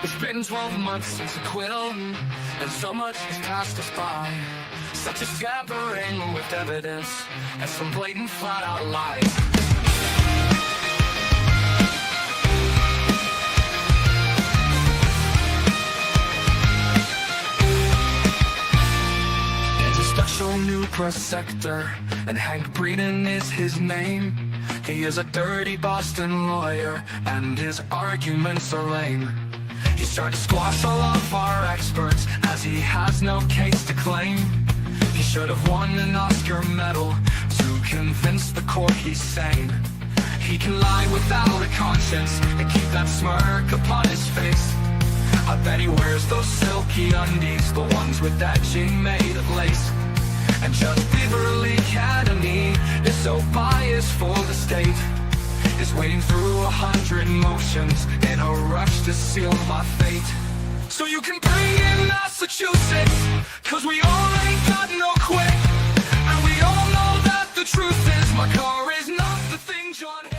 It's been 12 months since acquittal, and so much has passed us by. Such a scattering with evidence, and some blatant flat-out lies. There's a special new press sector, and Hank Breeden is his name. He is a dirty Boston lawyer, and his arguments are lame. He's trying to squash all of our experts, as he has no case to claim. He should have won an Oscar medal to convince the court he's sane. He can lie without a conscience and keep that smirk upon his face. I bet he wears those silky undies, the ones with that jean made of lace. And Judge Beverly Academy is so biased for the state, is wading through 100 motions in a rush to seal my fate. So you can bring in Massachusetts, cause we all ain't got no quit. And we all know that the truth is my car is not the thing John hit.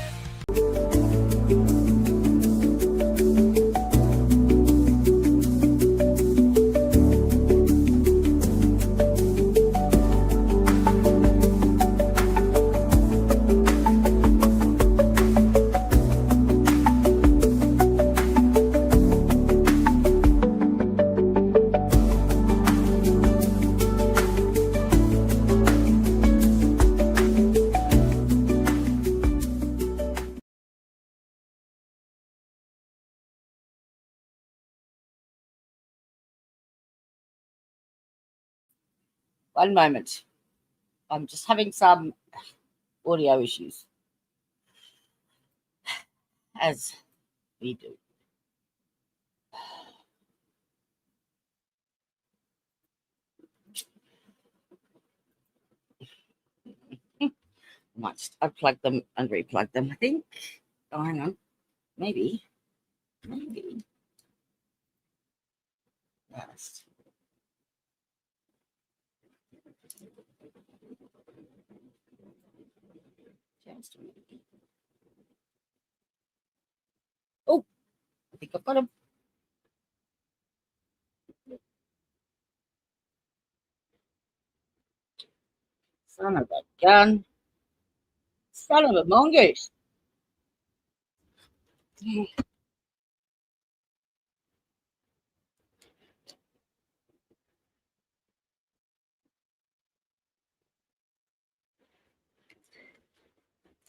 One moment. I'm just having some audio issues, as we do. I might just unplug them and replug them, I think. Oh, hang on. Maybe. Yes. Oh, I think I've got him. Son of a gun. Son of a mongoose.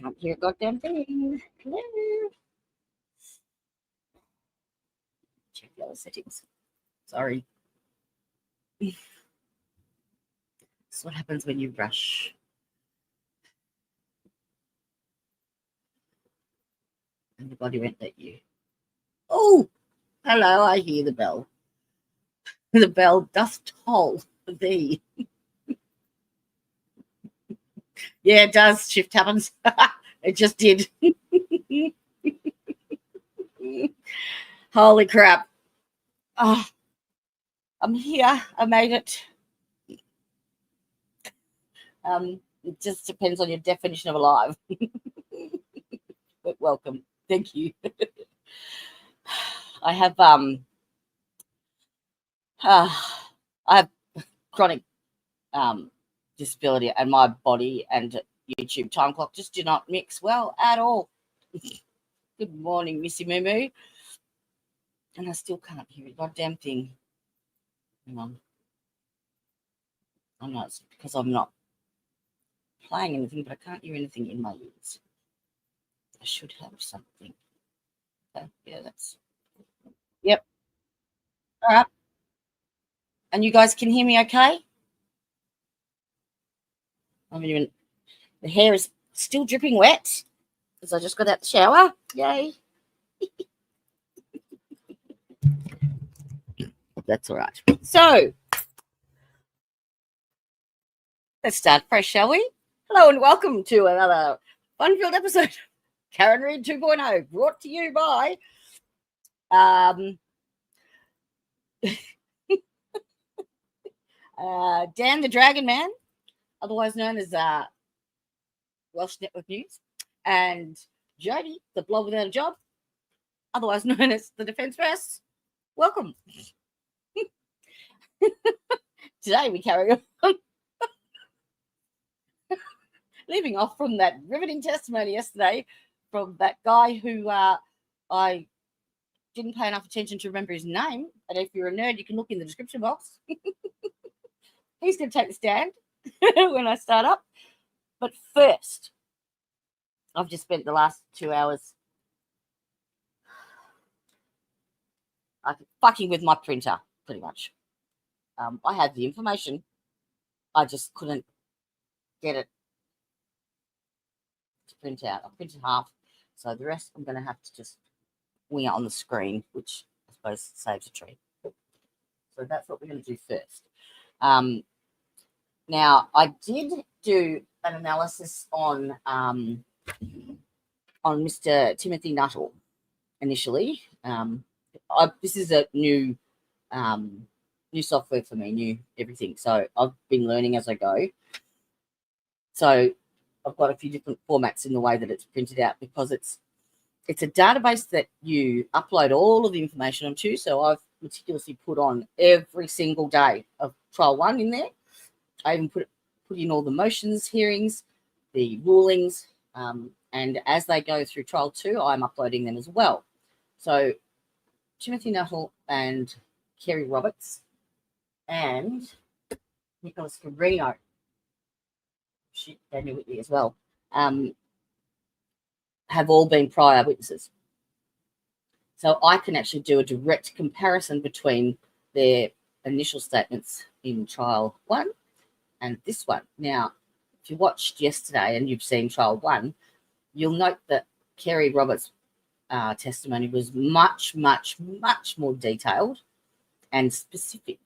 Can't hear a goddamn thing. Hello. Check the other settings. Sorry. This is what happens when you rush. And the body won't let you. Oh, hello, I hear the bell. The bell doth toll thee. Yeah, it does. Shift happens. It just did. Holy crap. Oh, I'm here. I made it. It just depends on your definition of alive. But welcome. Thank you. I have chronic disability, and my body and YouTube time clock just do not mix well at all. Good morning, Missy Moo Moo. And I still can't hear a goddamn thing. Hang on. I know it's because I'm not playing anything, but I can't hear anything in my ears. I should have something. Okay, yeah, that's... Yep. All right. And you guys can hear me okay? I haven't even... The hair is still dripping wet because I just got out the shower. Yay. That's all right. So, let's start fresh, shall we? Hello and welcome to another fun-filled episode of Karen Reid 2.0, brought to you by Dan the Dragon Man, otherwise known as Welsh Network News, and Jodie, the blog without a job, otherwise known as the Defence Press. Welcome. Today we carry on. Leaving off from that riveting testimony yesterday from that guy who I didn't pay enough attention to remember his name. And if you're a nerd, you can look in the description box. He's going to take the stand when I start up. But first, I've just spent the last 2 hours fucking with my printer, pretty much. I had the information. I just couldn't get it to print out. I printed half, so the rest I'm going to have to just wing it on the screen, which I suppose saves a tree. So that's what we're going to do first. Now, I did do an analysis on Mr. Timothy Nuttall initially. This is a new software for me, new everything. So I've been learning as I go. So I've got a few different formats in the way that it's printed out because it's a database that you upload all of the information onto. So I've meticulously put on every single day of trial 1 in there. I even put in all the motions, hearings, the rulings, and as they go through trial 2, I'm uploading them as well. So Timothy Nuttall and Kerry Roberts and Nicholas GUIRINO, Daniel Whitley as well, have all been prior witnesses. So I can actually do a direct comparison between their initial statements in trial 1 and this one. Now, if you watched yesterday and you've seen trial 1, you'll note that Kerry Roberts' testimony was much, much, much more detailed and specific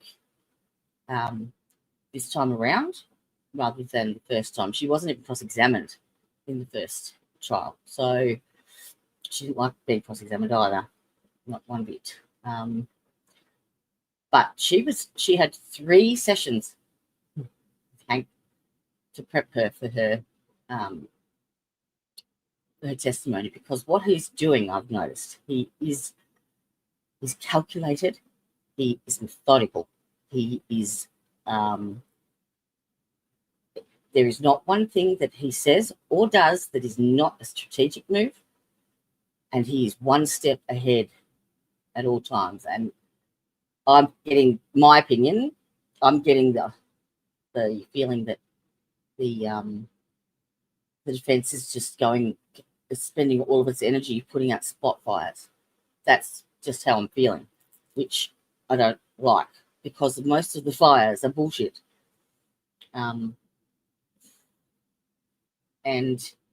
this time around rather than the first time. She wasn't even cross-examined in the first trial, so she didn't like being cross-examined either, not one bit. But she had 3 sessions to prep her for her testimony, because what he's doing, I've noticed, he's calculated, he is methodical, he is there is not one thing that he says or does that is not a strategic move, and he is one step ahead at all times. And I'm getting, my opinion, I'm getting the feeling that the defense is just spending all of its energy putting out spot fires. That's just how I'm feeling, which I don't like, because most of the fires are bullshit. And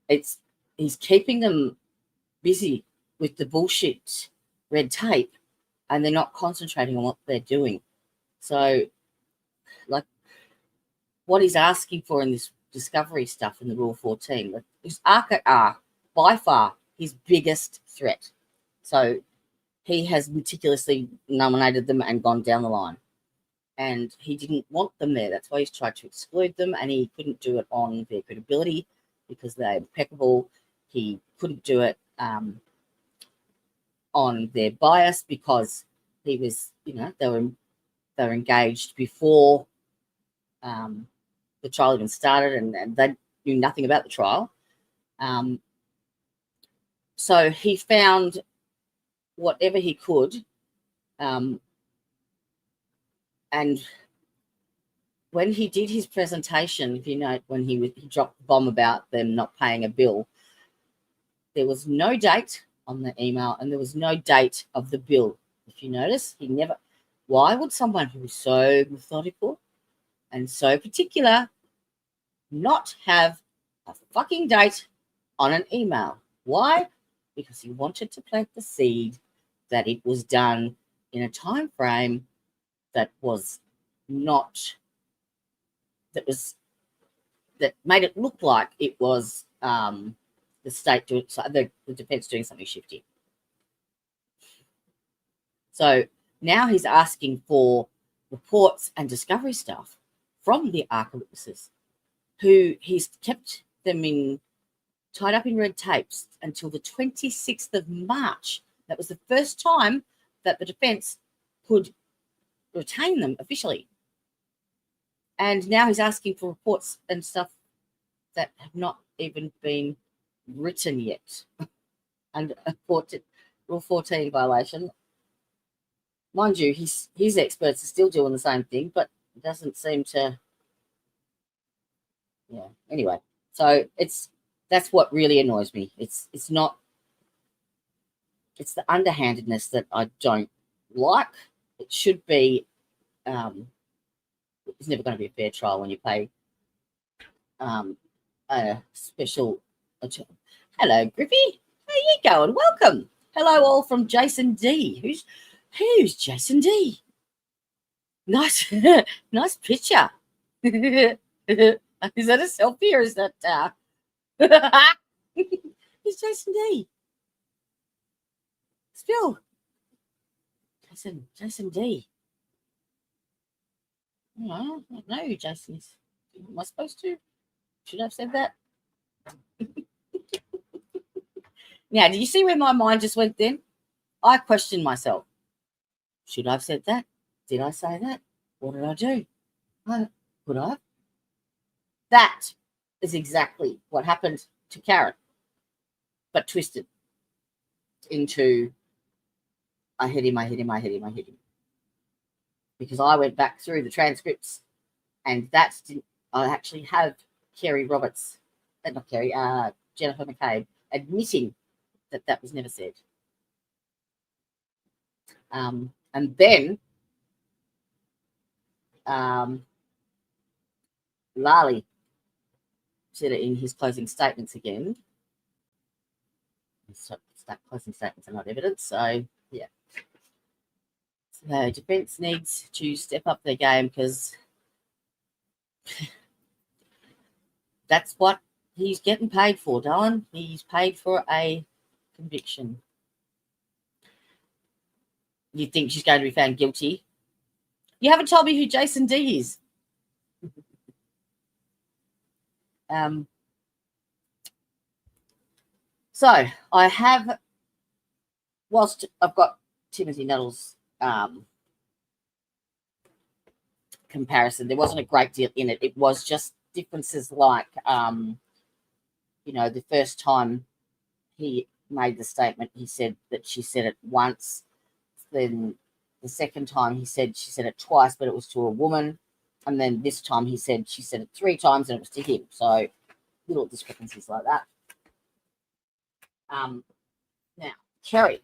he's keeping them busy with the bullshit red tape, and they're not concentrating on what they're doing. So, like, what he's asking for in this discovery stuff in the Rule 14, is ARCA by far his biggest threat. So he has meticulously nominated them and gone down the line. And he didn't want them there. That's why he's tried to exclude them, and he couldn't do it on their credibility because they're impeccable. He couldn't do it on their bias because he was, they were engaged before the trial even started, and they knew nothing about the trial. So he found whatever he could, and when he did his presentation, if you note, when he dropped the bomb about them not paying a bill, there was no date on the email and there was no date of the bill. If you notice, he never. Why would someone who is so methodical and so particular not have a fucking date on an email? Why? Because he wanted to plant the seed that it was done in a time frame that was not, that made it look like it was the state doing, so the defense doing something shifty. So now he's asking for reports and discovery stuff from the ARCA witnesses, who he's kept them tied up in red tapes until the 26th of March. That was the first time that the defense could retain them officially. And now he's asking for reports and stuff that have not even been written yet. And Rule 14 violation. Mind you, his experts are still doing the same thing, but it doesn't seem to. Yeah. Anyway, so that's what really annoys me. It's not. It's the underhandedness that I don't like. It should be. It's never going to be a fair trial when you pay a special. Hello, Griffy. How you going? Welcome. Hello, all from Jason D. Who's Jason D? Nice, nice picture. Is that a selfie or is that? Who's Jason D? Spill. Jason D. I don't know who Jason is. Am I supposed to? Should I have said that? Now, did you see where my mind just went then? I questioned myself. Should I have said that? Did I say that? What did I do? Could I? That is exactly what happened to Karen, but twisted into I hit him. Because I went back through the transcripts, and I actually have Kerry Roberts, not Kerry, Jennifer McCabe admitting that was never said. And then Lally said it in his closing statements again. So closing statements are not evidence, so yeah. So defence needs to step up their game because that's what he's getting paid for, darling. He's paid for a conviction. You think she's going to be found guilty? You haven't told me who Jason D is. So I have, whilst I've got Timothy Nuttall's comparison, there wasn't a great deal in it. It was just differences like, the first time he made the statement, he said that she said it once. Then the second time she said it twice, but it was to a woman. And then this time she said it 3 times and it was to him. So little discrepancies like that. Now, Kerry.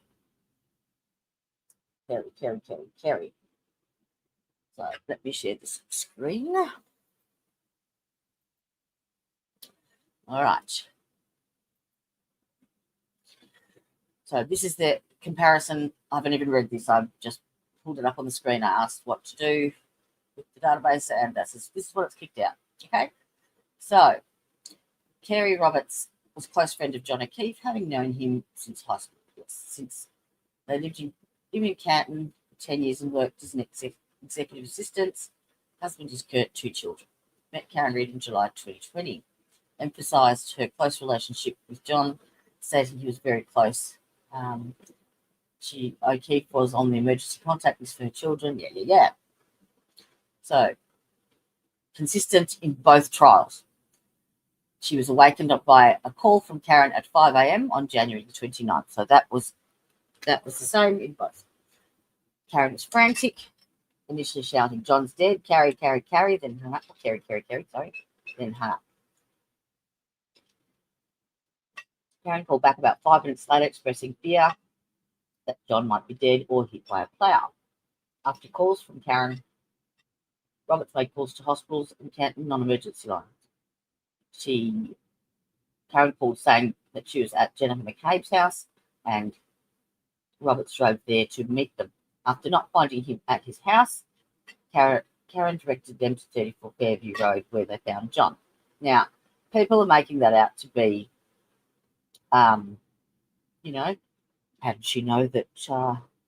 So let me share this screen. All right. So this is the comparison. I haven't even read this. I've just pulled it up on the screen. I asked what to do with the database, and this is what it's kicked out. Okay. So Kerry Roberts was a close friend of John O'Keefe, having known him since high school. Yes, since they lived in Canton for 10 years and worked as an executive assistant. Husband is Kurt, 2 children. Met Karen Reid in July 2020. Emphasised her close relationship with John, stating he was very close. O'Keefe was on the emergency contact list for her children. Yeah. So, consistent in both trials. She was awakened up by a call from Karen at 5 a.m. on January the 29th. So that was the same in both. Karen was frantic, initially shouting, "John's dead, Carrie," then hung up. Kerry, then hung up. Karen called back about 5 minutes later, expressing fear that John might be dead or hit by a plough. After calls from Karen, Roberts made calls to hospitals and Canton non-emergency lines. Karen called saying that she was at Jennifer McCabe's house, and Roberts drove there to meet them. After not finding him at his house, Karen directed them to 34 Fairview Road, where they found John. Now, people are making that out to be, how did she know that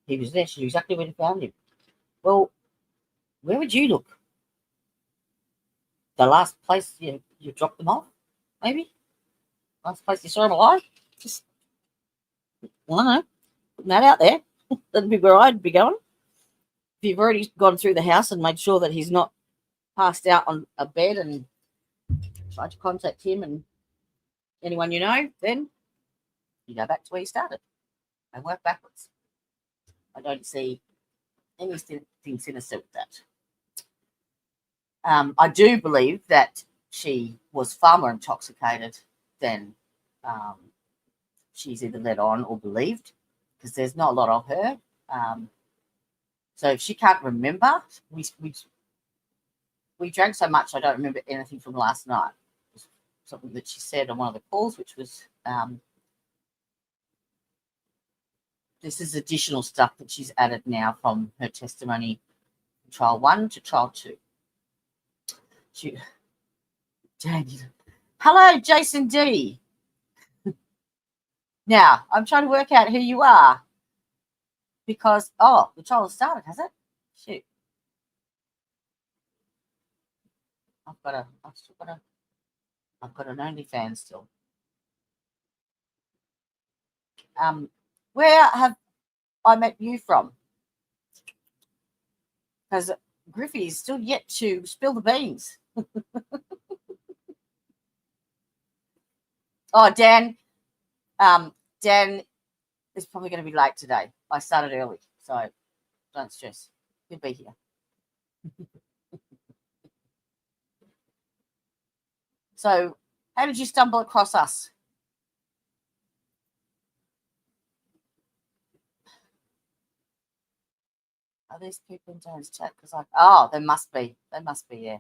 he was there? She knew exactly where to find him. Well, where would you look? The last place you dropped them off, maybe? Last place you saw them alive? Just, I don't know, putting that out there. That'd be where I'd be going. you've already gone through the house and made sure that he's not passed out on a bed and tried to contact him and anyone you know, then you go back to where you started and work backwards. I don't see anything sinister with that. I do believe that she was far more intoxicated than she's either let on or believed, because there's not a lot of her. So if she can't remember, we drank so much I don't remember anything from last night. It was something that she said on one of the calls, which was this is additional stuff that she's added now from her testimony from trial 1 to trial 2. Hello, Jason D. Now, I'm trying to work out who you are because, oh, the trial has started, has it? Shoot. I've got an OnlyFans still. Where have I met you from? Because Griffey is still yet to spill the beans. Oh, Dan. Dan is probably going to be late today. I started early, so don't stress. He'll be here. So, how did you stumble across us? Are these people in Dan's chat? Because they must be. They must be, yeah.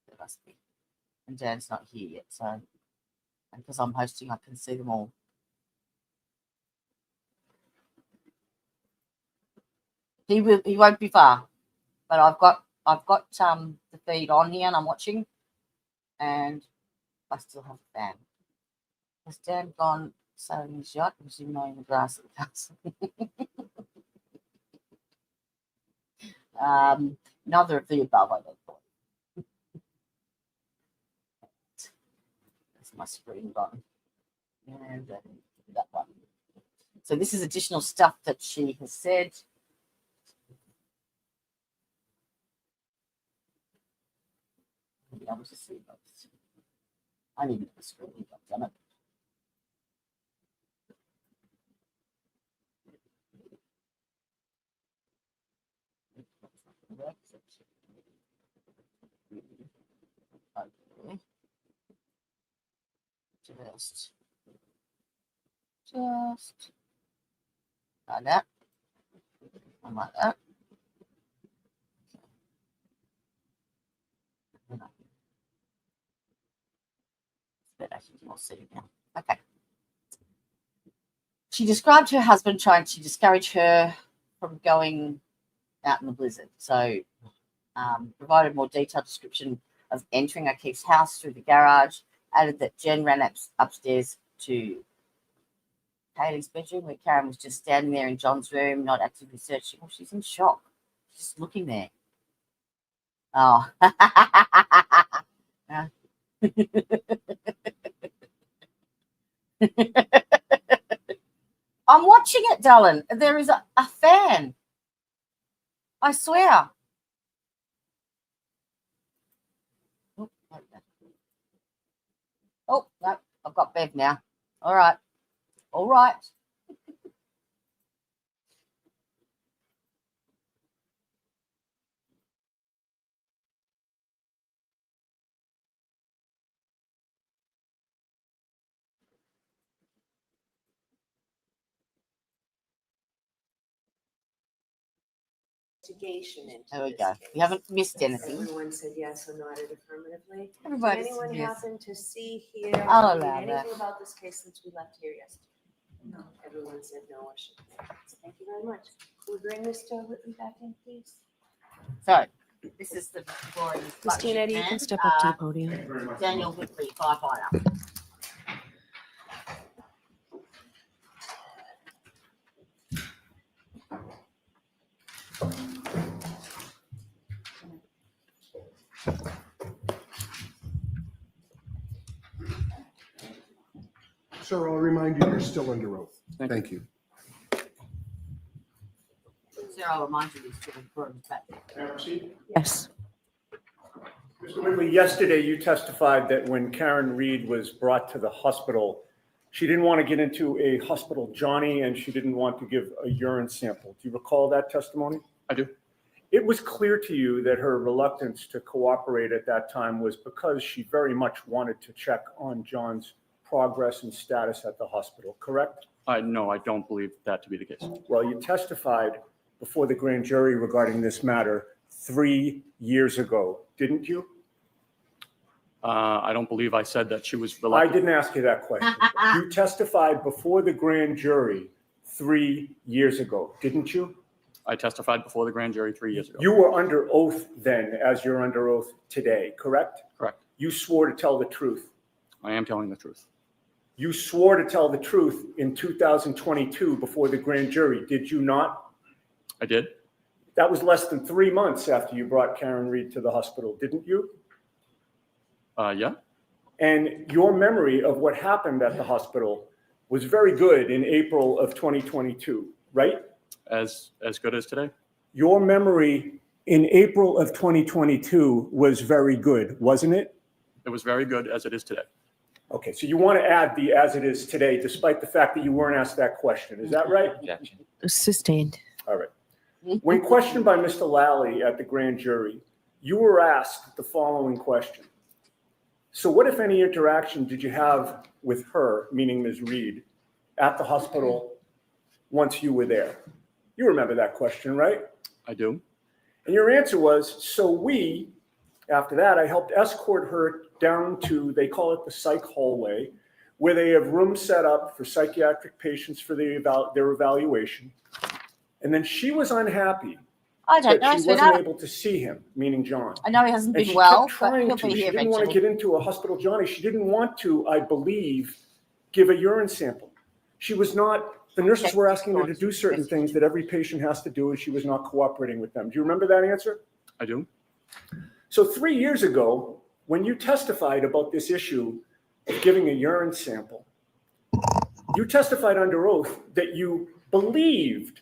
They must be. And Dan's not here yet, so, and because I'm hosting, I can see them all. He won't be far, but I've got the feed on here and I'm watching, and I still have a fan. Has Dan gone sailing his yacht? Was he mowing the grass at the castle? Neither of the above, I don't think. That's my screen gone. And that one. So this is additional stuff that she has said. I'll be able to see those. I need a screen. I've done it. Okay. Just like that. And like that. But I think you'll see it now. Okay. She described her husband trying to discourage her from going out in the blizzard. So provided more detailed description of entering O'Keefe's house through the garage, added that Jen ran upstairs to Kaylee's bedroom where Karen was just standing there in John's room, not actively searching. Well, she's in shock. She's just looking there. Oh. I'm watching it, darling. There is a fan. I swear. Oh, no, I've got Bev now. All right. All right. Investigation into There we this go. case. We haven't missed anything. Everyone said yes or nodded affirmatively. Everybody's Did anyone yes. happen to see, hear, I'll or read allow anything that. about this case since we left here yesterday? No. Everyone said no or should. Thank you very much. Will we bring Mr. Whitley back in, please? So, this is the Victorian. Christina, you can step up to the podium. Daniel Whitley, firefighter. Sir, I'll remind you, you're still under oath. Thank Thank you. Sarah, I'll remind you this to confirm that. Can I proceed? Yes. Mr. Whitley, yesterday you testified that when Karen Reed was brought to the hospital, she didn't want to get into a hospital Johnny and she didn't want to give a urine sample. Do you recall that testimony? I do. It was clear to you that her reluctance to cooperate at that time was because she very much wanted to check on John's progress and status at the hospital, correct? No, I don't believe that to be the case. Well, you testified before the grand jury regarding this matter 3 years ago, didn't you? I don't believe I said that she was I reluctant. didn't ask you that question. You testified before the grand jury 3 years ago, didn't you? I testified before the grand jury 3 years ago. You were under oath then, as you're under oath today, correct? Correct. You swore to tell the truth. I am telling the truth. You swore to tell the truth in 2022 before the grand jury, did you not? I did. That was less than 3 months after you brought Karen Reed to the hospital, didn't you? Yeah. And your memory of what happened at the hospital was very good in April of 2022, right? As good as today. Your memory in April of 2022 was very good, wasn't it? It was very good as it is today. Okay, so you want to add the as it is today, despite the fact that you weren't asked that question. Is that right? Sustained. All right. When questioned by Mr. Lally at the grand jury, you were asked the following question. So what, if any, interaction did you have with her, meaning Ms. Reed, at the hospital once you were there? You remember that question, right? I do. And your answer was, so after that, I helped escort her down to, they call it the psych hallway, where they have rooms set up for psychiatric patients for their evaluation. And then she was unhappy I don't know, that she wasn't sweetheart. able to see him, meaning John. I know he hasn't And been she well, kept but trying he'll to. be She here didn't want to eventually. get into a hospital Johnny. She didn't want to, I believe, give a urine sample. She was not, the nurses were asking her to do certain things that every patient has to do, and she was not cooperating with them. Do you remember that answer? I do. So 3 years ago, when you testified about this issue of giving a urine sample, you testified under oath that you believed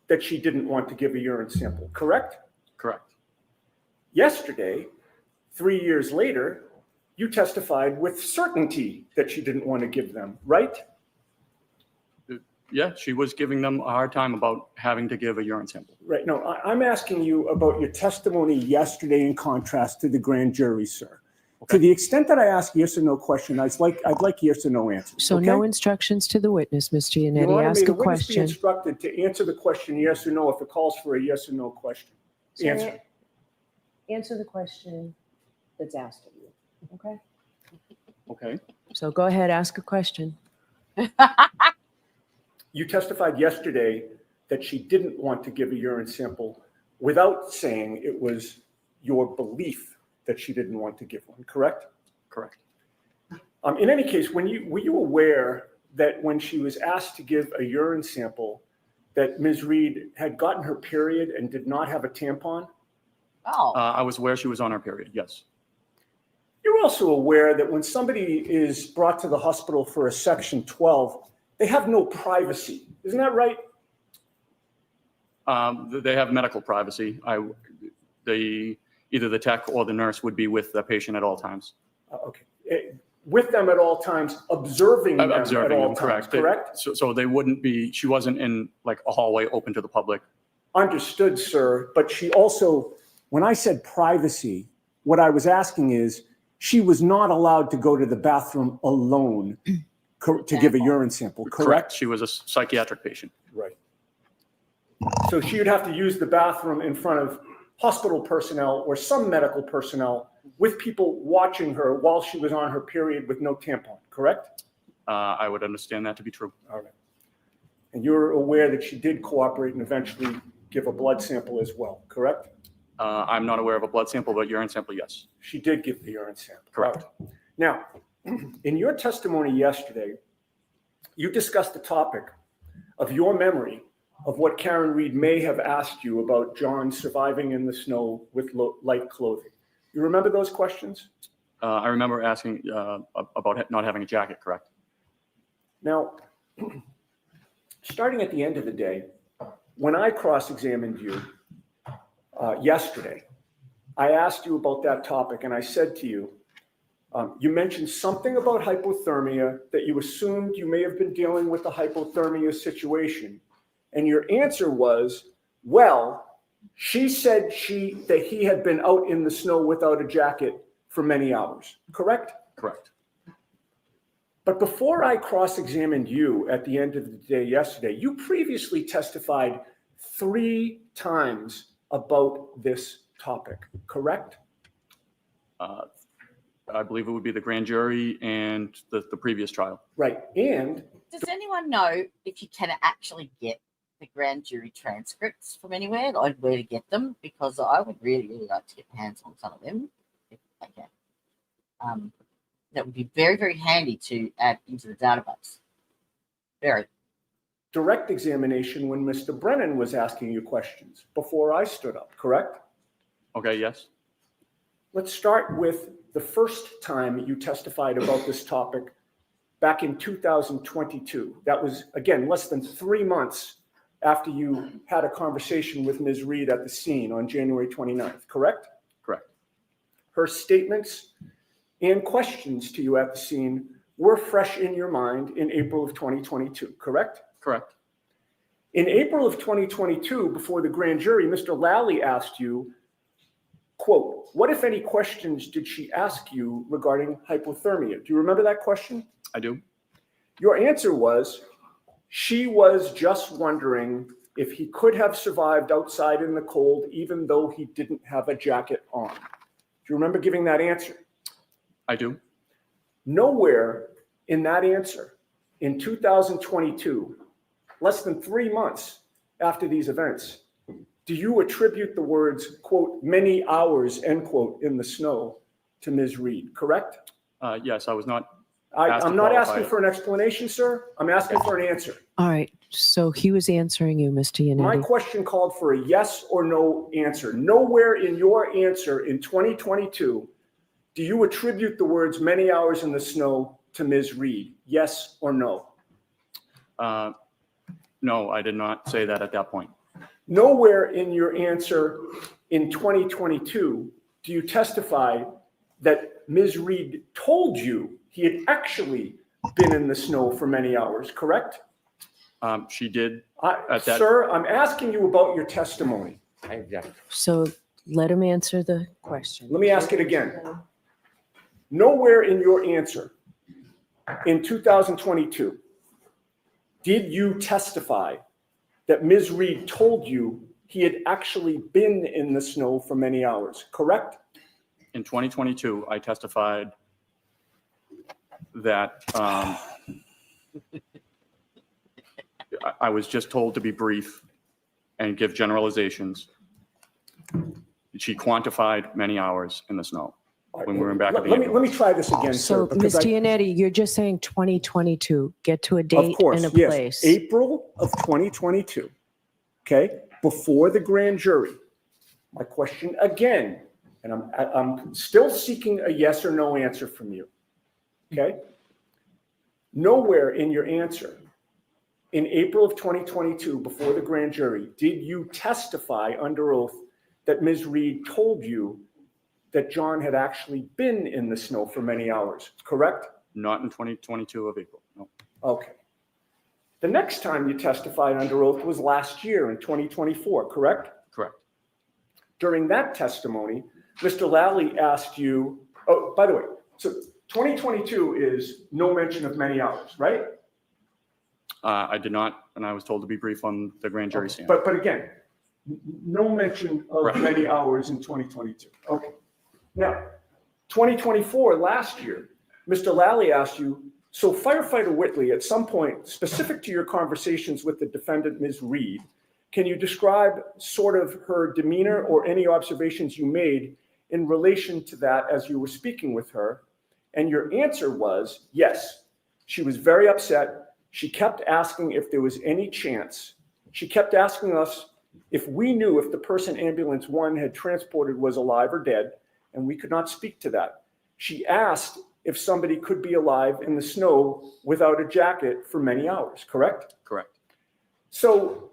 that she didn't want to give a urine sample, correct? Correct. Yesterday, 3 years later, you testified with certainty that she didn't want to give them, right? Yeah, she was giving them a hard time about having to give a urine sample. Right. No, I'm asking you about your testimony yesterday in contrast to the grand jury, sir. Okay. To the extent that I ask yes or no question, I'd like yes or no answers. So okay? no instructions to the witness, Ms. Your Giannetti. Honor, may Ask the a witness be question. instructed to answer the question yes or no if it calls for a yes or no question. Answer. Answer the question that's asked of you, okay? Okay. So go ahead, ask a question. You testified yesterday that she didn't want to give a urine sample without saying it was your belief that she didn't want to give one, correct? Correct. In any case, were you aware that when she was asked to give a urine sample, that Ms. Reed had gotten her period and did not have a tampon? Oh, I was aware she was on her period. Yes. You're also aware that when somebody is brought to the hospital for a Section 12, they have no privacy. Isn't that right? They have medical privacy. Either the tech or the nurse would be with the patient at all times. Okay. With them at all times, observing them at all times, correct? So they wouldn't be, she wasn't in like a hallway open to the public. Understood, sir. But she also, when I said privacy, what I was asking is, she was not allowed to go to the bathroom alone to give a urine sample, correct? She was a psychiatric patient. Right. So she would have to use the bathroom in front of hospital personnel or some medical personnel with people watching her while she was on her period with no tampon, correct? I would understand that to be true. All right. And you're aware that she did cooperate and eventually give a blood sample as well, correct? I'm not aware of a blood sample, but urine sample, yes. She did give the urine sample. Correct. All right. Now, in your testimony yesterday, you discussed the topic of your memory of what Karen Reed may have asked you about John surviving in the snow with light clothing. You remember those questions? I remember asking about not having a jacket, correct? Now, starting at the end of the day, when I cross-examined you yesterday, I asked you about that topic, and I said to you, you mentioned something about hypothermia, that you assumed you may have been dealing with a hypothermia situation. And your answer was, well, she said that he had been out in the snow without a jacket for many hours, correct? Correct. But before I cross-examined you at the end of the day yesterday, you previously testified 3 times about this topic, correct? I believe it would be the grand jury and the previous trial. Right, and Does anyone know if you can actually get the grand jury transcripts from anywhere, or where to get them? Because I would really, really like to get my hands on some of them, if I can. That would be very, very handy to add into the database. Very. direct examination when Mr. Brennan was asking you questions before I stood up, correct? Okay, yes. Let's start with the first time you testified about this topic back in 2022. That was, again, less than 3 months after you had a conversation with Ms. Reed at the scene on January 29th, correct? Correct. Her statements and questions to you at the scene were fresh in your mind in April of 2022, correct? Correct. In April of 2022, before the grand jury, Mr. Lally asked you, quote, what, if any, questions did she ask you regarding hypothermia? Do you remember that question? I do. Your answer was, she was just wondering if he could have survived outside in the cold even though he didn't have a jacket on. Do you remember giving that answer? I do. Nowhere in that answer in 2022, less than 3 months after these events, do you attribute the words, quote, many hours, end quote, in the snow to Ms. Reed, correct? Yes, I was not. I'm not asking for an explanation, sir. I'm asking for an answer. All right. So he was answering you, Mr. My Yannetti. question called for a yes or no answer. Nowhere in your answer in 2022 do you attribute the words many hours in the snow to Ms. Reed, yes or no? No, I did not say that at that point. Nowhere in your answer in 2022 do you testify that Ms. Reed told you he had actually been in the snow for many hours, correct? She did. At that- Sir, I'm asking you about your testimony. I object. So let him answer the question. Let me ask it again. Nowhere in your answer in 2022 did you testify that Ms. Reed told you he had actually been in the snow for many hours, correct? In 2022, I testified that I was just told to be brief and give generalizations. She quantified many hours in the snow when we were in back of the Let me ambulance. try this again, sir. So, because Mr. Yannetti, you're just saying 2022. Get to a Of date course, and a yes. place. April of 2022, okay, before the grand jury. My question again, and I'm still seeking a yes or no answer from you, okay? Nowhere in your answer in April of 2022, before the grand jury, did you testify under oath that Ms. Reed told you that John had actually been in the snow for many hours, correct? Not in 2022 of April, no. Okay. The next time you testified under oath was last year in 2024, correct? Correct. During that testimony, Mr. Lally asked you, oh, by the way, so 2022 is no mention of many hours, right? I did not, and I was told to be brief on the grand jury stand. But again, no mention of Right. many hours in 2022. Okay. Now, 2024, last year, Mr. Lally asked you, so firefighter Whitley, at some point, specific to your conversations with the defendant, Ms. Reed, can you describe sort of her demeanor or any observations you made in relation to that as you were speaking with her? And your answer was, yes, she was very upset. She kept asking if there was any chance. She kept asking us if we knew if the person ambulance 1 had transported was alive or dead, and we could not speak to that. She asked if somebody could be alive in the snow without a jacket for many hours, correct? Correct. So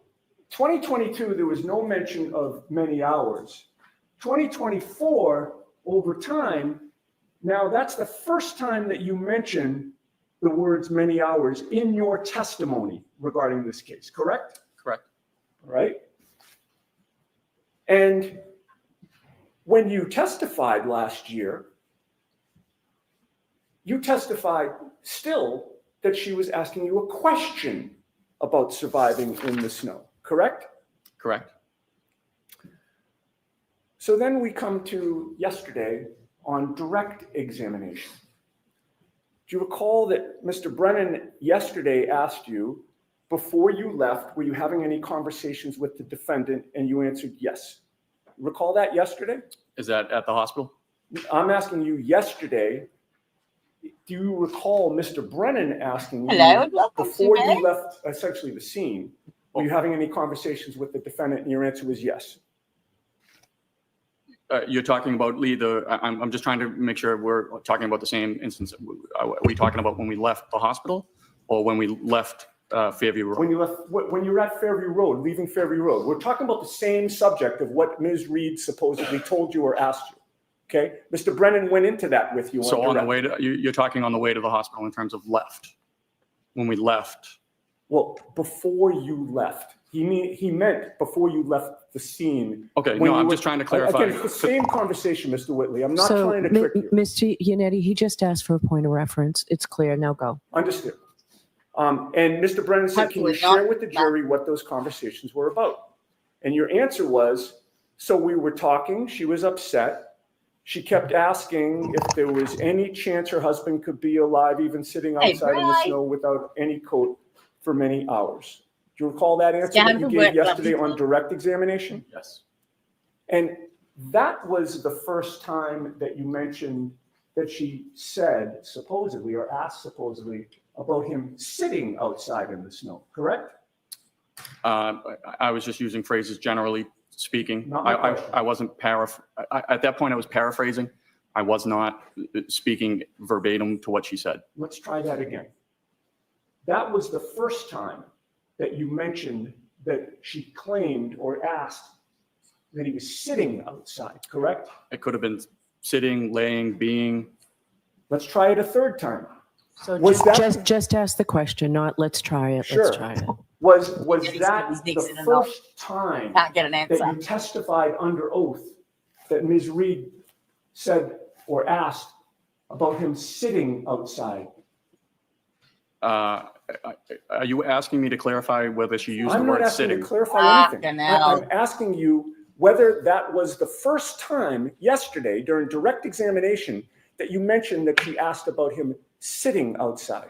2022, there was no mention of many hours. 2024, over time, now that's the first time that you mention the words many hours in your testimony regarding this case, correct? Correct. Right? And when you testified last year, you testified still that she was asking you a question about surviving in the snow, correct? Correct. So then we come to yesterday on direct examination. Do you recall that Mr. Brennan yesterday asked you, before you left, were you having any conversations with the defendant? And you answered yes. Recall that yesterday? Is that at the hospital? I'm asking you yesterday, do you recall Mr. Brennan asking you Hello and welcome before to you left essentially the scene, were you having any conversations with the defendant? And your answer was yes. You're talking about Lee, I'm just trying to make sure we're talking about the same instance. Are we talking about when we left the hospital or when we left Fairview Road? When you were at Fairview Road, leaving Fairview Road, we're talking about the same subject of what Ms. Reed supposedly told you or asked you. Okay, Mr. Brennan went into that with you. So on the way to, you're talking on the way to the hospital in terms of left, when we left. Well, before you left, he meant before you left the scene. Okay, When no, you I'm were- just trying to clarify. Again, it's the same conversation, Mr. Whitley. I'm not So, trying to trick you. Mr. Yannetti, he just asked for a point of reference. It's clear. Now go. Understood. And Mr. Brennan said, can you Hopefully not. share with the jury what those conversations were about? And your answer was, so we were talking, she was upset. She kept asking if there was any chance her husband could be alive, even sitting Hey, outside in the Bri. snow without any coat for many hours. Do you recall that answer Down that you to gave work, yesterday lovely. on direct examination? Yes. And that was the first time that you mentioned that she said supposedly or asked supposedly about him sitting outside in the snow, correct? I was just using phrases generally speaking. Not my question. I wasn't at that point I was paraphrasing. I was not speaking verbatim to what she said. Let's try that again. That was the first time that you mentioned that she claimed or asked that he was sitting outside, correct? It could have been sitting, laying, being. Let's try it a third time. So Was just ask the question, not let's try it. Sure. Let's try it. Was He's that mixing the it up. first time Can't get an that answer. you testified under oath that Ms. Reed said or asked about him sitting outside? Are you asking me to clarify whether she used the I'm not word asking you sitting? to clarify anything. Fucking hell. I'm asking you whether that was the first time yesterday during direct examination that you mentioned that she asked about him sitting outside.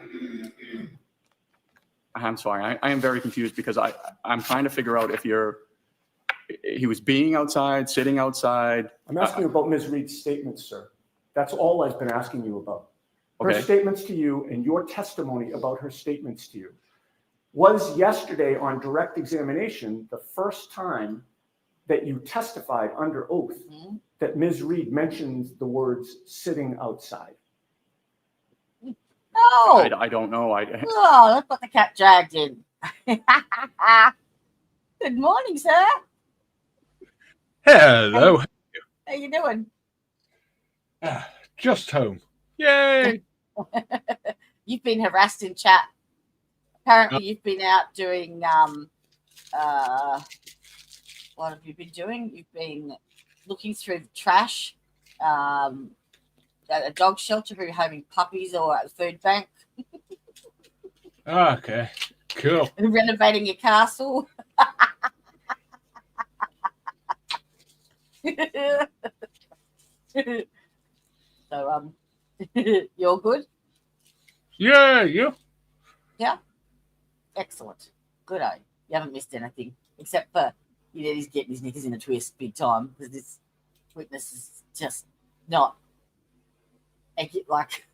I'm sorry. I am very confused because I'm trying to figure out if he was being outside, sitting outside. I'm asking you about Ms. Reed's statements, sir. That's all I've been asking you about. Her Okay. statements to you and your testimony about her statements to you. Was yesterday on direct examination the first time that you testified under oath Mhm. that Ms. Reed mentions the words sitting outside? Oh, I don't know. oh, look what the cat dragged in. Good morning, sir. Hello. How you doing? Just home. Yay. You've been harassed in chat. Apparently, you've been out doing what have you been doing? You've been looking through the trash at a dog shelter where you're having puppies or at the food bank, Okay. Cool. renovating your castle. So you're good. Yeah, you. Excellent. Good. You haven't missed anything except for he's getting his knickers in a twist big time because this witness is just not like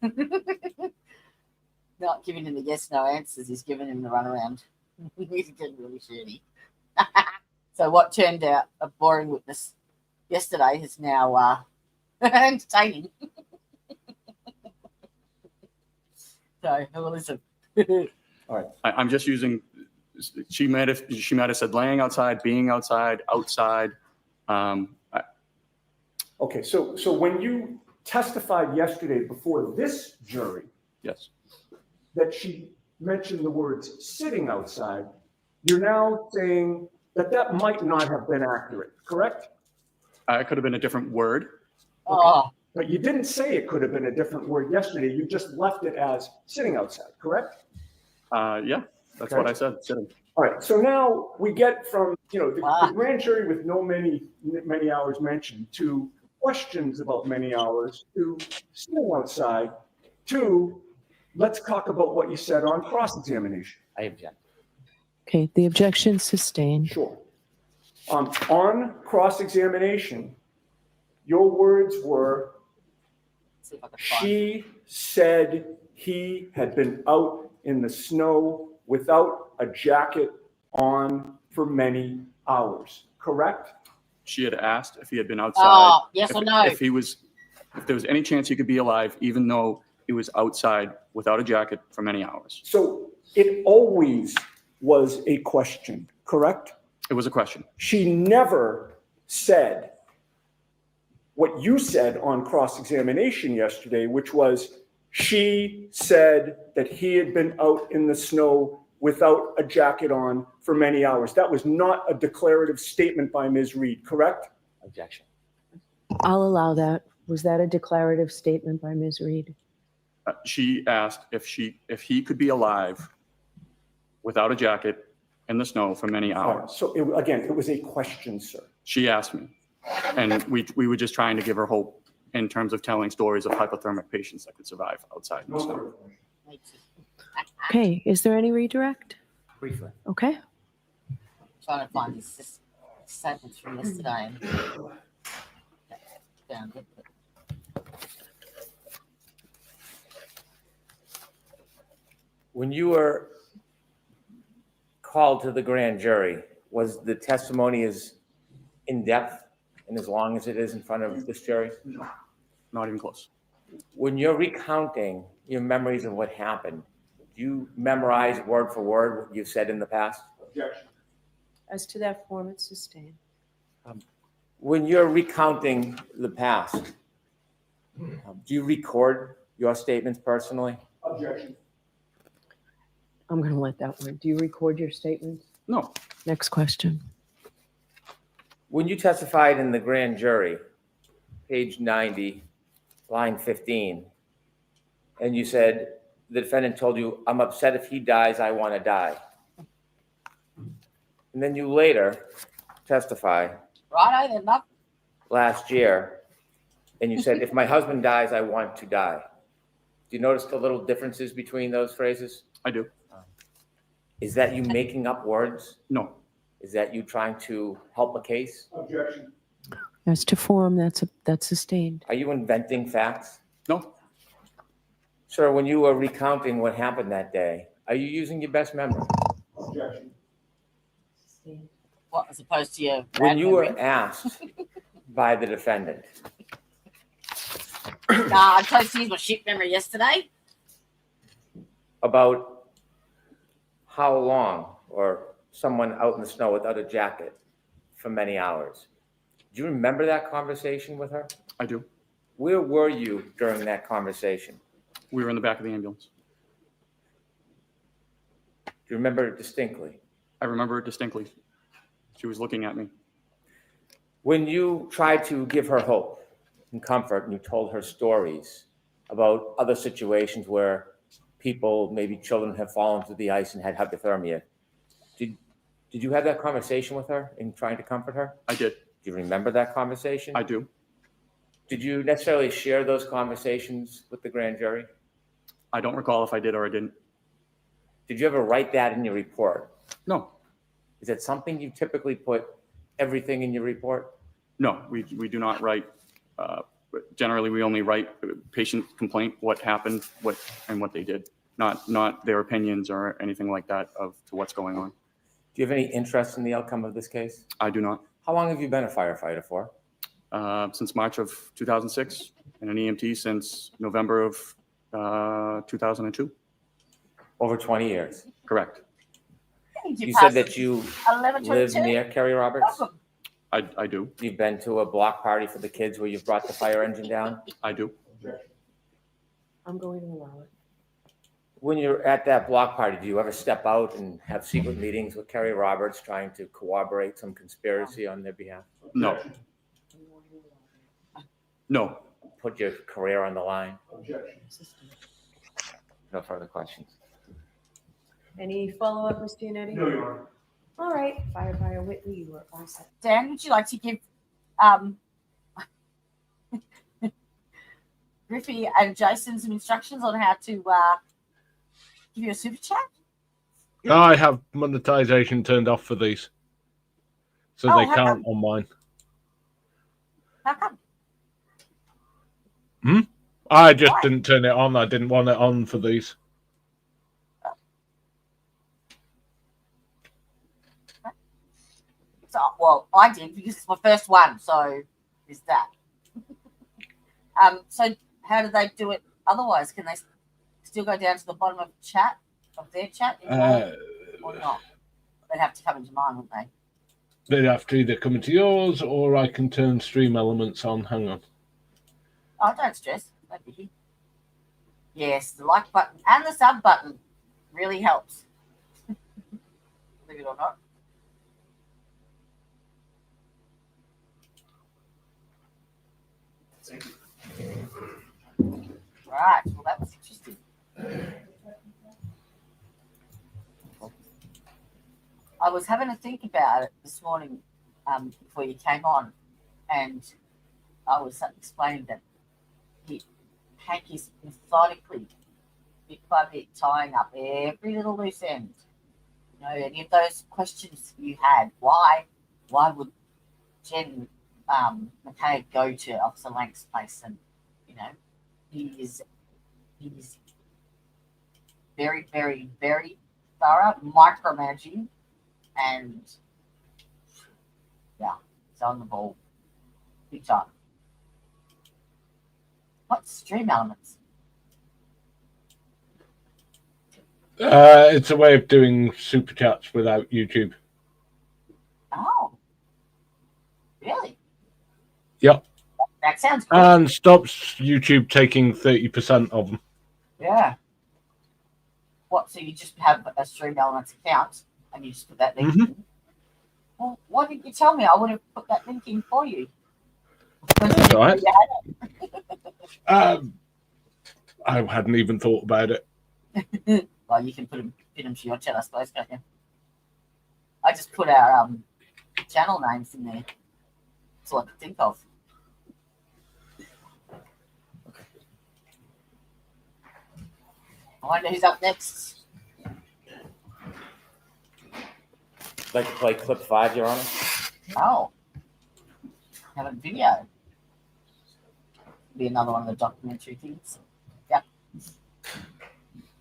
not giving him the yes no answers. He's giving him the runaround. He's getting really shitty. So what turned out a boring witness yesterday is now entertaining. So who will listen? I'm just using She might have said laying outside, being outside, outside. Okay, so when you testified yesterday before this jury Yes, that she mentioned the words sitting outside, you're now saying that that might not have been accurate, correct? it could have been a different word. Oh, But you didn't say it could have been a different word yesterday. You just left it as sitting outside, correct? Yeah, that's Okay. what I said. Sitting. All right, so now we get from, the Wow. grand jury with many hours mentioned to questions about many hours to sitting outside to let's talk about what you said on cross-examination. I object. Okay, the objection sustained. Sure. On cross-examination, your words were, see if I can find it. she said he had been out in the snow without a jacket on for many hours, correct? She had asked if he had been outside. Oh, yes if, or no? If there was any chance he could be alive, even though he was outside without a jacket for many hours. So it always was a question, correct? It was a question. She never said what you said on cross-examination yesterday, which was she said that he had been out in the snow without a jacket on for many hours. That was not a declarative statement by Ms. Reed, correct? Objection. I'll allow that. Was that a declarative statement by Ms. Reed? She asked if he could be alive without a jacket in the snow for many All right, hours. so again, it was a question, sir. She asked me, and we were just trying to give her hope in terms of telling stories of hypothermic patients that could survive outside in the snow. Okay, is there any redirect? Briefly. Okay. Trying to find this sentence from yesterday. And found it, but When you were called to the grand jury, was the testimony as in-depth and as long as it is in front of this jury? Not even close. When you're recounting your memories of what happened, do you memorize word for word what you've said in the past? Objection. As to that form, it's sustained. When you're recounting the past, do you record your statements personally? Objection. I'm going to let that one. Do you record your statements? No, Next question. When you testified in the grand jury, page 90, line 15, and you said the defendant told you, "I'm upset if he dies, I want to die." And then you later testify right, then, not last year, and you said, "If my husband dies, I want to die." Do you notice the little differences between those phrases? I do. Is that you making up words? No, Is that you trying to help a case? Objection. As to form, that's sustained. Are you inventing facts? no, Sir, when you were recounting what happened that day, are you using your best memory? Objection. what as opposed to your When bad you were memory. asked by the defendant Nah, I chose to use my shit memory yesterday. about how long, or someone out in the snow without a jacket for many hours, do you remember that conversation with her? I do. Where were you during that conversation? We were in the back of the ambulance. Do you remember it distinctly? I remember it distinctly. She was looking at me. When you tried to give her hope and comfort, and you told her stories about other situations where people, maybe children, have fallen through the ice and had hypothermia, did you have that conversation with her in trying to comfort her? I did. Do you remember that conversation? I do. Did you necessarily share those conversations with the grand jury? I don't recall if I did or I didn't. Did you ever write that in your report? No, Is that something you typically put everything in your report? no, we do not write. Generally, we only write patient complaint, what happened, what they did, not their opinions or anything like that to what's going on. Do you have any interest in the outcome of this case? I do not. How long have you been a firefighter for? Since March of 2006 and an EMT since November of 2002. Over 20 years. Correct. You said that you 11:22. live near Kerry Roberts? Welcome. I do. You've been to a block party for the kids where you've brought the fire engine down? I do. I'm going to allow it. When you're at that block party, do you ever step out and have secret meetings with Kerry Roberts trying to corroborate some conspiracy on their behalf? No. No. Put your career on the line? No further questions. Any follow-up, Ms. Giannetti? No, Your Honor. All right, Firefighter Whitley, you are all set. Dan, would you like to give Griffey and Jason some instructions on how to give you a super chat? I have monetization turned off for these. So Oh, they how can't come? on mine. How come? I just Why? didn't turn it on. I didn't want it on for these. So, well, I did because it's my first one, so there's that. So how do they do it otherwise? Can they still go down to the bottom of chat, of their chat, or not? They'd have to come into mine, wouldn't they? They'd have to either come into yours or I can turn stream elements on. Hang on. Oh, don't stress. Don't be. Yes, the like button and the sub button really helps. Believe it or not. Right. Well, that was interesting. I was having to think about it this morning before you came on, and I was explaining that Hank is methodically, bit by bit, tying up every little loose end. You know, any of those questions you had, why would Jen McKay go to Officer Lank's place? And you know, he's very, very, very thorough, micromanaging, and yeah, he's on the ball big time. What's stream elements? It's a way of doing super chats without YouTube. Oh, really? Yep. That sounds good. And stops YouTube taking 30% of them. Yeah. What? So you just have a stream elements account and you just put that link in? Well, why didn't you tell me? I would have put that link in for you. That's all right. I hadn't even thought about it. Well, you can pin them to your channel, I suppose, can't you? I just put our channel names in there. That's all I could think of. I wonder who's up next. Like to play clip 5, Your Honor? Oh. Have a video. Be another one of the documentary things. Yep.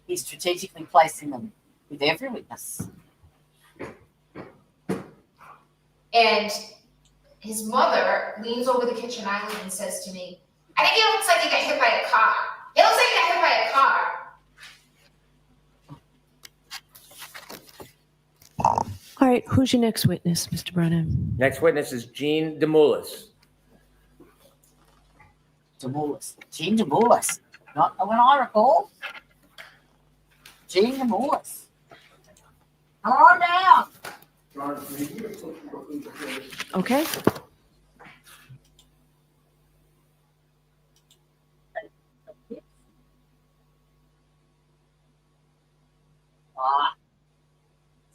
He's strategically placing them with every witness. And his mother leans over the kitchen island and says to me, I think it looks like he got hit by a car. It looks like he got hit by a car. All right, who's your next witness, Mr. Brennan? Next witness is Jean DeMULIS. DeMULIS. Jean DeMULIS. Not when I recall. Jean DeMULIS. Come on down. Okay.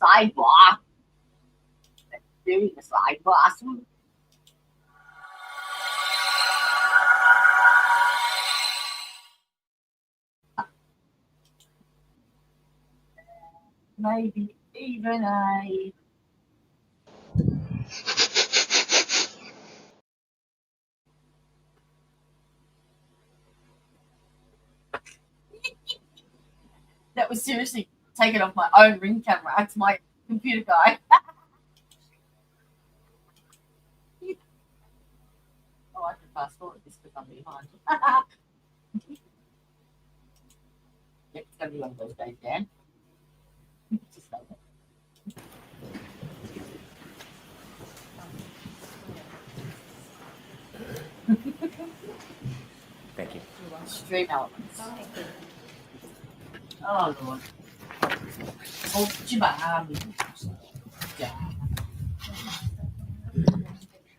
Sidebar. Doing the sidebar. Maybe even a that was seriously taken off my own ring camera. It's my computer guy. Oh, I can fast forward this because I'm behind. It's gonna be one of those days, Dan. Just know that. Thank you. Stream elements. Oh, Lord. Oh, Jibam.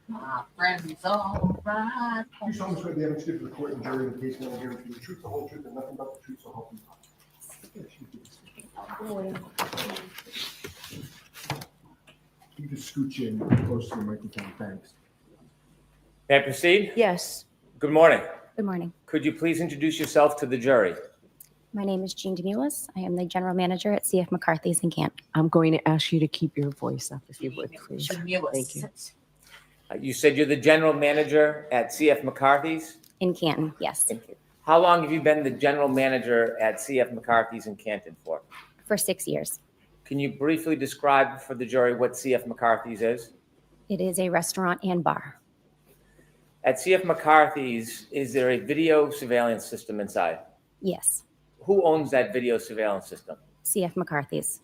My friends all right. You solemnly swear the evidence given to the court and jury in the case now guarantee the truth, the whole truth, and nothing but the truth, so help you God. You can scooch in close to the microphone, thanks. May I proceed? Yes. Good morning. Good morning. Could you please introduce yourself to the jury? My name is Jean DeMULIS. I am the general manager at CF McCARTHYS in Canton. I'm going to ask you to keep your voice up if you would, please. Thank you. You said you're the general manager at CF McCarthy's? In Canton, yes. How long have you been the general manager at CF McCarthy's in Canton for? For 6 years. Can you briefly describe for the jury what CF McCarthy's is? It is a restaurant and bar. At CF McCarthy's, is there a video surveillance system inside? Yes. Who owns that video surveillance system? CF McCarthy's.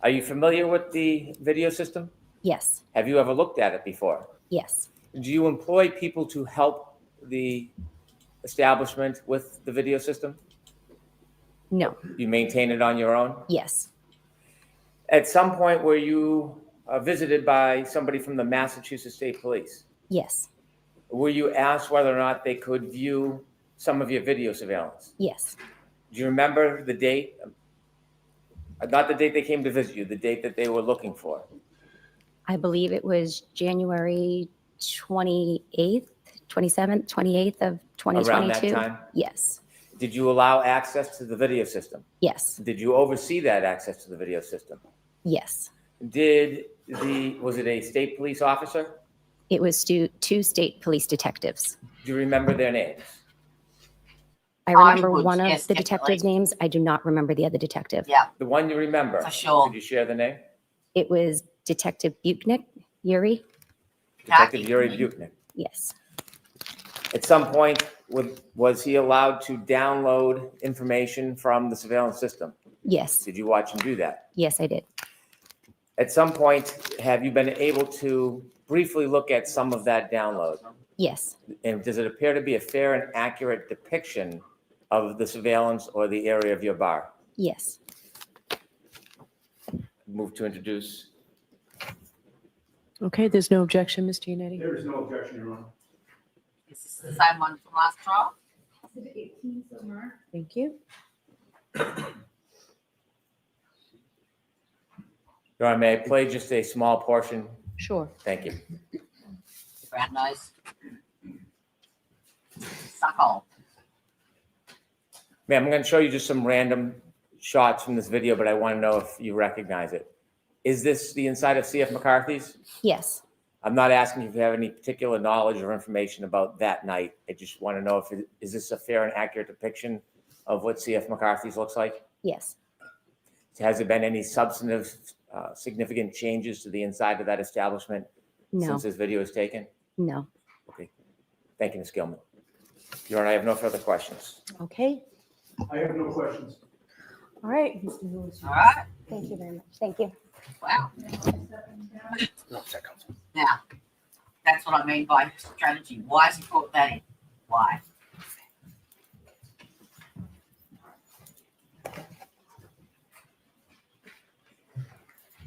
Are you familiar with the video system? Yes. Have you ever looked at it before? Yes. Do you employ people to help the establishment with the video system? No. You maintain it on your own? Yes. At some point, were you visited by somebody from the Massachusetts State Police? Yes. Were you asked whether or not they could view some of your video surveillance? Yes. Do you remember the date? Not the date they came to visit you, the date that they were looking for. I believe it was January 28th, 27th, 28th of 2022. Around that time? Yes. Did you allow access to the video system? Yes. Did you oversee that access to the video system? Yes. Was it a state police officer? It was two state police detectives. Do you remember their names? I remember would, one of yes, the definitely. detectives' names. I do not remember the other detective. Yeah, The one you remember? for sure. Could you share the name? It was Detective Buchnick, Yuri. Detective Yuri Buchnick. Yes. At some point, was he allowed to download information from the surveillance system? Yes. Did you watch him do that? Yes, I did. At some point, have you been able to briefly look at some of that download? Yes. And does it appear to be a fair and accurate depiction of the surveillance or the area of your bar? Yes. Move to introduce. Okay, there's no objection, Mr. Yannetti? There is no objection, Your Honor. Is this the same one from last trial? Thank you. Your Honor, may I play just a small portion? Sure. Thank you. Brown nose. Suck hole. Ma'am, I'm going to show you just some random shots from this video, but I want to know if you recognize it. Is this the inside of CF McCarthy's? Yes. I'm not asking if you have any particular knowledge or information about that night. I just want to know is this a fair and accurate depiction of what CF McCarthy's looks like? Yes. Has there been any substantive, significant changes to the inside of that establishment No. since this video was taken? No. Okay. Thank you, Ms. Gilman. Your Honor, I have no further questions. Okay. I have no questions. All right. Mr. Lewis. All right. Thank you very much. Thank you. Wow. Now, that's what I mean by strategy. Why has he brought that in? Why?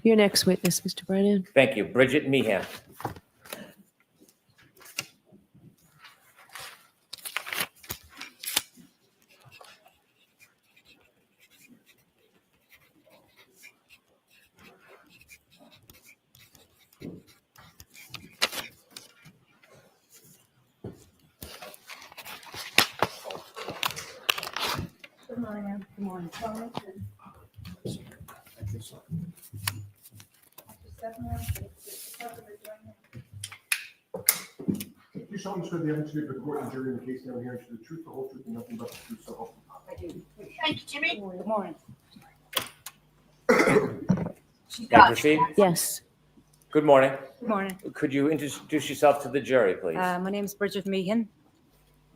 Your next witness, Mr. Brennan. Thank you. Bridget Meehan. Good morning, ma'am. Good morning. You solemnly swear the evidence given to the court and jury in the case now hearing to the truth, the whole truth, and nothing but the truth, so help you God. I do. Thank you, Jimmy. Good morning. She's May I got proceed? Yes. Good morning. Good morning. Could you introduce yourself to the jury, please? My name is Bridget Meehan.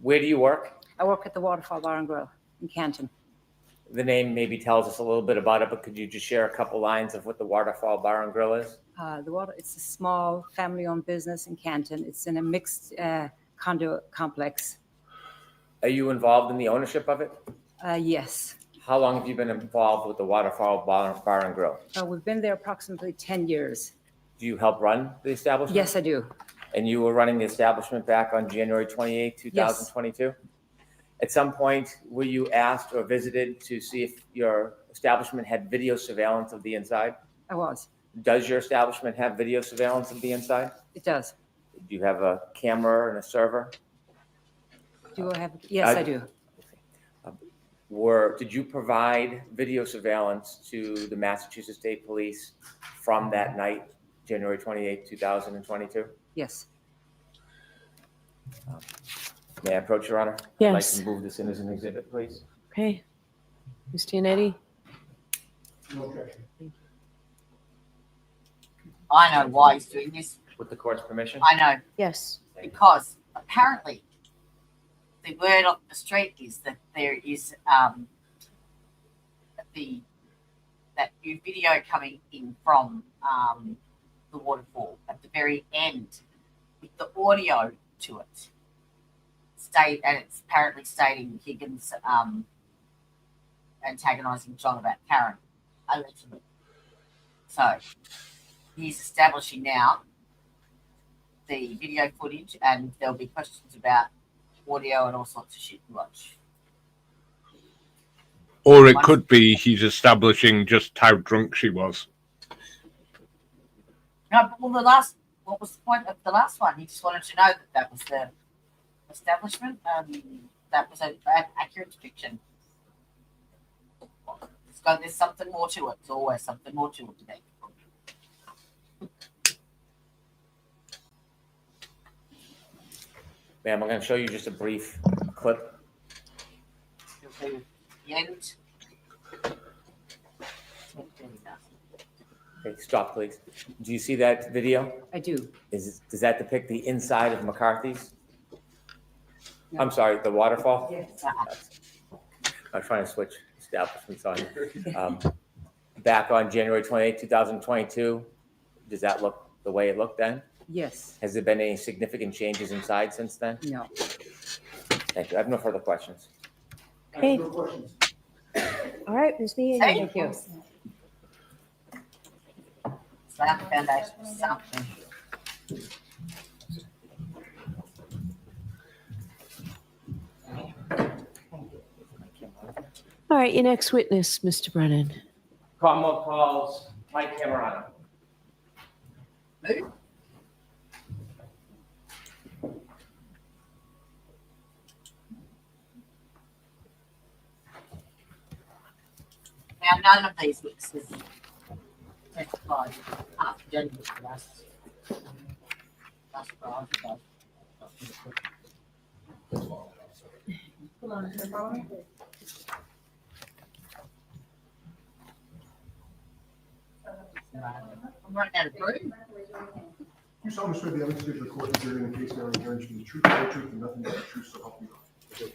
Where do you work? I work at the Waterfall Bar and Grill in Canton. The name maybe tells us a little bit about it, but could you just share a couple lines of what the Waterfall Bar and Grill is? It's a small family-owned business in Canton. It's in a mixed condo complex. Are you involved in the ownership of it? Yes. How long have you been involved with the Waterfall Bar and Grill? We've been there approximately 10 years. Do you help run the establishment? Yes, I do. And you were running the establishment back on January 28, 2022? At some point, were you asked or visited to see if your establishment had video surveillance of the inside? I was. Does your establishment have video surveillance of the inside? It does. Do you have a camera and a server? Do I have? Yes, I do. Did you provide video surveillance to the Massachusetts State Police from that night, January 28, 2022? Yes. May I approach, Your Honor? Yes. I'd like to move this in as an exhibit, please. Okay. Ms. Giannetti? No objection. I know why he's doing this. With the court's permission? I know, Yes. because apparently the word on the street is that there is that new video coming in from the waterfall at the very end with the audio to it. And it's apparently stating Higgins antagonizing John about Karen, allegedly. So he's establishing now the video footage, and there'll be questions about audio and all sorts of shit to watch. Or it could be he's establishing just how drunk she was. No, but what was the point of the last one? He just wanted to know that was the establishment. That was an accurate depiction. There's something more to it. There's always something more to it today. Ma'am, I'm going to show you just a brief clip. The end. Okay, stop, please. Do you see that video? I do. Does that depict the inside of McCARTHYS? No. I'm sorry, the waterfall? Yes. I'm trying to switch establishments on you. Back on January 28, 2022, does that look the way it looked then? Yes. Has there been any significant changes inside since then? No. Thank you. I have no further questions. Okay. No questions. All right, Ms. Meehan. Thank you. Slap foundation, something. All right, your next witness, Mr. Brennan. Commonwealth calls Mike CAMERANO. Now, none of these witnesses testified after January last Friday. Come on, I'm running out of room. You solemnly swear the evidence you give the court is in the case now and hearing should be the truth, the whole truth, and nothing but the truth, so help you God. Take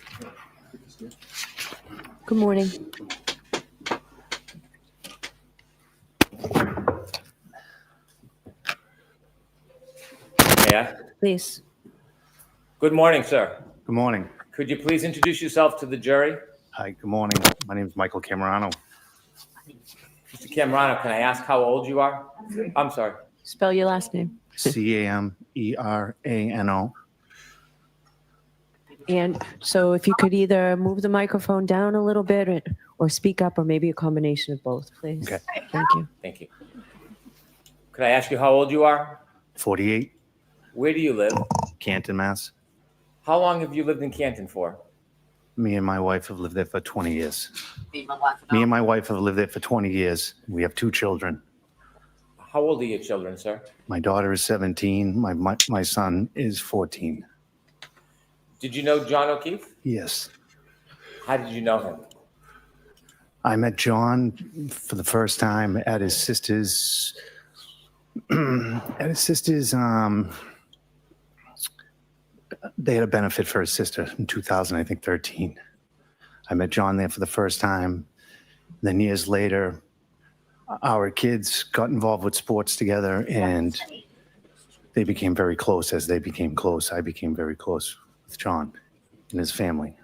this stand. Good morning. May I? Please. Good morning, sir. Good morning. Could you please introduce yourself to the jury? Hi, good morning. My name is Michael Camerano. Mr. CAMERANO, can I ask how old you are? I'm sorry. Spell your last name. Camerano. And so if you could either move the microphone down a little bit or speak up, or maybe a combination of both, please. Okay. Thank you. Thank you. Could I ask you how old you are? 48, Where do you live? Canton, Mass. How long have you lived in Canton for? Me and my wife have lived there for 20 years. Be my wife and Me I. and my wife have lived there for 20 years. We have 2 children. How old are your children, sir? My daughter is 17. My son is 14. Did you know John O'Keefe? Yes. How did you know him? I met John for the first time at his sister's, they had a benefit for his sister in 2013. I met John there for the first time. Then years later, our kids got involved with sports together, and they became very close. As they became close, I became very close with John and his family.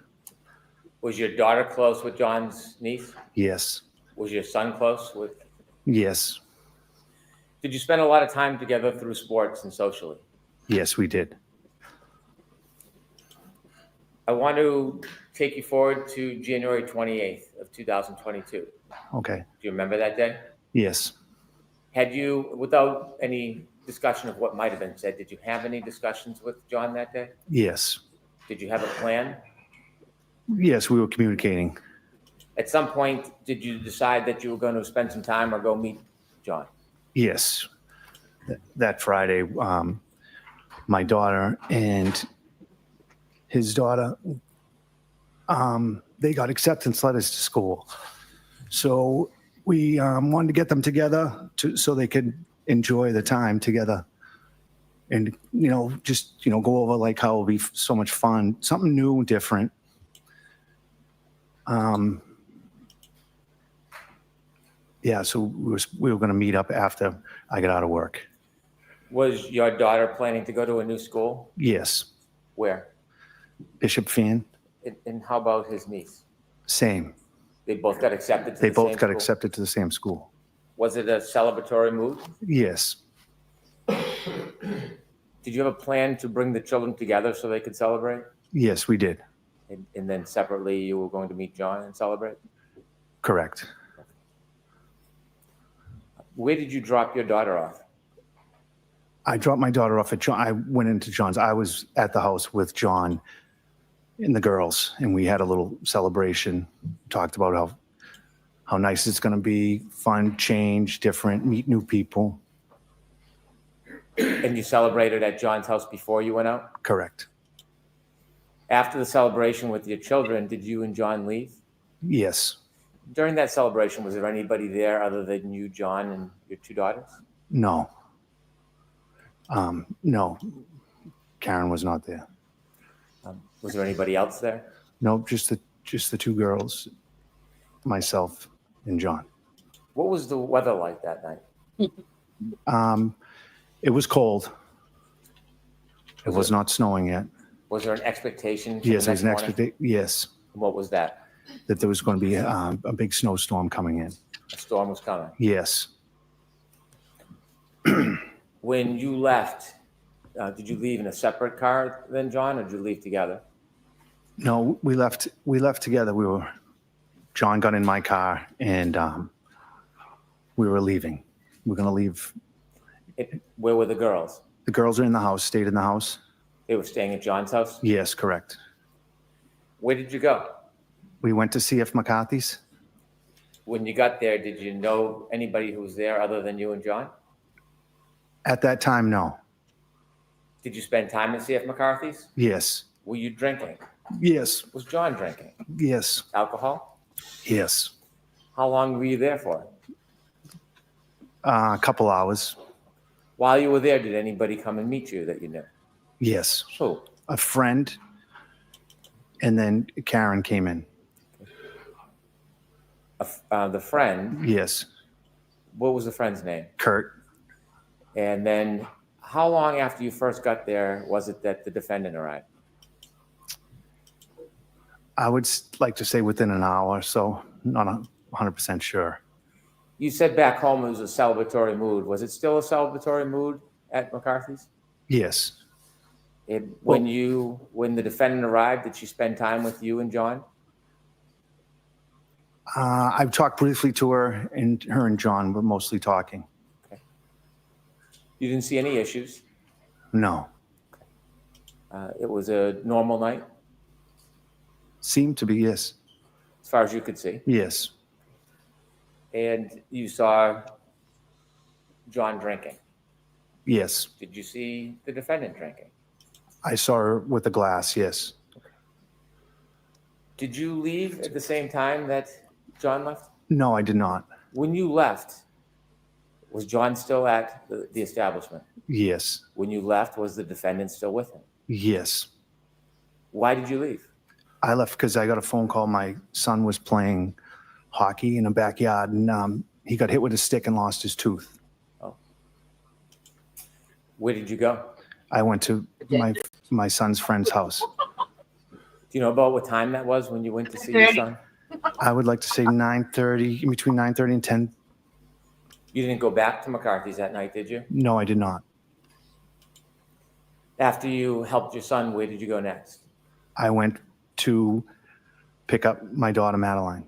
Was your daughter close with John's niece? Yes. Was your son close with? Yes. Did you spend a lot of time together through sports and socially? Yes, we did. I want to take you forward to January 28th of 2022. Okay. Do you remember that day? Yes. Had you, without any discussion of what might have been said, did you have any discussions with John that day? Yes. Did you have a plan? Yes, we were communicating. At some point, did you decide that you were going to spend some time or go meet John? Yes. That Friday, my daughter and his daughter, they got acceptance letters to school. So we wanted to get them together so they could enjoy the time together. And, just, go over like how it'll be so much fun, something new, different. Yeah, so we were going to meet up after I got out of work. Was your daughter planning to go to a new school? Yes. Where? Bishop Fan. And how about his niece? Same. They both got accepted to They the both same got school? accepted to the same school. Was it a celebratory mood? Yes. Did you have a plan to bring the children together so they could celebrate? Yes, we did. And then separately, you were going to meet John and celebrate? Correct. Where did you drop your daughter off? I dropped my daughter off at John. I went into John's. I was at the house with John and the girls, and we had a little celebration. Talked about how nice it's going to be, fun, change, different, meet new people. And you celebrated at John's house before you went out? Correct. After the celebration with your children, did you and John leave? Yes. During that celebration, was there anybody there other than you, John, and your two daughters? No. No. Karen was not there. Was there anybody else there? No, just the two girls, myself and John. What was the weather like that night? It was cold. It was not snowing yet. Was there an expectation? For Yes, the there was an next morning? expectation. Yes, What was that? that there was going to be a big snowstorm coming in. A storm was coming. Yes. When you left, did you leave in a separate car than John, or did you leave together? No, we left together. John got in my car and we were leaving. We're going to leave. Where were the girls? The girls are in the house, stayed in the house. They were staying at John's house? Yes, correct. Where did you go? We went to CF McCARTHYS. When you got there, did you know anybody who was there other than you and John? At that time, no. Did you spend time at CF McCarthy's? Yes. Were you drinking? Yes. Was John drinking? Yes. Alcohol? Yes. How long were you there for? A couple hours. While you were there, did anybody come and meet you that you knew? Yes. Who? A friend. And then Karen came in. The friend? Yes. What was the friend's name? Kurt. And then how long after you first got there was it that the defendant arrived? I would like to say within an hour, so not 100% sure. You said back home it was a celebratory mood. Was it still a celebratory mood at McCarthy's? Yes. When the defendant arrived, did she spend time with you and John? I've talked briefly to her, and her and John were mostly talking. Okay. You didn't see any issues? No. It was a normal night? Seemed to be, yes. As far as you could see? Yes. And you saw John drinking? Yes. Did you see the defendant drinking? I saw her with a glass, yes. Did you leave at the same time that John left? No, I did not. When you left, was John still at the establishment? Yes. When you left, was the defendant still with him? Yes. Why did you leave? I left because I got a phone call. My son was playing hockey in the backyard, and he got hit with a stick and lost his tooth. Oh. Where did you go? I went to my son's friend's house. Do you know about what time that was when you went to see your son? I would like to say 9:30, in between 9:30 and 10. You didn't go back to McCARTHYS that night, did you? No, I did not. After you helped your son, where did you go next? I went to pick up my daughter, Madeline,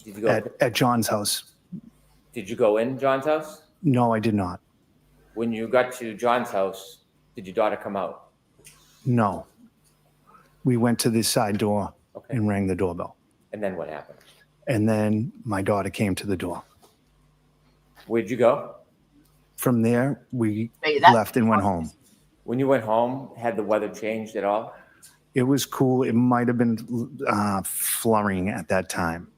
Did you go? at John's house. Did you go in John's house? No, I did not. When you got to John's house, did your daughter come out? No. We went to the side door Okay. and rang the doorbell. And then what happened? And then my daughter came to the door. Where'd you go? From there, we Wait, that- left and went home. When you went home, had the weather changed at all? It was cool. It might have been flurrying at that time.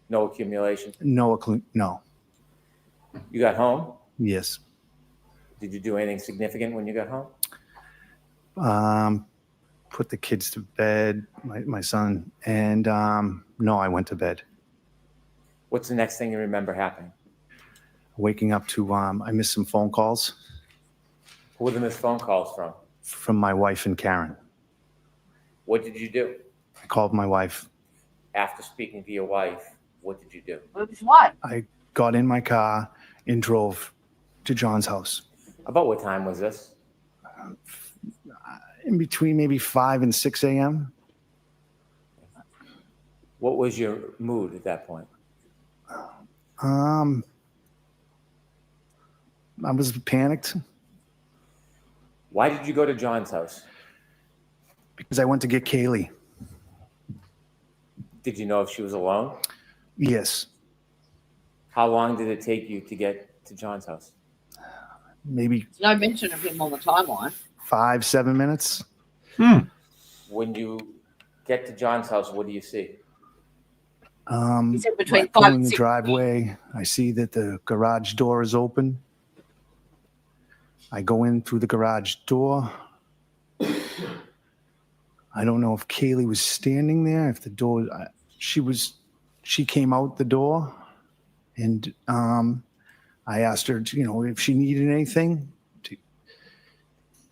No accumulation? No. You got home? Yes. Did you do anything significant when you got home? Put the kids to bed, my son, and no, I went to bed. What's the next thing you remember happening? Waking up to, I missed some phone calls Who were the missed phone calls from? from my wife and Karen. What did you do? I called my wife. After speaking to your wife, what did you do? What? I got in my car and drove to John's house. About what time was this? In between maybe 5 and 6 a.m. What was your mood at that point? I was panicked Why did you go to John's house? because I went to get Kaylee. Did you know if she was alone? Yes, How long did it take you to get to John's house? maybe There's no mention of him on the timeline. 5-7 minutes. When you get to John's house, what do you see? He said between I pull 5 in and the 6. driveway. I see that the garage door is open. I go in through the garage door. I don't know if Kaylee was standing there, if the door, she came out the door, and I asked her, if she needed anything,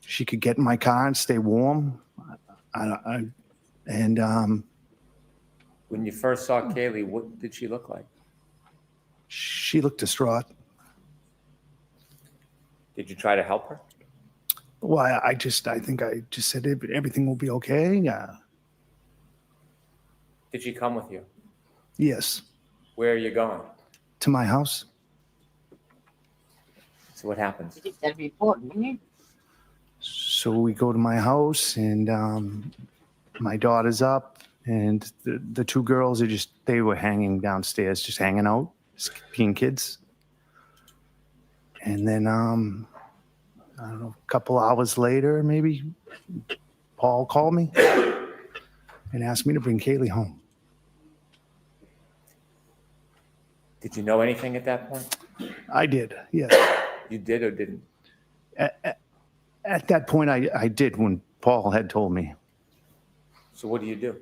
she could get in my car and stay warm. When you first saw Kaylee, what did she look like? She looked distraught. Did you try to help her? Well, I think I just said everything will be okay. Did she come with you? Yes, Where are you going? to my house. So what happens? That'd be important, wouldn't you? So we go to my house, and my daughter's up, and the two girls they were hanging downstairs, just hanging out, just being kids. And then, I don't know, a couple hours later, maybe, Paul called me and asked me to bring Kaylee home. Did you know anything at that point? I did, yes. You did or didn't? At that point, I did when Paul had told me. So what do you do?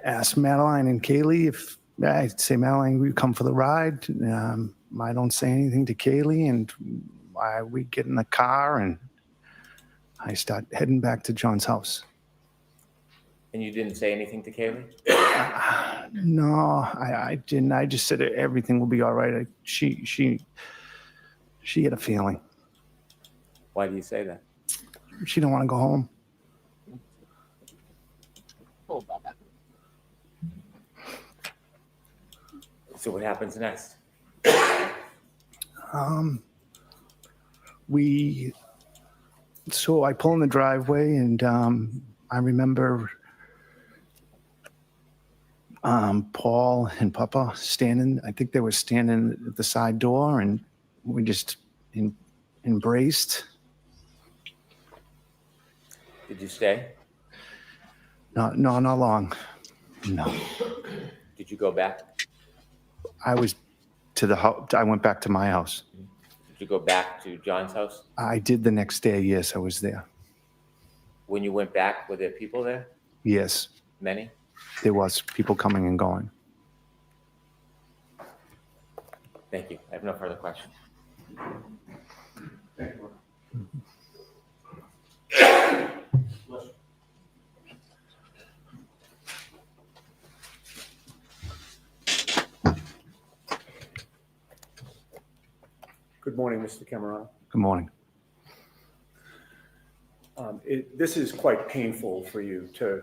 Asked Madeline and Kaylee if I'd say, Madeline, we come for the ride. I don't say anything to Kaylee, and we get in the car, and I start heading back to John's house. And you didn't say anything to Kaylee? No, I didn't. I just said everything will be all right. She had a feeling. Why do you say that? She don't want to go home. Poor bugger. So what happens next? So I pull in the driveway, and I remember Paul and Papa standing. I think they were standing at the side door, and we just embraced. Did you stay? No, not long. No, Did you go back? I was to the house. I went back to my house. Did you go back to John's house? I did the next day. Yes, I was there. When you went back, were there people there? Yes, Many? there was people coming and going. Thank you. I have no further questions. Good morning, Mr. Camerano. Good morning. This is quite painful for you to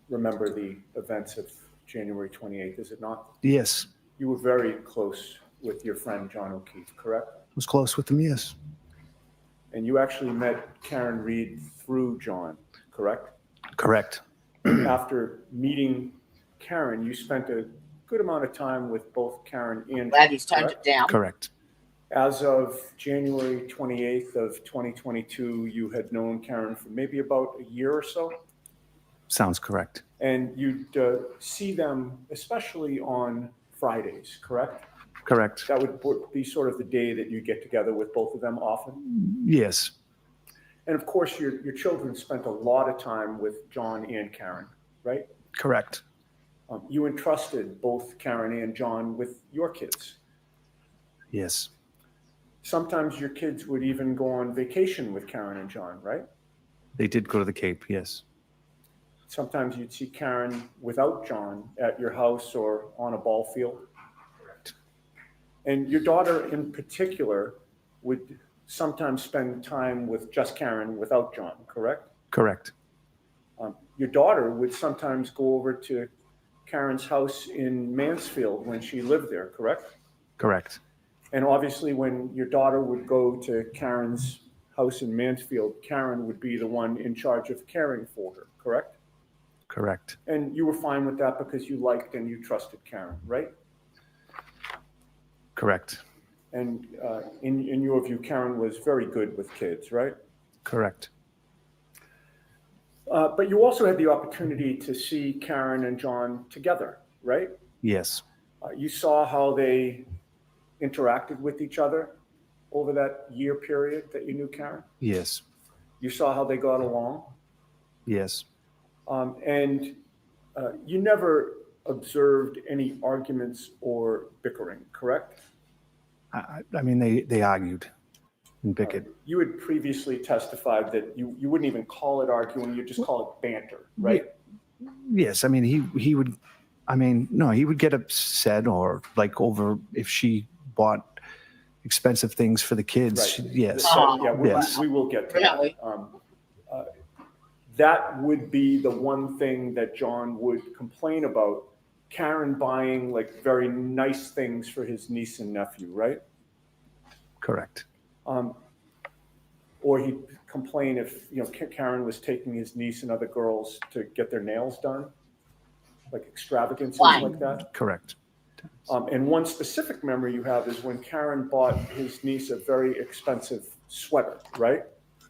remember the events of January 28th, is it not? Yes. You were very close with your friend John O'Keefe, correct? Was close with them, yes. And you actually met Karen Reed through John, correct? Correct. After meeting Karen, you spent a good amount of time with both Karen and Glad John, he's toned correct? it down. Correct. As of January 28th of 2022, you had known Karen for maybe about a year or so, Sounds correct. and you'd see them especially on Fridays, correct? Correct. That would be sort of the day that you get together with both of them often. Yes. And of course, your children spent a lot of time with John and Karen, right? Correct. You entrusted both Karen and John with your kids. Yes. Sometimes your kids would even go on vacation with Karen and John, right? They did go to the Cape, yes. Sometimes you'd see Karen without John at your house or on a ball field. And your daughter in particular would sometimes spend time with just Karen without John, correct? Correct. Your daughter would sometimes go over to Karen's house in Mansfield when she lived there, correct? Correct. And obviously when your daughter would go to Karen's house in Mansfield, Karen would be the one in charge of caring for her, correct? Correct. And you were fine with that because you liked and you trusted Karen, right? Correct. And in your view, Karen was very good with kids, right? Correct. But you also had the opportunity to see Karen and John together, right? Yes. You saw how they interacted with each other over that year period that you knew Karen? Yes. You saw how they got along? Yes. And you never observed any arguments or bickering, correct? I mean, they argued and bickered. You had previously testified that you wouldn't even call it arguing, you just call it banter, right? Yes. I mean, he would, I mean, no, he would get upset or like over if she bought expensive things for the kids. Right. Yes. So, yeah, Yes. we will get to Really? that. That would be the one thing that John would complain about, Karen buying like very nice things for his niece and nephew, right? Correct. Or he'd complain if, Karen was taking his niece and other girls to get their nails done, like extravagances like that. Correct. And one specific memory you have is when Karen bought his niece a very expensive sweater, right?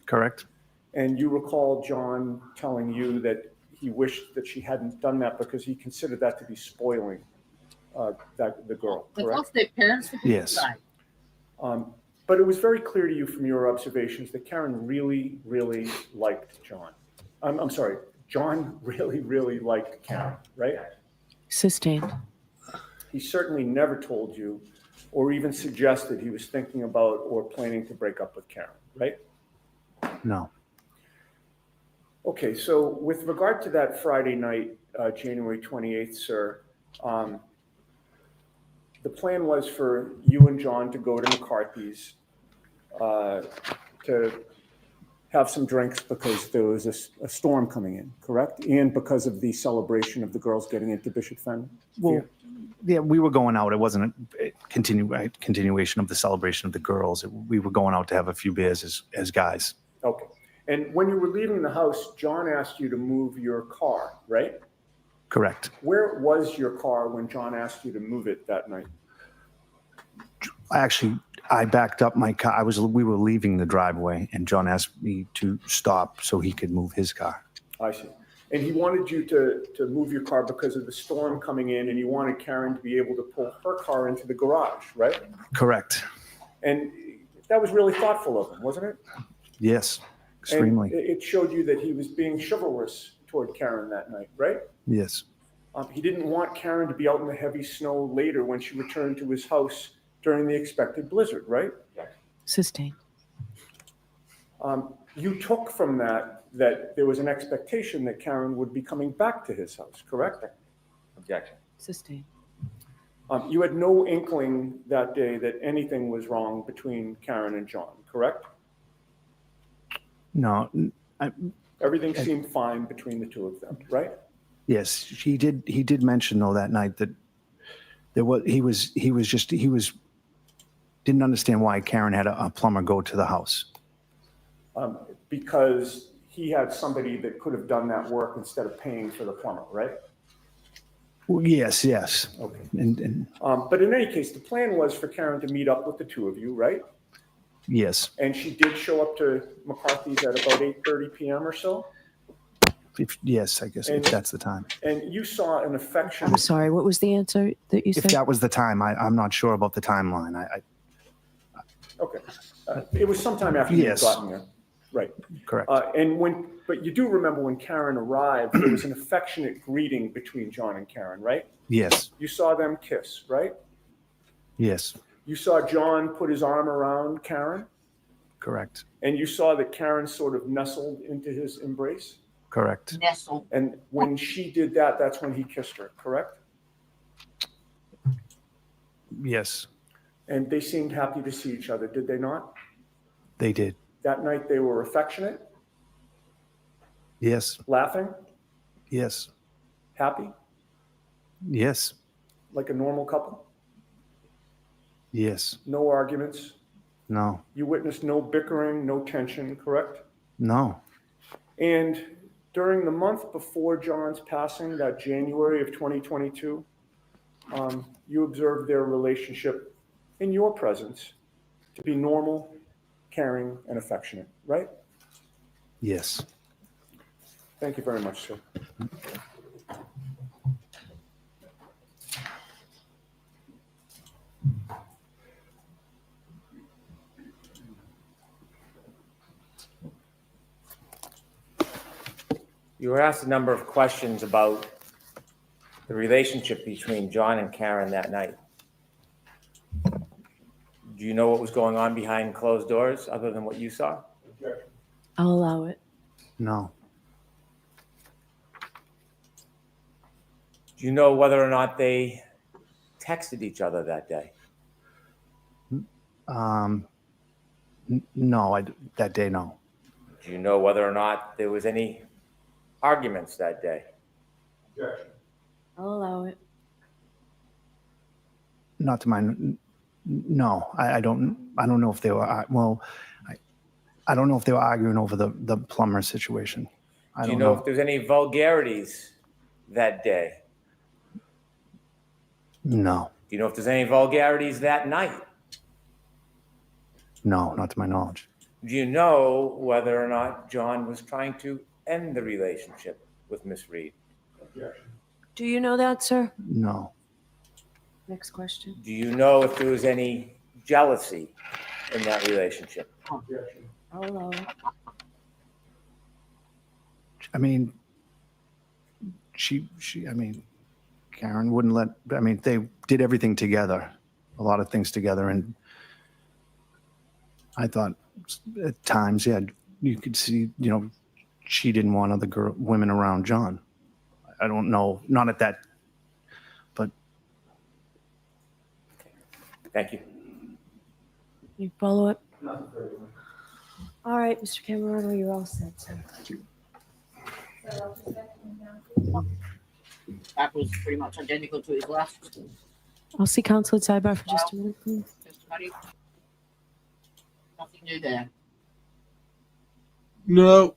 Correct. And you recall John telling you that he wished that she hadn't done that because he considered that to be spoiling the girl, But correct? both their parents were Yes. right. But it was very clear to you from your observations that Karen really, really liked John. I'm sorry, John really, really liked Karen, right? Sustained. He certainly never told you or even suggested he was thinking about or planning to break up with Karen, right? No. Okay, so with regard to that Friday night, January 28th, sir, the plan was for you and John to go to McCARTHYS to have some drinks because there was a storm coming in, correct? And because of the celebration of the girls getting into Bishop Fen? Well, yeah, we were going out. It wasn't a continuation of the celebration of the girls. We were going out to have a few beers as guys. Okay. And when you were leaving the house, John asked you to move your car, right? Correct. Where was your car when John asked you to move it that night? Actually, I backed up my car. We were leaving the driveway, and John asked me to stop so he could move his car. I see. And he wanted you to move your car because of the storm coming in, and you wanted Karen to be able to pull her car into the garage, right? Correct. And that was really thoughtful of him, wasn't it? Yes, extremely. And it showed you that he was being chivalrous toward Karen that night, right? Yes. He didn't want Karen to be out in the heavy snow later when she returned to his house during the expected blizzard, right? Sustained. You took from that there was an expectation that Karen would be coming back to his house, correct? Objection. Sustained. You had no inkling that day that anything was wrong between Karen and John, correct? No, Everything seemed fine between the two of them, right? yes, he did mention though that night that he didn't understand why Karen had a plumber go to the house. Because he had somebody that could have done that work instead of paying for the plumber, right? Well, yes. Okay. And But in any case, the plan was for Karen to meet up with the two of you, right? yes, And she did show up to McCARTHYS at about 8:30 p.m. or so. yes, I guess if that's the time. And you saw an affection. I'm sorry, what was the answer that you If said? that was the time, I'm not sure about the timeline. Okay. It was sometime after you had Yes. gotten there. Right. Correct. But you do remember when Karen arrived, there was an affectionate greeting between John and Karen, right? Yes, You saw them kiss, right? yes, You saw John put his arm around Karen, correct, and you saw that Karen sort of nestled into his embrace. correct. Nestle. And when she did that, that's when he kissed her, correct? Yes, And they seemed happy to see each other, did they not? they did. That night they were affectionate, Yes, laughing, yes, happy, yes, like a normal couple. yes. No arguments. No, You witnessed no bickering, no tension, correct? no, And during the month before John's passing, that January of 2022, you observed their relationship in your presence to be normal, caring, and affectionate, right? yes. Thank you very much, sir. You were asked a number of questions about the relationship between John and Karen that night. Do you know what was going on behind closed doors other than what you saw? I'll allow it. No, Do you know whether or not they texted each other that day? no, that day, no. Do you know whether or not there was any arguments that day? I'll allow it. Not to my, no, I don't know if they were, well, I don't know if they were arguing over the plumber situation. I Do you don't know know. if there's any vulgarities that day? No, Do you know if there's any vulgarities that night? no, not to my knowledge. Do you know whether or not John was trying to end the relationship with Miss Reed? Do you know that, sir? No, Next question. Do you know if there was any jealousy in that relationship? I'll allow it. I mean, I mean, Karen wouldn't let, I mean, they did everything together, a lot of things together. And I thought at times, yeah, you could see, she didn't want other women around John. I don't know, not at that, but. Thank you. You follow up? All right, Mr. Camerano, you're all set, sir. That was pretty much identical to his last I'll see counsel at sidebar for just a minute, please. testimony. Nothing new there. No.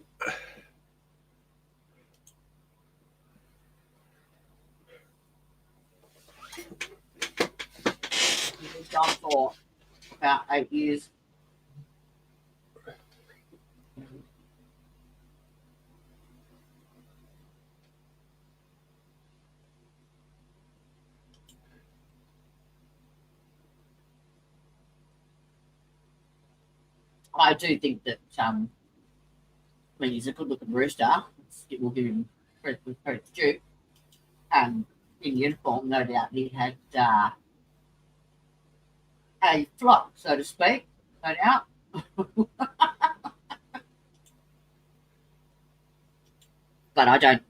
He was gone for about 8 years. I do think that, he's a good-looking rooster. It will give him credit's due. In uniform, no doubt he had a flop, so to speak. No doubt. But I don't,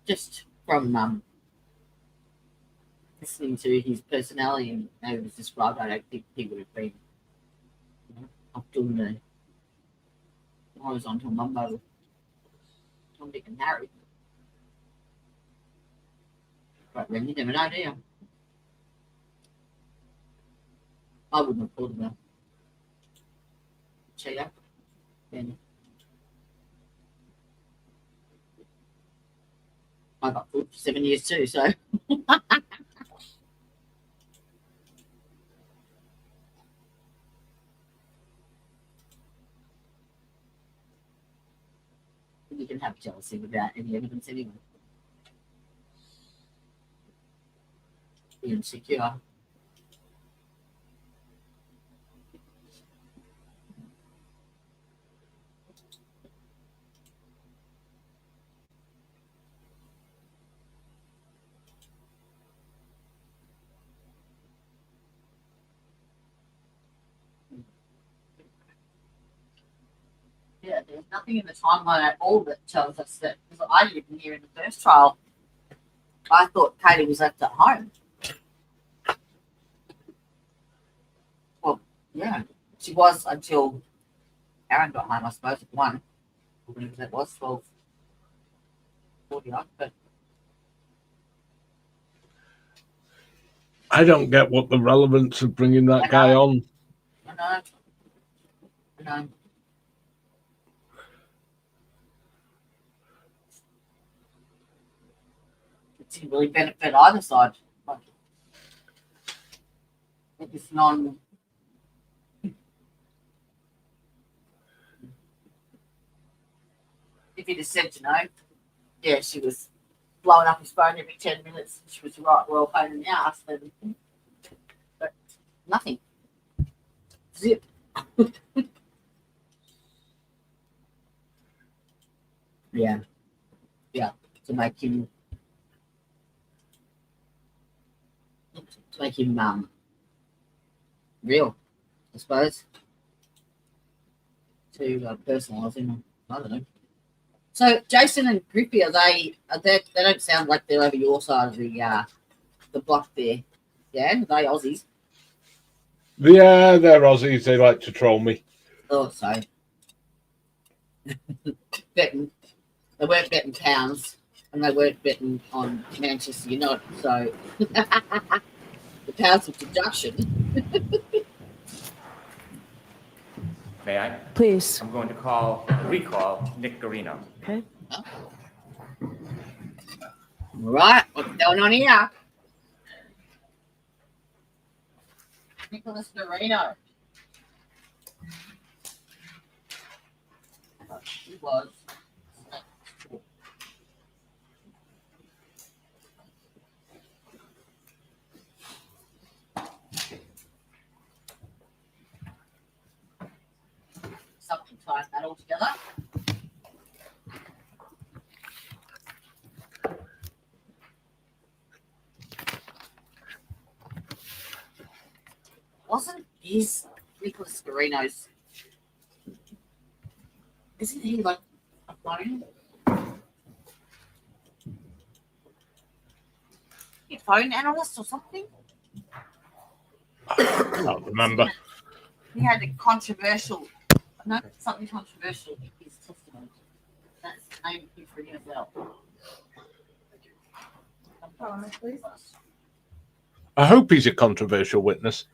just from listening to his personality and how it was described, I don't think he would have been up doing the horizontal mumbo with Tom, Dick, and Harry. But then you never know, do you? I wouldn't have called him a cheater. Then I got fooled for 7 years too, so. You can have jealousy without any evidence anyway. Be insecure. Yeah, there's nothing in the timeline at all that tells us that, because I didn't hear in the first trial. I thought Katie was left at home. Well, yeah, she was until Aaron got home, I suppose, at 1. Whatever that was, 12:40 odd, but I don't get what the relevance of bringing that guy on. I know. I know. It didn't really benefit either side. Like, it was if he'd have said, yeah, she was blowing up his phone every 10 minutes, she was right well pain in the ass, then, but nothing. Zip. Yeah. Yeah. To make him real, I suppose. To personalise him. I don't know. So Jason and Griffey, they don't sound like they're over your side of the block there. Yeah, are they Aussies? Yeah, they're Aussies. They like to troll me. Thought so. Betting. They weren't betting pounds, and they weren't betting on Manchester United. So the powers of deduction. May I? Please. I'm going to recall Nick GUIRINO. Okay. All right, what's going on here? Nicholas GUIRINO. He was. Something tying that all together. Wasn't his Nicholas GUIRINO's? Isn't he like a phone? A phone analyst or something? I can't remember. He had a controversial, something controversial in his testimony. That's the name he for him as well. Please. I hope he's a controversial witness.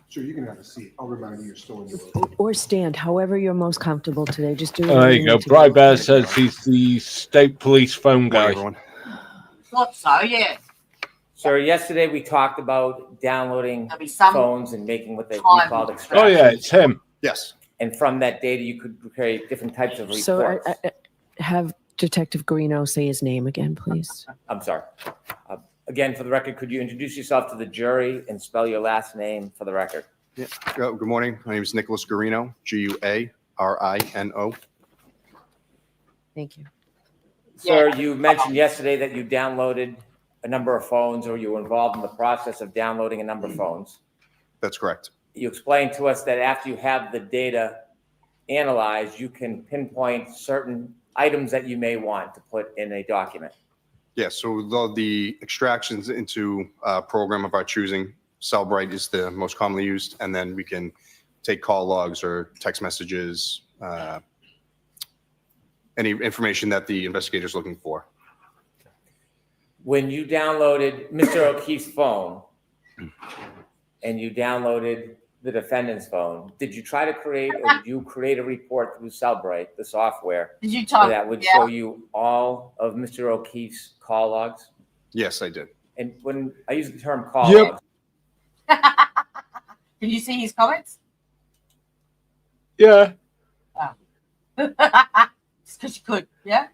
Sure, you can have a seat. I'll remind you you're still in your. Or stand, however you're most comfortable today. Just do it. There you go. Brybear says he's the state police phone guy. Thought so, yeah. Sir, yesterday we talked about downloading There'll be some phones and making what they time. called Oh, extractions. yeah, it's him. Yes. And from that data, you could create different types of reports. So have Detective GUIRINO say his name again, please. I'm sorry. Again, for the record, could you introduce yourself to the jury and spell your last name for the record? Yeah. Good morning. My name is Nicholas GUIRINO, GUARINO. Thank you. Sir, you mentioned yesterday that you downloaded a number of phones, or you were involved in the process of downloading a number of phones. That's correct. You explained to us that after you have the data analyzed, you can pinpoint certain items that you may want to put in a document. Yes, so with all the extractions into a program of our choosing, Cellbrite is the most commonly used, and then we can take call logs or text messages, any information that the investigator is looking for. When you downloaded Mr. O'Keefe's phone and you downloaded the defendant's phone, did you try to create, or did you create a report through Cellbrite, the software, Did you talk? that would Yeah. show you all of Mr. O'Keefe's call logs? Yes, I did. And when I use the term call Yep. logs, Did you see his comments? Yeah. Just because you could, yeah?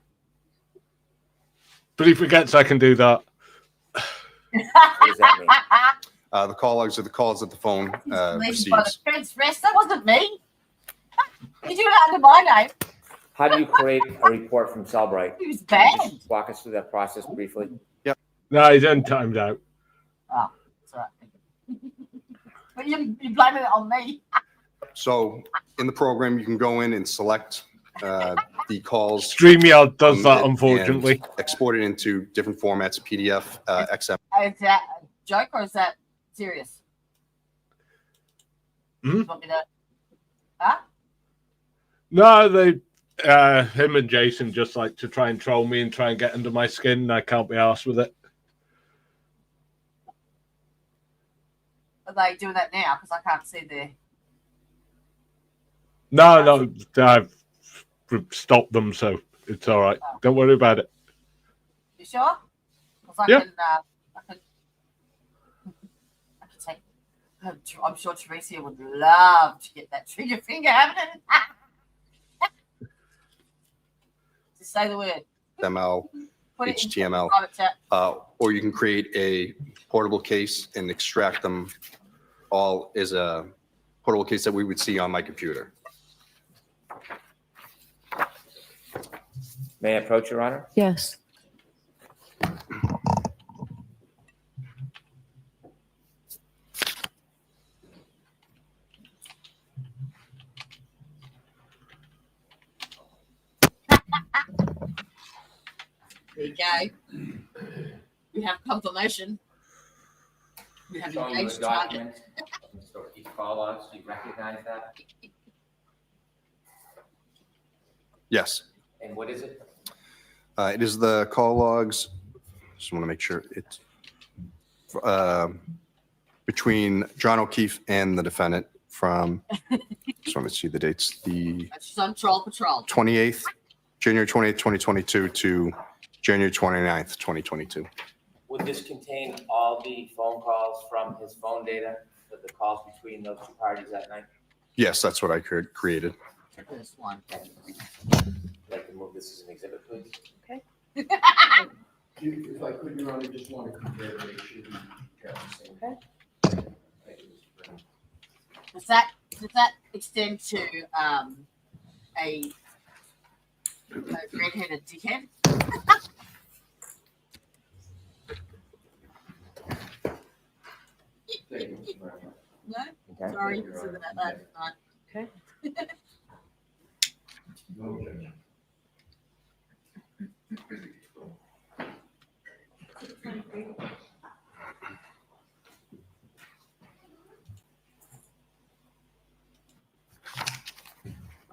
But he forgets I can do that. what does that mean? The call logs are the calls that the phone receives. Transcripts, that wasn't me. You do that under my name. How do you create a report from Cellbrite? He was Can you bad. just walk us through that process briefly? No, he's in timed out. Oh, that's all right. But you're blaming it on me. So in the program, you can go in and select the calls. StreamYard does that, and unfortunately. export it into different formats, PDF, XM. Is that a joke or is that serious? Hmm? You want me to... Huh? No, they, him and Jason just like to try and troll me and try and get under my skin, and I can't be arsed with it. Are they doing that now? Because I can't see the... No, I've stopped them, so it's all right. Don't worry about it. You sure? Because Yeah. I can say... I'm sure Teresa would love to get that trigger finger happening. Just say the word. ML, Put it in HTML, private chat. or you can create a portable case and extract them all as a portable case that we would see on my computer. May I approach, Your Honor? Yes. There you go. We have confirmation. We have Showing you a engaged target. document of Mr. O'Keefe's call logs. Do you recognize that? Yes, And what is it? it is the call logs. Just want to make sure it's between John O'Keefe and the defendant from, just want to see the dates, the That's just on Troll Patrol. 28th, January 28th, 2022 to January 29th, 2022. Would this contain all the phone calls from his phone data, the calls between those two parties that night? Yes, that's what I created. This one. I'd like to move this as an exhibit, please. If I could, Your Honor, just want to compare to make sure we got the same. Okay. Thank you, Mr. President. Does that extend to a red-headed dickhead? Thank you, Mr. President. No? Okay. Sorry, so that. Okay. No objection.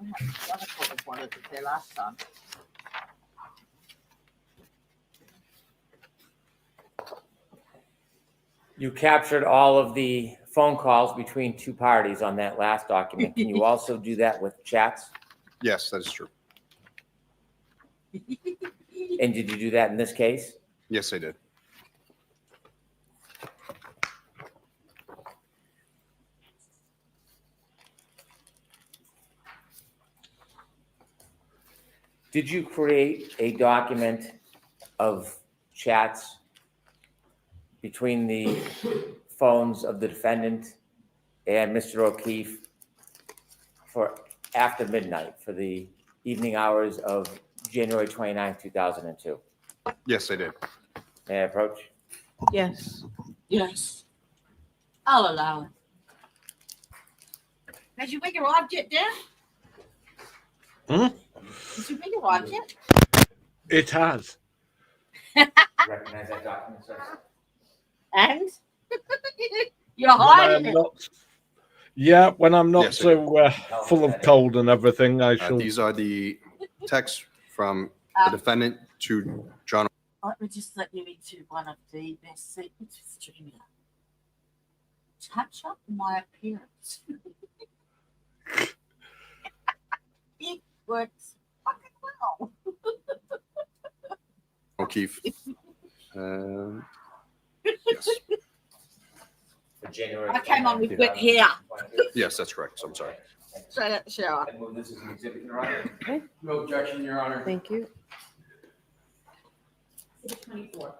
We had the other couple wanted it there last time. You captured all of the phone calls between two parties on that last document. Can you also do that with chats? Yes, that is true. And did you do that in this case? Yes, I did. Did you create a document of chats between the phones of the defendant and Mr. O'Keefe for after midnight, for the evening hours of January 29, 2002? Yes, I did. May I approach? Yes. Yes. I'll allow it. Has your wig arrived yet, Dan? Hmm? Has your wig arrived yet? It has. Recognize that document, sir? And? You're When hiding I'm it. not, yeah, when I'm not Yes, I so full of cold and everything, I shall. These are the texts from the defendant to John. Let me just let you into one of the best secrets with streaming. Touch up my appearance. It works fucking well. O'Keefe. Yes. For January. I came on with wet hair. Yes, that's correct. So I'm sorry. Straight out the shower. I move this as an exhibit, Your Honor. Okay. No objection, Your Honor. Thank you. 24.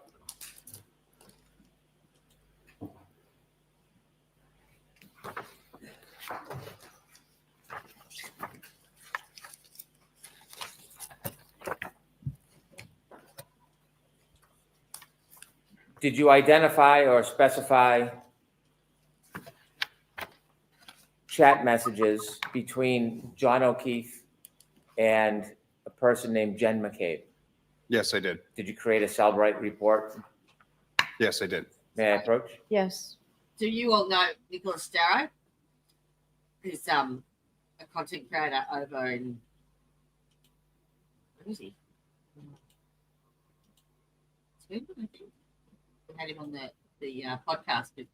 Did you identify or specify chat messages between John O'Keefe and a person named Jen McCabe? Yes, I did. Did you create a Cellbrite report? Yes, I did. May I approach? Yes. Do you all know Nicholas Darrow? He's a content creator over in where is he? Sweden, I think. We had him on the podcast with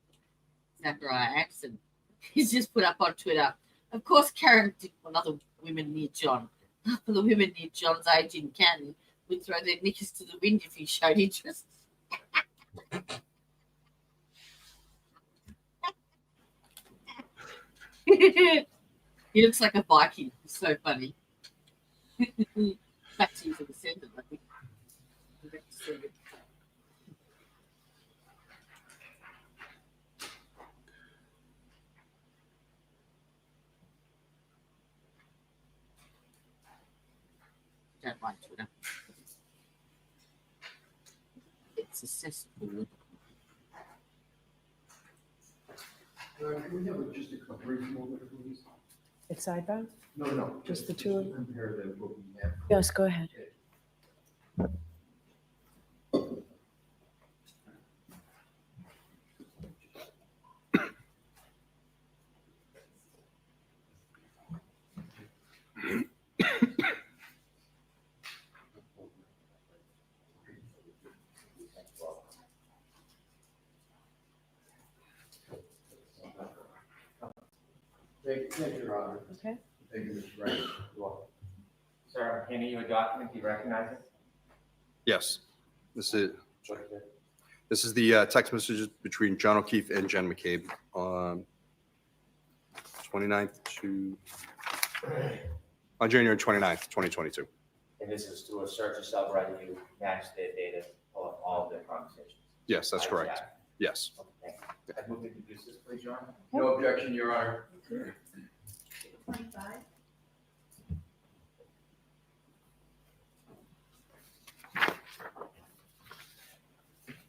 Zachariah Axon. He's just put up on Twitter. Of course, Karen did another women near John. For the women near John's age in Canton would throw their knickers to the wind if he showed interest. He looks like a Viking. It's so funny. Back to you for the sentence, I think. Back to send it. Don't like Twitter. It's a cesspool. Can we have just a brief moment, please? It's sidebar? No. Just the two of them? Compare them, what we have. Yes, go ahead. Thank you, Your Honor. Okay. Thank you, Mr. Wright. You're welcome. Sir, I'm handing you a document. Do you recognize it? Yes. This is the text messages between John O'Keefe and Jen McCabe on 29th on January 29th, 2022. And this is to a search of Cellbrite, you match their data on all of their conversations. Yes, that's correct. Yes. Okay, thank you. I move to introduce this, please, Your Honor. No objection, Your Honor. 25.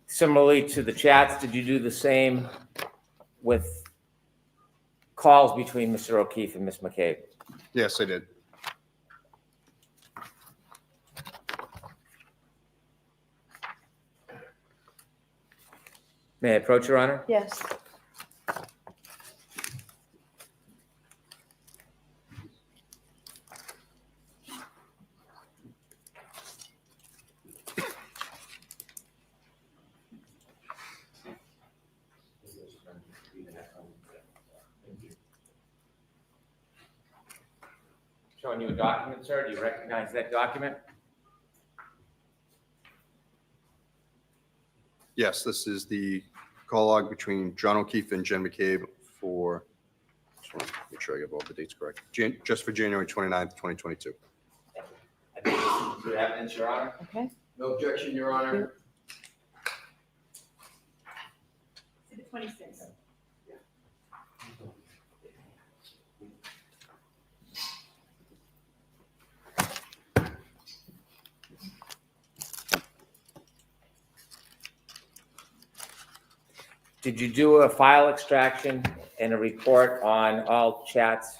Similarly to the chats, did you do the same with calls between Mr. O'Keefe and Ms. McCabe? Yes, I did. May I approach, Your Honor? Yes. Showing you a document, sir. Do you recognize that document? Yes, this is the call log between John O'Keefe and Jen McCabe for, just want to make sure I get all the dates correct, just for January 29th, 2022. I think this is good evidence, Your Honor. Okay. No objection, Your Honor. 26. Did you do a file extraction and a report on all chats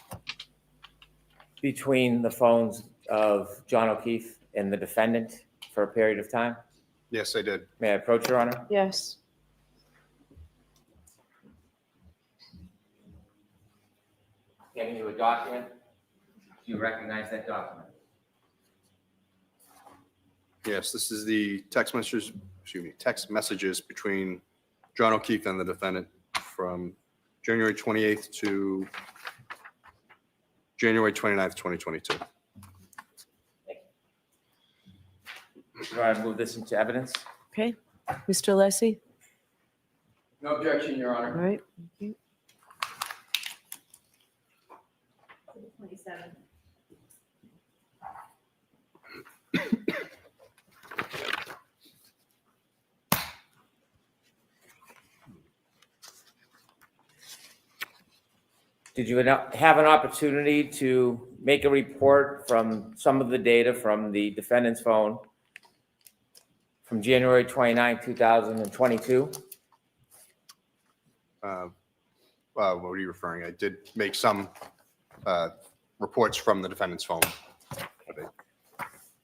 between the phones of John O'Keefe and the defendant for a period of time? Yes, I did. May I approach, Your Honor? Yes. Giving you a document. Do you recognize that document? Yes, this is the text messages between John O'Keefe and the defendant from January 28th to January 29th, 2022. Do I move this into evidence? Okay. Mr. Lessie? No objection, Your All Honor. right. Thank you. 27. Did you have an opportunity to make a report from some of the data from the defendant's phone from January 29, 2022? What are you referring? I did make some reports from the defendant's phone.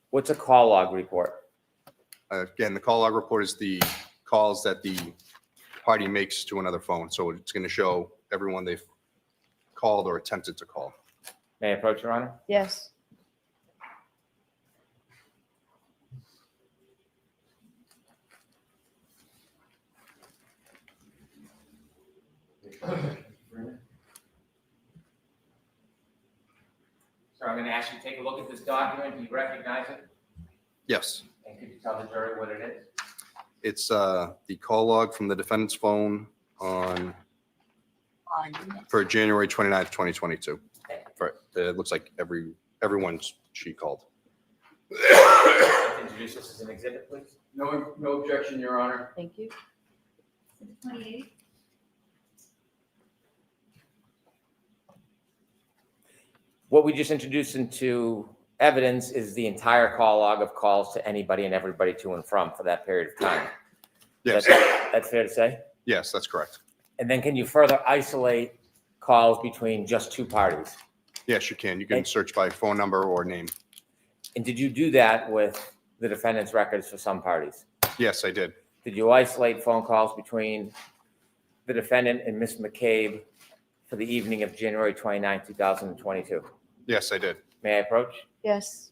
What's a call log report? Again, the call log report is the calls that the party makes to another phone. So it's going to show everyone they've called or attempted to call. May I approach, Your Honor? Yes. Sir, I'm going to ask you to take a look at this document. Do you recognize it? Yes, And could you tell the jury what it is? it's the call log from the defendant's phone on for January 29th, 2022. It looks like everyone she called. Introduce this as an exhibit, please. No objection, Your Honor. Thank you. 28. What we just introduced into evidence is the entire call log of calls to anybody and everybody to and from for that period of time. Yes, That's fair to say? yes, that's correct. And then can you further isolate calls between just two parties? Yes, you can. You can search by phone number or name. And did you do that with the defendant's records for some parties? Yes, I did. Did you isolate phone calls between the defendant and Ms. McCabe for the evening of January 29, 2022? Yes, I did. May I approach? Yes.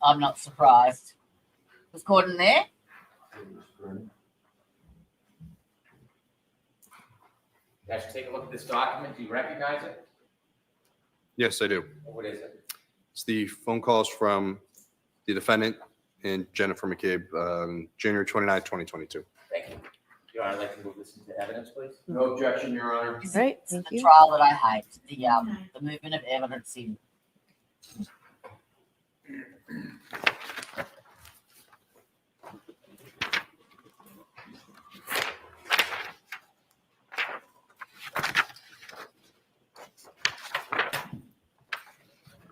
I'm not surprised. Was Gordon there? Guys, take a look at this document. Do you recognize it? Yes, I do. What is it? It's the phone calls from the defendant and Jennifer McCabe, January 29th, 2022. Thank you. Your Honor, I'd like to move this into evidence, please. No objection, Your Honor. This Right, is thank the you. trial that I hate. The movement of evidence in.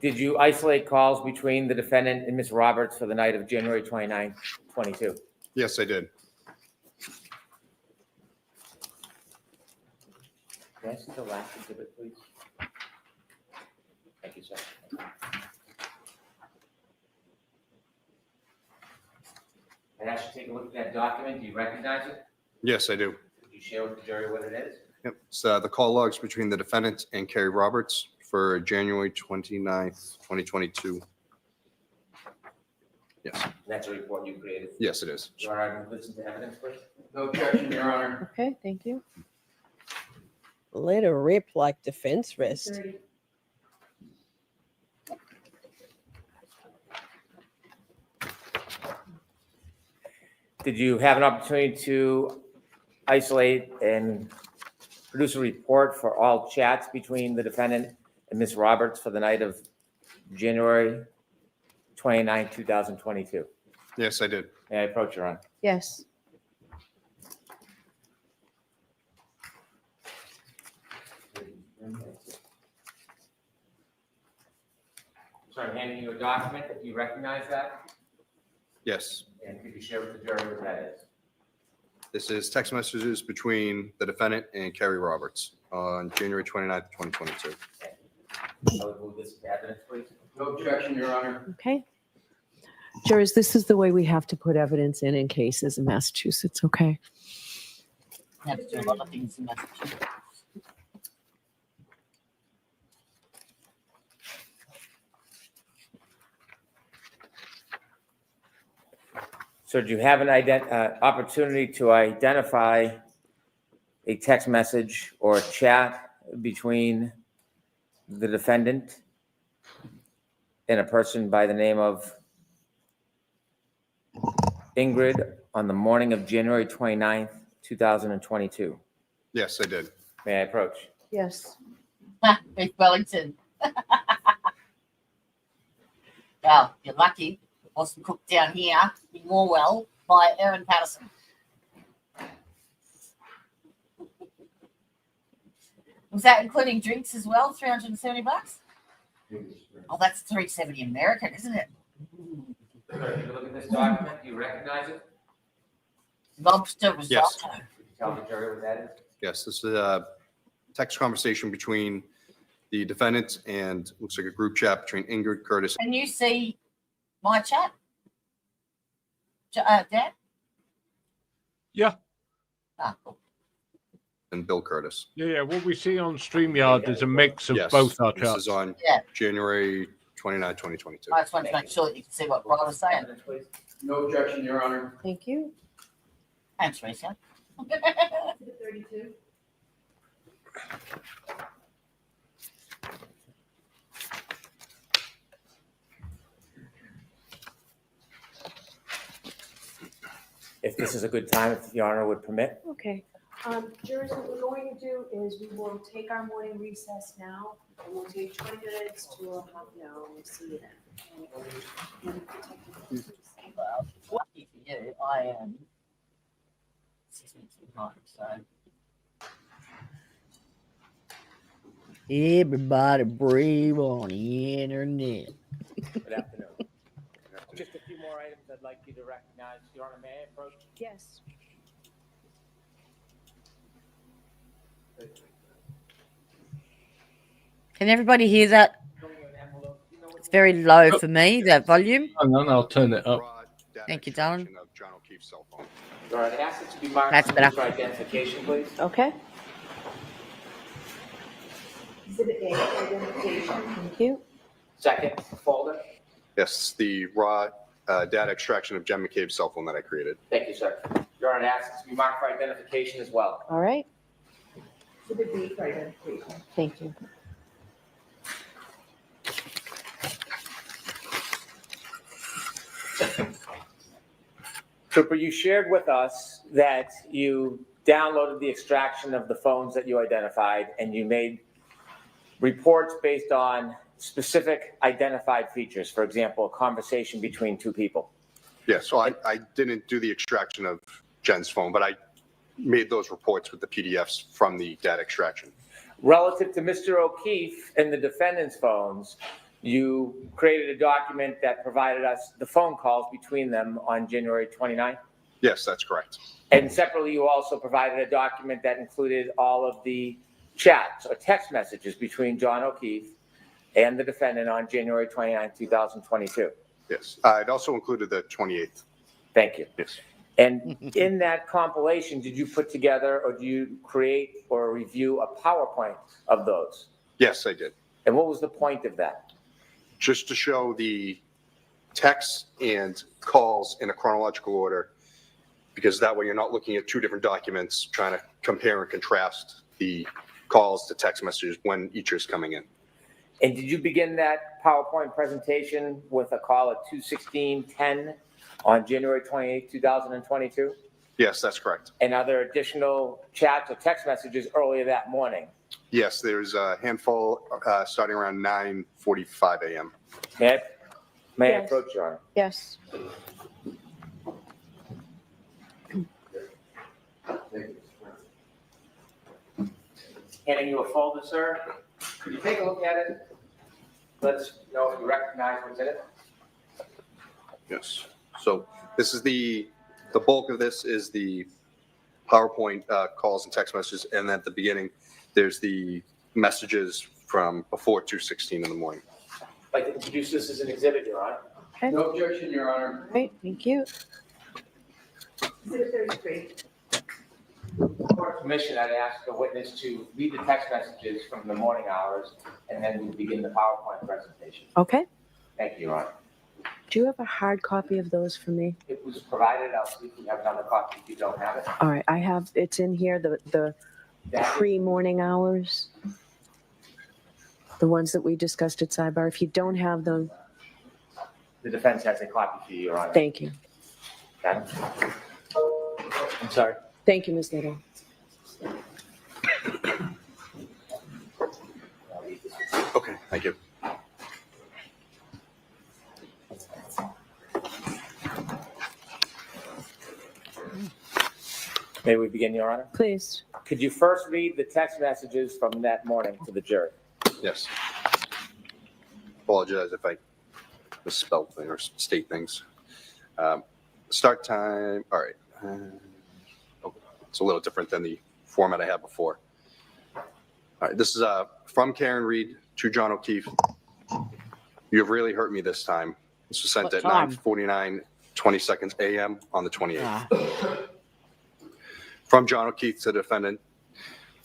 Did you isolate calls between the defendant and Ms. Roberts for the night of January 29, 22? Yes, I did. Can I see the last exhibit, please? Thank you, sir. And as you take a look at that document, do you recognize it? Yes, I do. Could you share with the jury what it is? Yep. It's the call logs between the defendant and Kerry Roberts for January 29th, 2022. Yes. And that's a report you created. Yes, it is. Your Honor, I listen to evidence, please. No objection, Your Honor. Okay, thank you. Let her rip like defense rest. 30. Did you have an opportunity to isolate and produce a report for all chats between the defendant and Ms. Roberts for the night of January 29, 2022? Yes, I did. May I approach, Your Honor? Yes. So I'm handing you a document. Do you recognize that? Yes. And could you share with the jury what that is? This is text messages between the defendant and Kerry Roberts on January 29th, 2022. I would move this to evidence, please. No objection, Your Honor. Okay. Jurors, this is the way we have to put evidence in cases in Massachusetts, okay? We have to do a lot of things in Massachusetts. So do you have an opportunity to identify a text message or a chat between the defendant and a person by the name of Ingrid on the morning of January 29th, 2022? Yes, I did. May I approach? Yes. With Wellington. Well, you're lucky it wasn't cooked down here in Morwell by Erin Patterson. Was that including drinks as well? $370? Oh, that's $370 American, isn't it? If you look at this document, do you recognize it? Lobster risotto. Yes. Tell the jury what that is. Yes, this is a text conversation between the defendant and looks like a group chat between Ingrid Curtis. Can you see my chat? Dan? Yeah. Ah, cool. And Bill Curtis. Yeah. What we see on StreamYard is a mix of Yes, both our this charts. is on Yeah. January 29, 2022. I just wanted to make sure that you can see what I was saying. No objection, Your Honor. Thank you. Thanks, Teresa. 32. If this is a good time, if Your Honor would permit. Okay. Jurors, what we're going to do is we will take our morning recess now, and we'll take 20 minutes to a half an hour. We'll see you then. Well, lucky for you, I am 6 minutes behind, so. Everybody brave on the internet. Good afternoon. Just a few more items I'd like you to recognize. Your Honor, may I approach? Yes. Can everybody hear that? It's very low for me, that volume. Hang on, I'll turn it up. Thank you, darling. Of John O'Keefe's cell phone. Your Honor, ask it to be marked That's better. for identification, please. Okay. Exhibit A, identification. Thank you. Second folder. Yes, the raw data extraction of Jen McCabe's cell phone that I created. Thank you, sir. Your Honor, ask it to be marked for identification as well. All right. Exhibit B for identification. Thank you. Trooper, you shared with us that you downloaded the extraction of the phones that you identified and you made reports based on specific identified features. For example, a conversation between two people. Yeah, so I didn't do the extraction of Jen's phone, but I made those reports with the PDFs from the data extraction. Relative to Mr. O'Keefe and the defendant's phones, you created a document that provided us the phone calls between them on January 29th. Yes, that's correct. And separately, you also provided a document that included all of the chats or text messages between John O'Keefe and the defendant on January 29th, 2022. Yes, it also included the 28th. Thank you. Yes. And in that compilation, did you put together or do you create or review a PowerPoint of those? Yes, I did. And what was the point of that? Just to show the texts and calls in a chronological order, because that way you're not looking at two different documents trying to compare and contrast the calls to text messages when each is coming in. And did you begin that PowerPoint presentation with a call at 2:16:10 on January 28, 2022? Yes, that's correct. And are there additional chats or text messages earlier that morning? Yes, there's a handful starting around 9:45 a.m. May I Yes. approach, Your Honor? Yes. Handing you a folder, sir. Could you take a look at it? Let us know if you recognize what's in it. Yes. So this is the bulk of this is the PowerPoint calls and text messages, and at the beginning, there's the messages from before 2:16 in the morning. I'd like to introduce this as an exhibit, Your Honor. Okay. No objection, Your Honor. Great, thank you. Exhibit 33. With court permission, I'd ask the witness to read the text messages from the morning hours, and then we'll begin the PowerPoint presentation. Okay. Thank you, Your Honor. Do you have a hard copy of those for me? It was provided. I'll see if we have another copy if you don't have it. All right, I have, it's in here, the pre-morning hours. The ones that we discussed at sidebar. If you don't have them, The defense has a copy for you, Your Honor. thank you. Got it? I'm sorry. Thank you, Ms. Little. Okay, thank you. May we begin, Your Honor? Please. Could you first read the text messages from that morning to the jury? Yes. Apologize if I misspell things or state things. Start time, all right. It's a little different than the format I had before. All right, this is from Karen Reed to John O'Keefe. You have really hurt me this time. This was sent What at time? 9:49:20 a.m. on the 28th. From John O'Keefe to the defendant.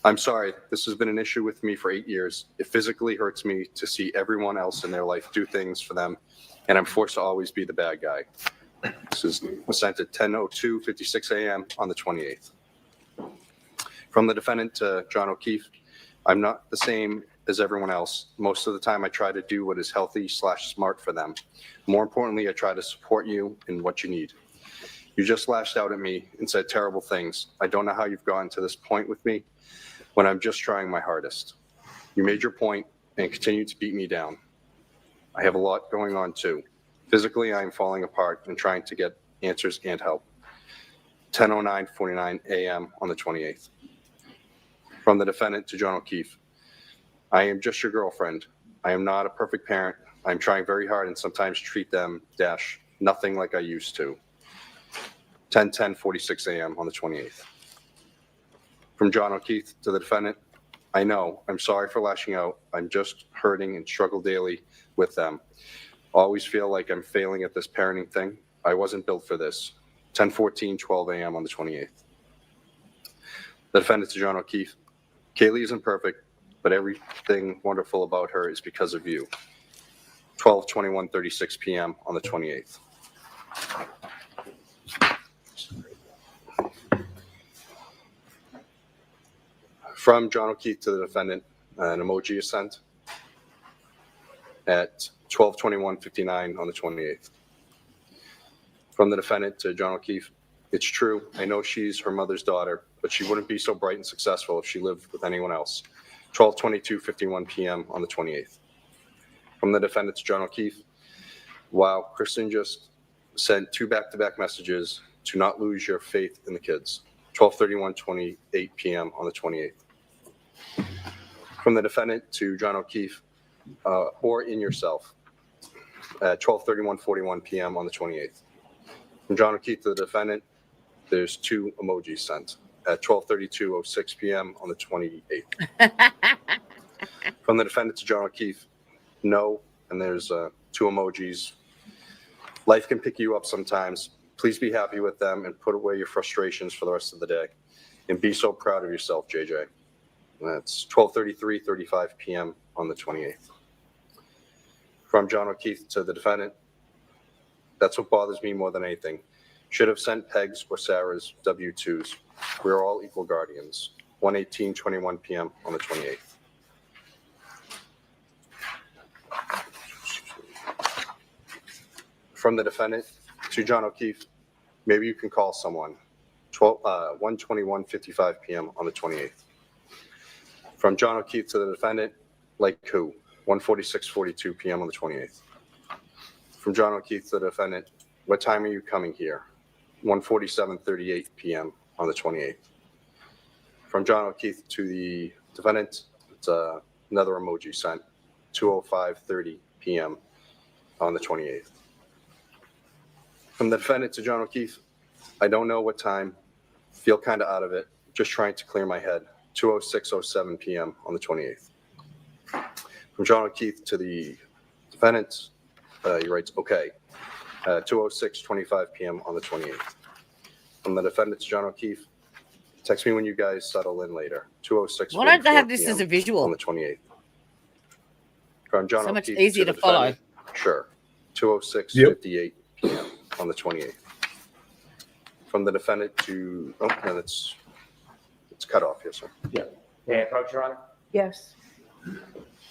I'm sorry, this has been an issue with me for 8 years. It physically hurts me to see everyone else in their life do things for them, and I'm forced to always be the bad guy. This was sent at 10:02:56 a.m. on the 28th. From the defendant to John O'Keefe, I'm not the same as everyone else. Most of the time I try to do what is healthy/smart for them. More importantly, I try to support you in what you need. You just lashed out at me and said terrible things. I don't know how you've gotten to this point with me when I'm just trying my hardest. You made your point and continue to beat me down. I have a lot going on too. Physically, I am falling apart and trying to get answers and help. 10:09:49 a.m. on the 28th. From the defendant to John O'Keefe. I am just your girlfriend. I am not a perfect parent. I'm trying very hard and sometimes treat them nothing like I used to. 10:46 a.m. on the 28th. From John O'Keefe to the defendant. I know, I'm sorry for lashing out. I'm just hurting and struggle daily with them. Always feel like I'm failing at this parenting thing. I wasn't built for this. 10:12 a.m. on the 28th. The defendant to John O'Keefe. Kaylee isn't perfect, but everything wonderful about her is because of you. 12:21:36 p.m. on the 28th. From John O'Keefe to the defendant, an emoji is sent at 12:21:59 on the 28th. From the defendant to John O'Keefe, it's true, I know she's her mother's daughter, but she wouldn't be so bright and successful if she lived with anyone else. 12:22:51 p.m. on the 28th. From the defendant to John O'Keefe, wow, Kristen just sent 2 back-to-back messages to not lose your faith in the kids. 12:31:28 p.m. on the 28th. From the defendant to John O'Keefe, or in yourself, at 12:31:41 p.m. on the 28th. From John O'Keefe to the defendant, there's 2 emojis sent at 12:32:06 p.m. on the 28th. From the defendant to John O'Keefe, no, and there's 2 emojis. Life can pick you up sometimes. Please be happy with them and put away your frustrations for the rest of the day. And be so proud of yourself, JJ. That's 12:33:35 p.m. on the 28th. From John O'Keefe to the defendant, that's what bothers me more than anything. Should have sent Peg's or Sarah's W-2s. We are all equal guardians. 1:18:21 p.m. on the 28th. From the defendant to John O'Keefe, maybe you can call someone. 1:21:55 p.m. on the 28th. From John O'Keefe to the defendant, like who? 1:46:42 p.m. on the 28th. From John O'Keefe to the defendant, what time are you coming here? 1:47:38 p.m. on the 28th. From John O'Keefe to the defendant, it's another emoji sent, 2:05:30 p.m. on the 28th. From the defendant to John O'Keefe, I don't know what time, feel kind of out of it. Just trying to clear my head. 2:06:07 p.m. on the 28th. From John O'Keefe to the defendant, he writes, okay. 2:06:25 p.m. on the 28th. From the defendant to John O'Keefe, text me when you guys settle in later. 2:06. Why don't they have this as a visual? On the 28th. From John So much O'Keefe easier the to follow. defendant, sure. 2:06:58 p.m. on the 28th. From the defendant to, oh, no, it's cut off, yes, sir. Yeah. May I approach, Your Honor? Yes.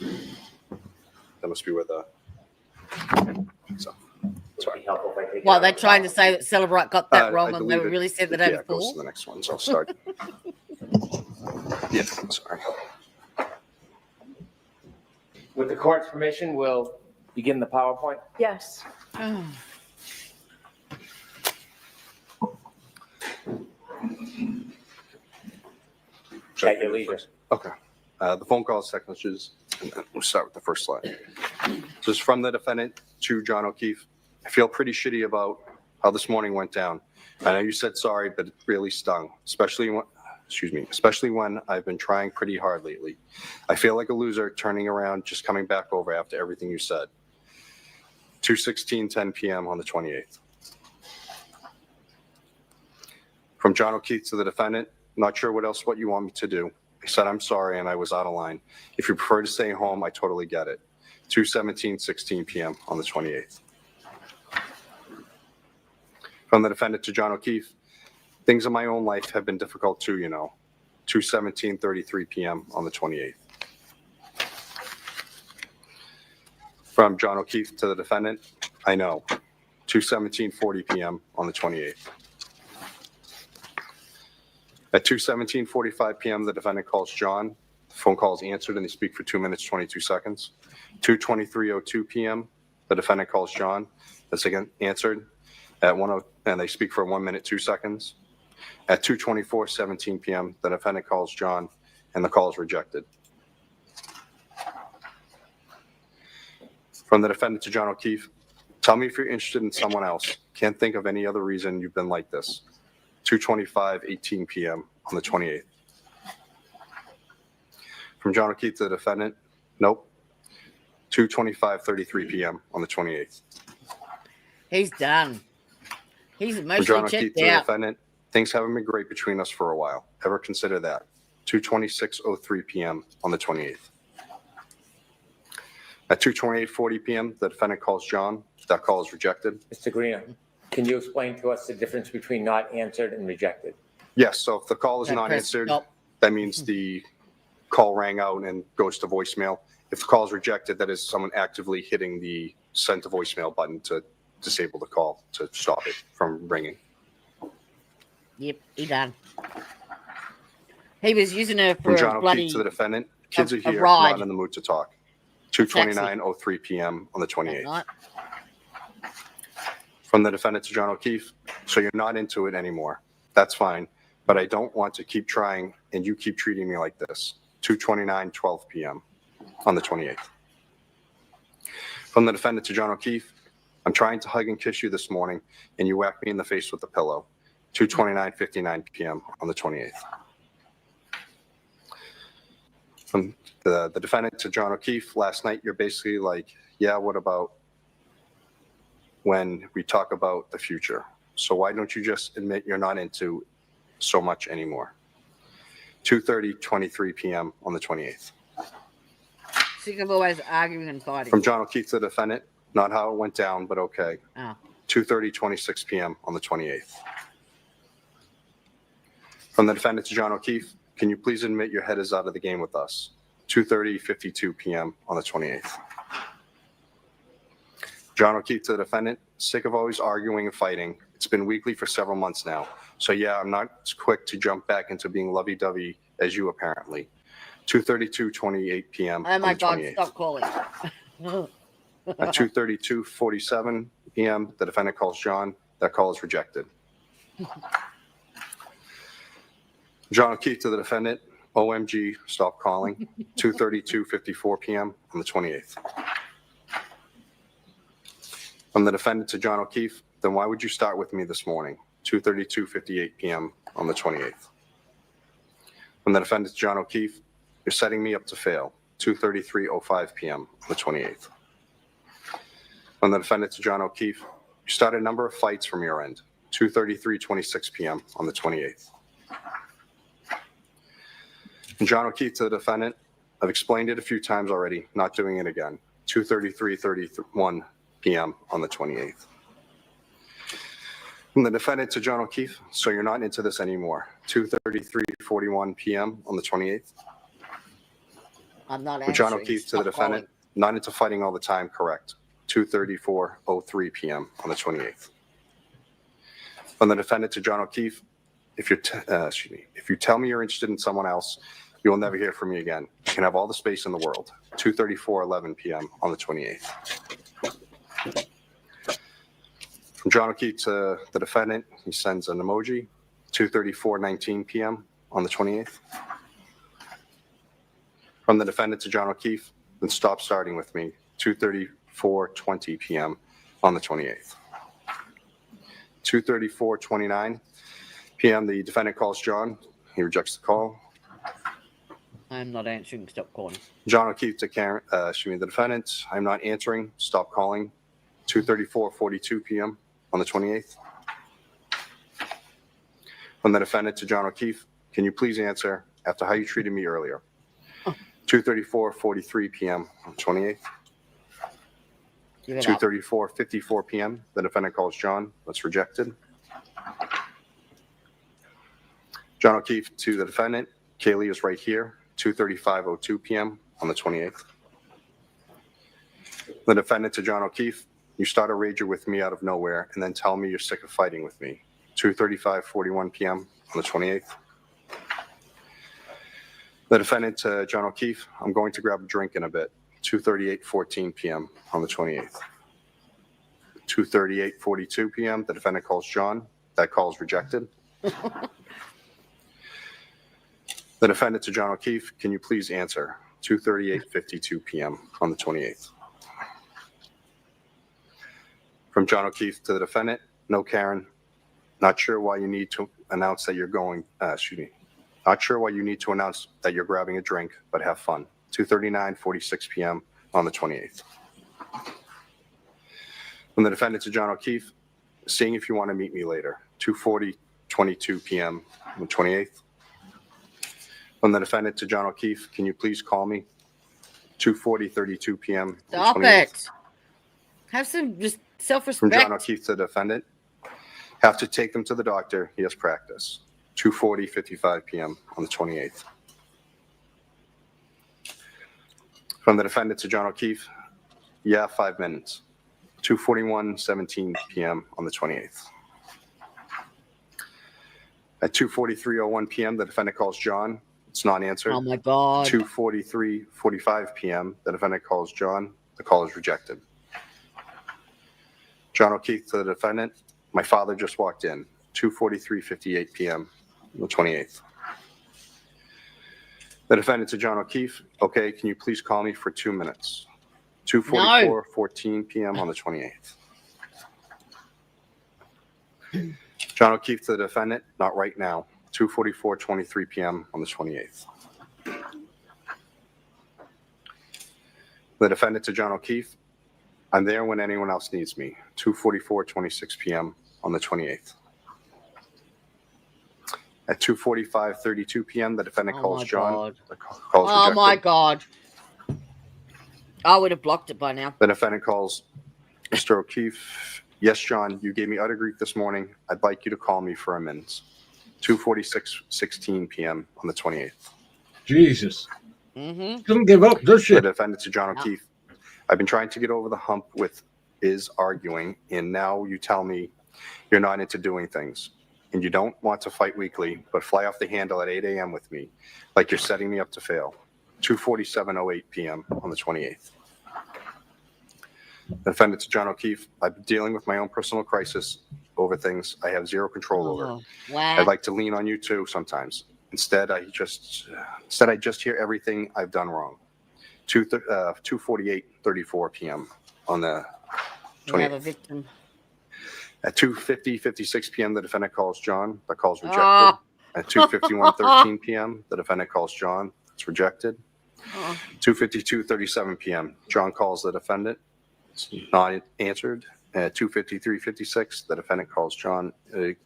That must be where the, so, sorry. Helpful if I take Well, it they're out. trying to say that Celebrite got that I wrong and they believe it- really said that yeah, over it goes to four. the next one, so I'll start. Yeah, sorry. With the court's permission, we'll begin the PowerPoint. Yes. At your leisure. Okay. The phone calls, text messages, and then we'll start with the first slide. This is from the defendant to John O'Keefe. I feel pretty shitty about how this morning went down. I know you said sorry, but it really stung, especially when I've been trying pretty hard lately. I feel like a loser turning around, just coming back over after everything you said. 2:16:10 p.m. on the 28th. From John O'Keefe to the defendant, not sure what you want me to do. I said I'm sorry and I was out of line. If you prefer to stay home, I totally get it. 2:17:16 p.m. on the 28th. From the defendant to John O'Keefe, things in my own life have been difficult too, you know. 2:17:33 p.m. on the 28th. From John O'Keefe to the defendant, I know. 2:17:40 p.m. on the 28th. At 2:17:45 p.m., the defendant calls John. The phone call is answered and they speak for 2 minutes, 22 seconds. 2:23:02 p.m., the defendant calls John. That's again answered. At 1:00, and they speak for 1 minute, 2 seconds. At 2:24:17 p.m., the defendant calls John and the call is rejected. From the defendant to John O'Keefe, tell me if you're interested in someone else. Can't think of any other reason you've been like this. 2:25:18 p.m. on the 28th. From John O'Keefe to the defendant, nope. 2:25:33 p.m. on the 28th. He's done. He's From John emotionally O'Keefe checked to the out. defendant, things haven't been great between us for a while. Ever consider that? 2:26:03 p.m. on the 28th. At 2:28:40 p.m., the defendant calls John. That call is rejected. Mr. Guirino, can you explain to us the difference between not answered and rejected? Yes, so if the call is Yeah, not press answered, stop. that means the call rang out and goes to voicemail. If the call is rejected, that is someone actively hitting the send to voicemail button to disable the call to stop it from ringing. Yep, he done. He was using her for From John a bloody O'Keefe to the defendant, kids a are here, ride. not in the mood to talk. 2:29:03 p.m. on the 28th. night. From the defendant to John O'Keefe, so you're not into it anymore. That's fine, but I don't want to keep trying and you keep treating me like this. 2:29:12 p.m. on the 28th. From the defendant to John O'Keefe, I'm trying to hug and kiss you this morning and you whack me in the face with a pillow. 2:29:59 p.m. on the 28th. From the defendant to John O'Keefe, last night you're basically like, yeah, what about when we talk about the future? So why don't you just admit you're not into so much anymore? 2:23 p.m. on the 28th. Sick of always arguing and fighting. From John O'Keefe to the defendant, not how it went down, but okay. Oh. 2:26 p.m. on the 28th. From the defendant to John O'Keefe, can you please admit your head is out of the game with us? 2:52 p.m. on the 28th. John O'Keefe to the defendant, sick of always arguing and fighting. It's been weekly for several months now. So yeah, I'm not as quick to jump back into being lovey-dovey as you apparently. 2:32:28 p.m. Oh on my the God, 28th. stop calling. At 2:32:47 p.m., the defendant calls John. That call is rejected. John O'Keefe to the defendant, OMG, stop calling. 2:32:54 p.m. on the 28th. From the defendant to John O'Keefe, then why would you start with me this morning? 2:32:58 p.m. on the 28th. From the defendant to John O'Keefe, you're setting me up to fail, 2:33:05 p.m. on the 28th. From the defendant to John O'Keefe, you started a number of fights from your end, 2:33:26 p.m. on the 28th. And John O'Keefe to the defendant, I've explained it a few times already, not doing it again, 2:33:31 p.m. on the 28th. From the defendant to John O'Keefe, so you're not into this anymore, 2:33:41 p.m. on the 28th. I'm not From John answering. O'Keefe to Stop the defendant, not into fighting all the time, correct, 2:34:03 p.m. on the 28th. From the defendant to John O'Keefe, if you tell me you're interested in someone else, you will never hear from me again. You can have all the space in the world, 2:34:11 p.m. on the 28th. From John O'Keefe to the defendant, he sends an emoji, 2:34:19 p.m. on the 28th. From the defendant to John O'Keefe, then stop starting with me, 2:34:20 p.m. on the 28th. 2:34:29 p.m. the defendant calls John. He rejects the call. I'm not answering. Stop calling. John O'Keefe to Karen, the defendant, I'm not answering. Stop calling. 2:34:42 p.m. on the 28th. From the defendant to John O'Keefe, can you please answer after how you treated me earlier? 2:34:43 p.m. on the 28th. 2:34:54 p.m. the defendant calls John. That's rejected. John O'Keefe to the defendant, Kaylee is right here, 2:35:02 p.m. on the 28th. The defendant to John O'Keefe, you start a rager with me out of nowhere and then tell me you're sick of fighting with me, 2:35:41 p.m. on the 28th. The defendant to John O'Keefe, I'm going to grab a drink in a bit, 2:38:14 p.m. on the 28th. 2:38:42 p.m. the defendant calls John. That call is rejected. The defendant to John O'Keefe, can you please answer? 2:38:52 p.m. on the 28th. From John O'Keefe to the defendant, no, Karen, not sure why you need to announce that you're going, not sure why you need to announce that you're grabbing a drink, but have fun. 2:39:46 p.m. on the 28th. From the defendant to John O'Keefe, seeing if you want to meet me later, 2:40:22 p.m. on the 28th. From the defendant to John O'Keefe, can you please call me? 2:40:32 p.m. Stop it. Have some just self-respect. From John O'Keefe to the defendant, have to take them to the doctor. He has practice. 2:40:55 p.m. on the 28th. From the defendant to John O'Keefe, yeah, 5 minutes. 2:41:17 p.m. on the 28th. At 2:43:01 p.m., the defendant calls John. It's not answered. Oh my God. 2:43:45 p.m., the defendant calls John. The call is rejected. John O'Keefe to the defendant, my father just walked in. 2:43:58 p.m. on the 28th. The defendant to John O'Keefe, okay, can you please call me for 2 minutes? 2:44:14 p.m. on the 28th. John O'Keefe to the defendant, not right now. 2:44:23 p.m. on the 28th. The defendant to John O'Keefe, I'm there when anyone else needs me. 2:44:26 p.m. on the 28th. At 2:45:32 p.m., the defendant calls John. The call is rejected. My God. I would have blocked it by now. The defendant calls Mr. O'Keefe. Yes, John, you gave me utter grief this morning. I'd like you to call me for a minute. 2:46:16 p.m. on the 28th. Jesus. Doesn't give up, does she? The defendant to John O'Keefe. I've been trying to get over the hump with is arguing, and now you tell me you're not into doing things. And you don't want to fight weekly, but fly off the handle at 8 a.m. with me, like you're setting me up to fail. 2:47:08 p.m. on the 28th. The defendant to John O'Keefe, I've been dealing with my own personal crisis over things I have zero control over. Wow. I'd like to lean on you too sometimes. Instead, I just hear everything I've done wrong. 2:48:34 p.m. on the 28th. We have a victim. At 2:56 p.m., the defendant calls John. The call is rejected. Ah. At 2:51:13 p.m., the defendant calls John. It's rejected. 2:52:37 p.m., John calls the defendant. It's not answered. At 2:53:56, the defendant calls John.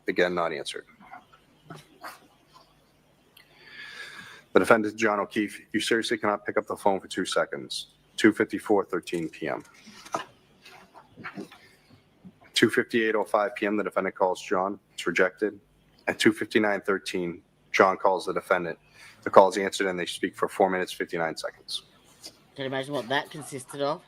Again, not answered. The defendant, John O'Keefe, you seriously cannot pick up the phone for 2 seconds. 2:54:13 p.m. 2:58:05 p.m., the defendant calls John. It's rejected. At 2:59:13, John calls the defendant. The call is answered and they speak for 4 minutes, 59 seconds. Can you imagine what that consisted of?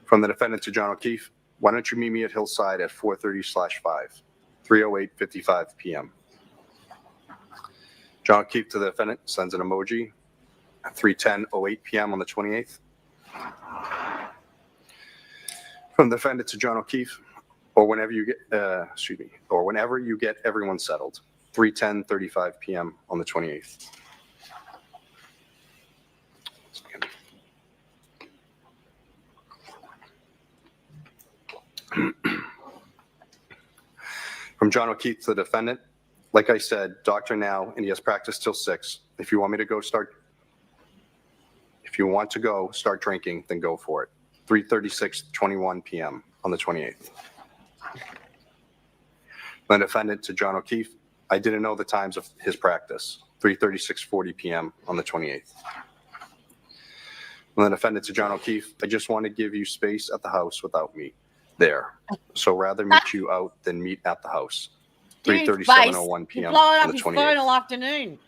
From the defendant to John O'Keefe, why don't you meet me at Hillside at 4:30/5, 3:08:55 p.m. John O'Keefe to the defendant sends an emoji at 3:10:08 p.m. on the 28th. From the defendant to John O'Keefe, or whenever you get, or whenever you get everyone settled, 3:10:35 p.m. on the 28th. From John O'Keefe to the defendant, like I said, doctor now, and he has practice till 6. If you want to go start drinking, then go for it. 3:36:21 p.m. on the 28th. The defendant to John O'Keefe, I didn't know the times of his practice. 3:36:40 p.m. on the 28th. The defendant to John O'Keefe, I just want to give you space at the house without me there. So rather meet you out than meet at the house. 3:37:01 p.m. on the 28th. All afternoon.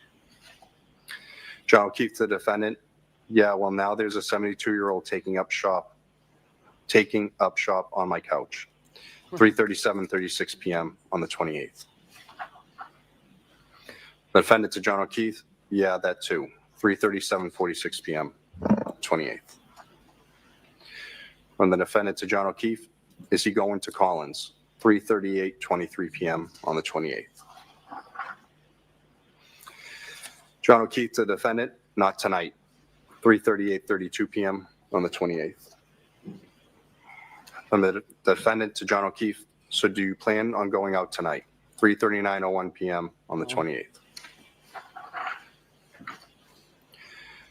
John O'Keefe to the defendant, yeah, well, now there's a 72-year-old taking up shop on my couch. 3:37:36 p.m. on the 28th. The defendant to John O'Keefe, yeah, that too. 3:37:46 p.m. 28th. From the defendant to John O'Keefe, is he going to Collins? 3:38:23 p.m. on the 28th. John O'Keefe to the defendant, not tonight. 3:38:32 p.m. on the 28th. From the defendant to John O'Keefe, so do you plan on going out tonight? 3:39:01 p.m. on the 28th.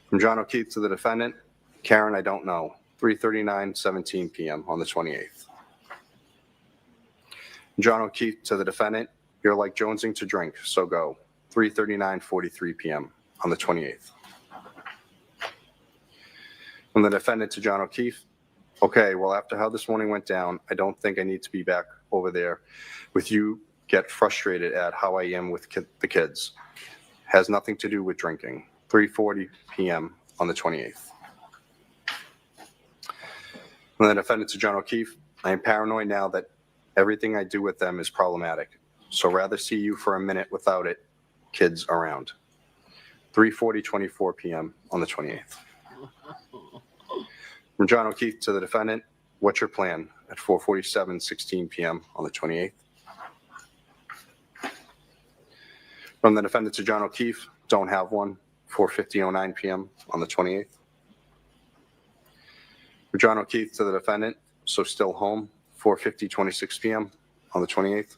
From John O'Keefe to the defendant, Karen, I don't know. 3:39:17 p.m. on the 28th. John O'Keefe to the defendant, you're like jonesing to drink, so go. 3:39:43 p.m. on the 28th. From the defendant to John O'Keefe, okay, well, after how this morning went down, I don't think I need to be back over there with you. Get frustrated at how I am with the kids. Has nothing to do with drinking. 3:40 p.m. on the 28th. From the defendant to John O'Keefe, I am paranoid now that everything I do with them is problematic. So rather see you for a minute without it, kids around. 3:40:24 p.m. on the 28th. From John O'Keefe to the defendant, what's your plan at 4:47:16 p.m. on the 28th? From the defendant to John O'Keefe, don't have one. 4:50:09 p.m. on the 28th. For John O'Keefe to the defendant, so still home. 4:50:26 p.m. on the 28th.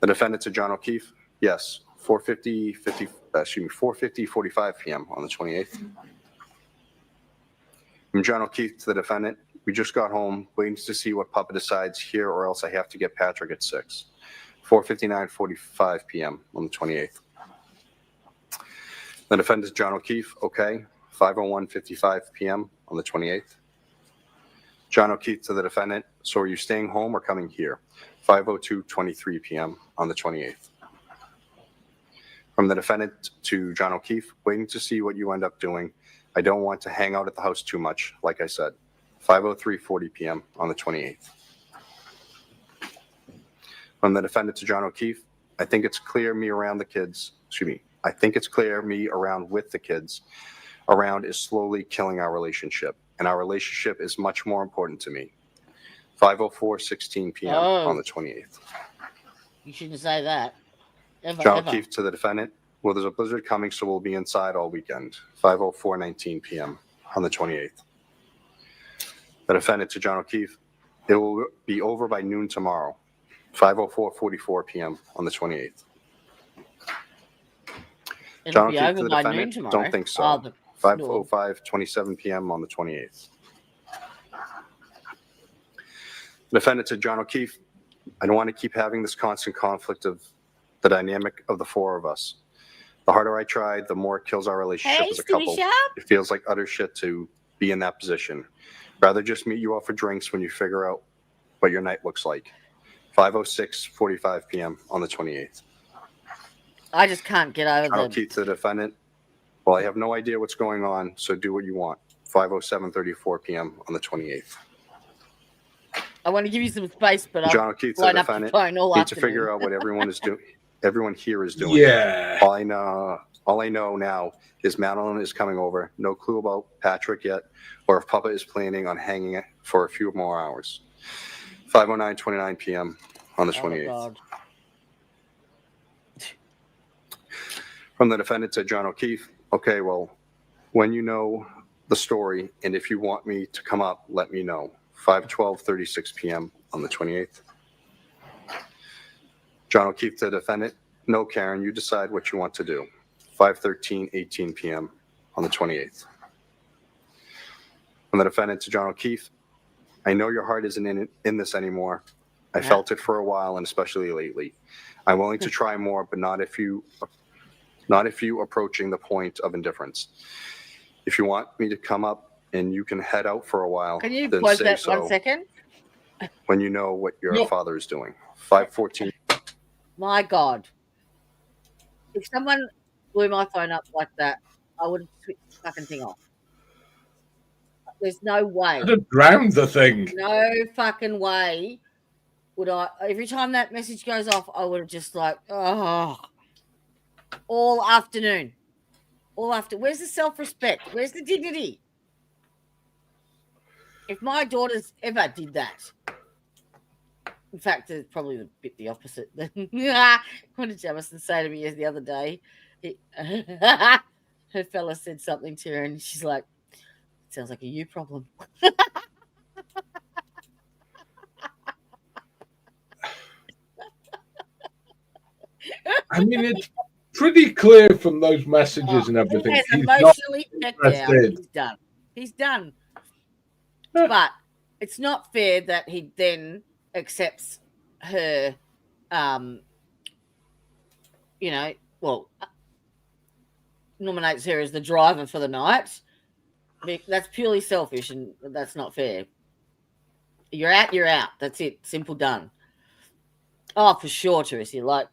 The defendant to John O'Keefe, yes. 4:50:45 p.m. on the 28th. From John O'Keefe to the defendant, we just got home, waiting to see what Papa decides here, or else I have to get Patrick at 6. 4:59:45 p.m. on the 28th. The defendant, John O'Keefe, okay. 5:01:55 p.m. on the 28th. John O'Keefe to the defendant, so are you staying home or coming here? 5:02:23 p.m. on the 28th. From the defendant to John O'Keefe, waiting to see what you end up doing. I don't want to hang out at the house too much, like I said. 5:03:40 p.m. on the 28th. From the defendant to John O'Keefe, I think it's clear me around the kids, I think it's clear me around with the kids around is slowly killing our relationship, and our relationship is much more important to me. 5:04:16 p.m. on the 28th. You shouldn't say that. John O'Keefe to the defendant, well, there's a blizzard coming, so we'll be inside all weekend. 5:04:19 p.m. on the 28th. The defendant to John O'Keefe, it will be over by noon tomorrow, 5:44 p.m. on the 28th. It'll John be O'Keefe over to the by defendant, noon tomorrow. don't think so. Oh, the snore. 5:05:27 p.m. on the 28th. The defendant to John O'Keefe, I don't want to keep having this constant conflict of the dynamic of the four of us. The harder I try, the more it kills our relationship Hey, as a Stevie couple. Sharp. It feels like utter shit to be in that position. Rather just meet you out for drinks when you figure out what your night looks like. 5:06:45 p.m. on the 28th. I just can't get over John the. O'Keefe to the defendant, well, I have no idea what's going on, so do what you want. 5:07:34 p.m. on the 28th. I want to give you some space, but John I'll O'Keefe to the line up your defendant, phone all need to afternoon. figure out what everyone is doing. Everyone here is doing. Yeah. All I know now is Madeline is coming over. No clue about Patrick yet, or if Papa is planning on hanging it for a few more hours. 5:09:29 p.m. on the 28th. God. From the defendant to John O'Keefe, okay, well, when you know the story and if you want me to come up, let me know. 5:12:36 p.m. on the 28th. John O'Keefe to the defendant, no, Karen, you decide what you want to do. 5:13:18 p.m. on the 28th. From the defendant to John O'Keefe, I know your heart isn't in this anymore. I felt it for a while and especially lately. I'm willing to try more, but not if you approaching the point of indifference. If you want me to come up and you can head out for a while, Can you then pause say that so 1 second? when you know what your father is doing. 5:14. My God. If someone blew my phone up like that, I would have switched the fucking thing off. There's no way. I'd have drowned the thing. No fucking way would I. Every time that message goes off, I would have just like, oh, all afternoon. All after. Where's the self-respect? Where's the dignity? If my daughters ever did that, in fact, it's probably a bit the opposite. What did Jamison say to me the other day? Her fella said something to her, and she's like, "It sounds like a you problem." I mean, it's pretty clear from those messages and everything. He has He's emotionally not checked out. interested. He's done. He's done. But it's not fair that he then accepts her, nominates her as the driver for the night. That's purely selfish, and that's not fair. You're out, you're out. That's it. Simple, done. Oh, for sure, Teresa. Like,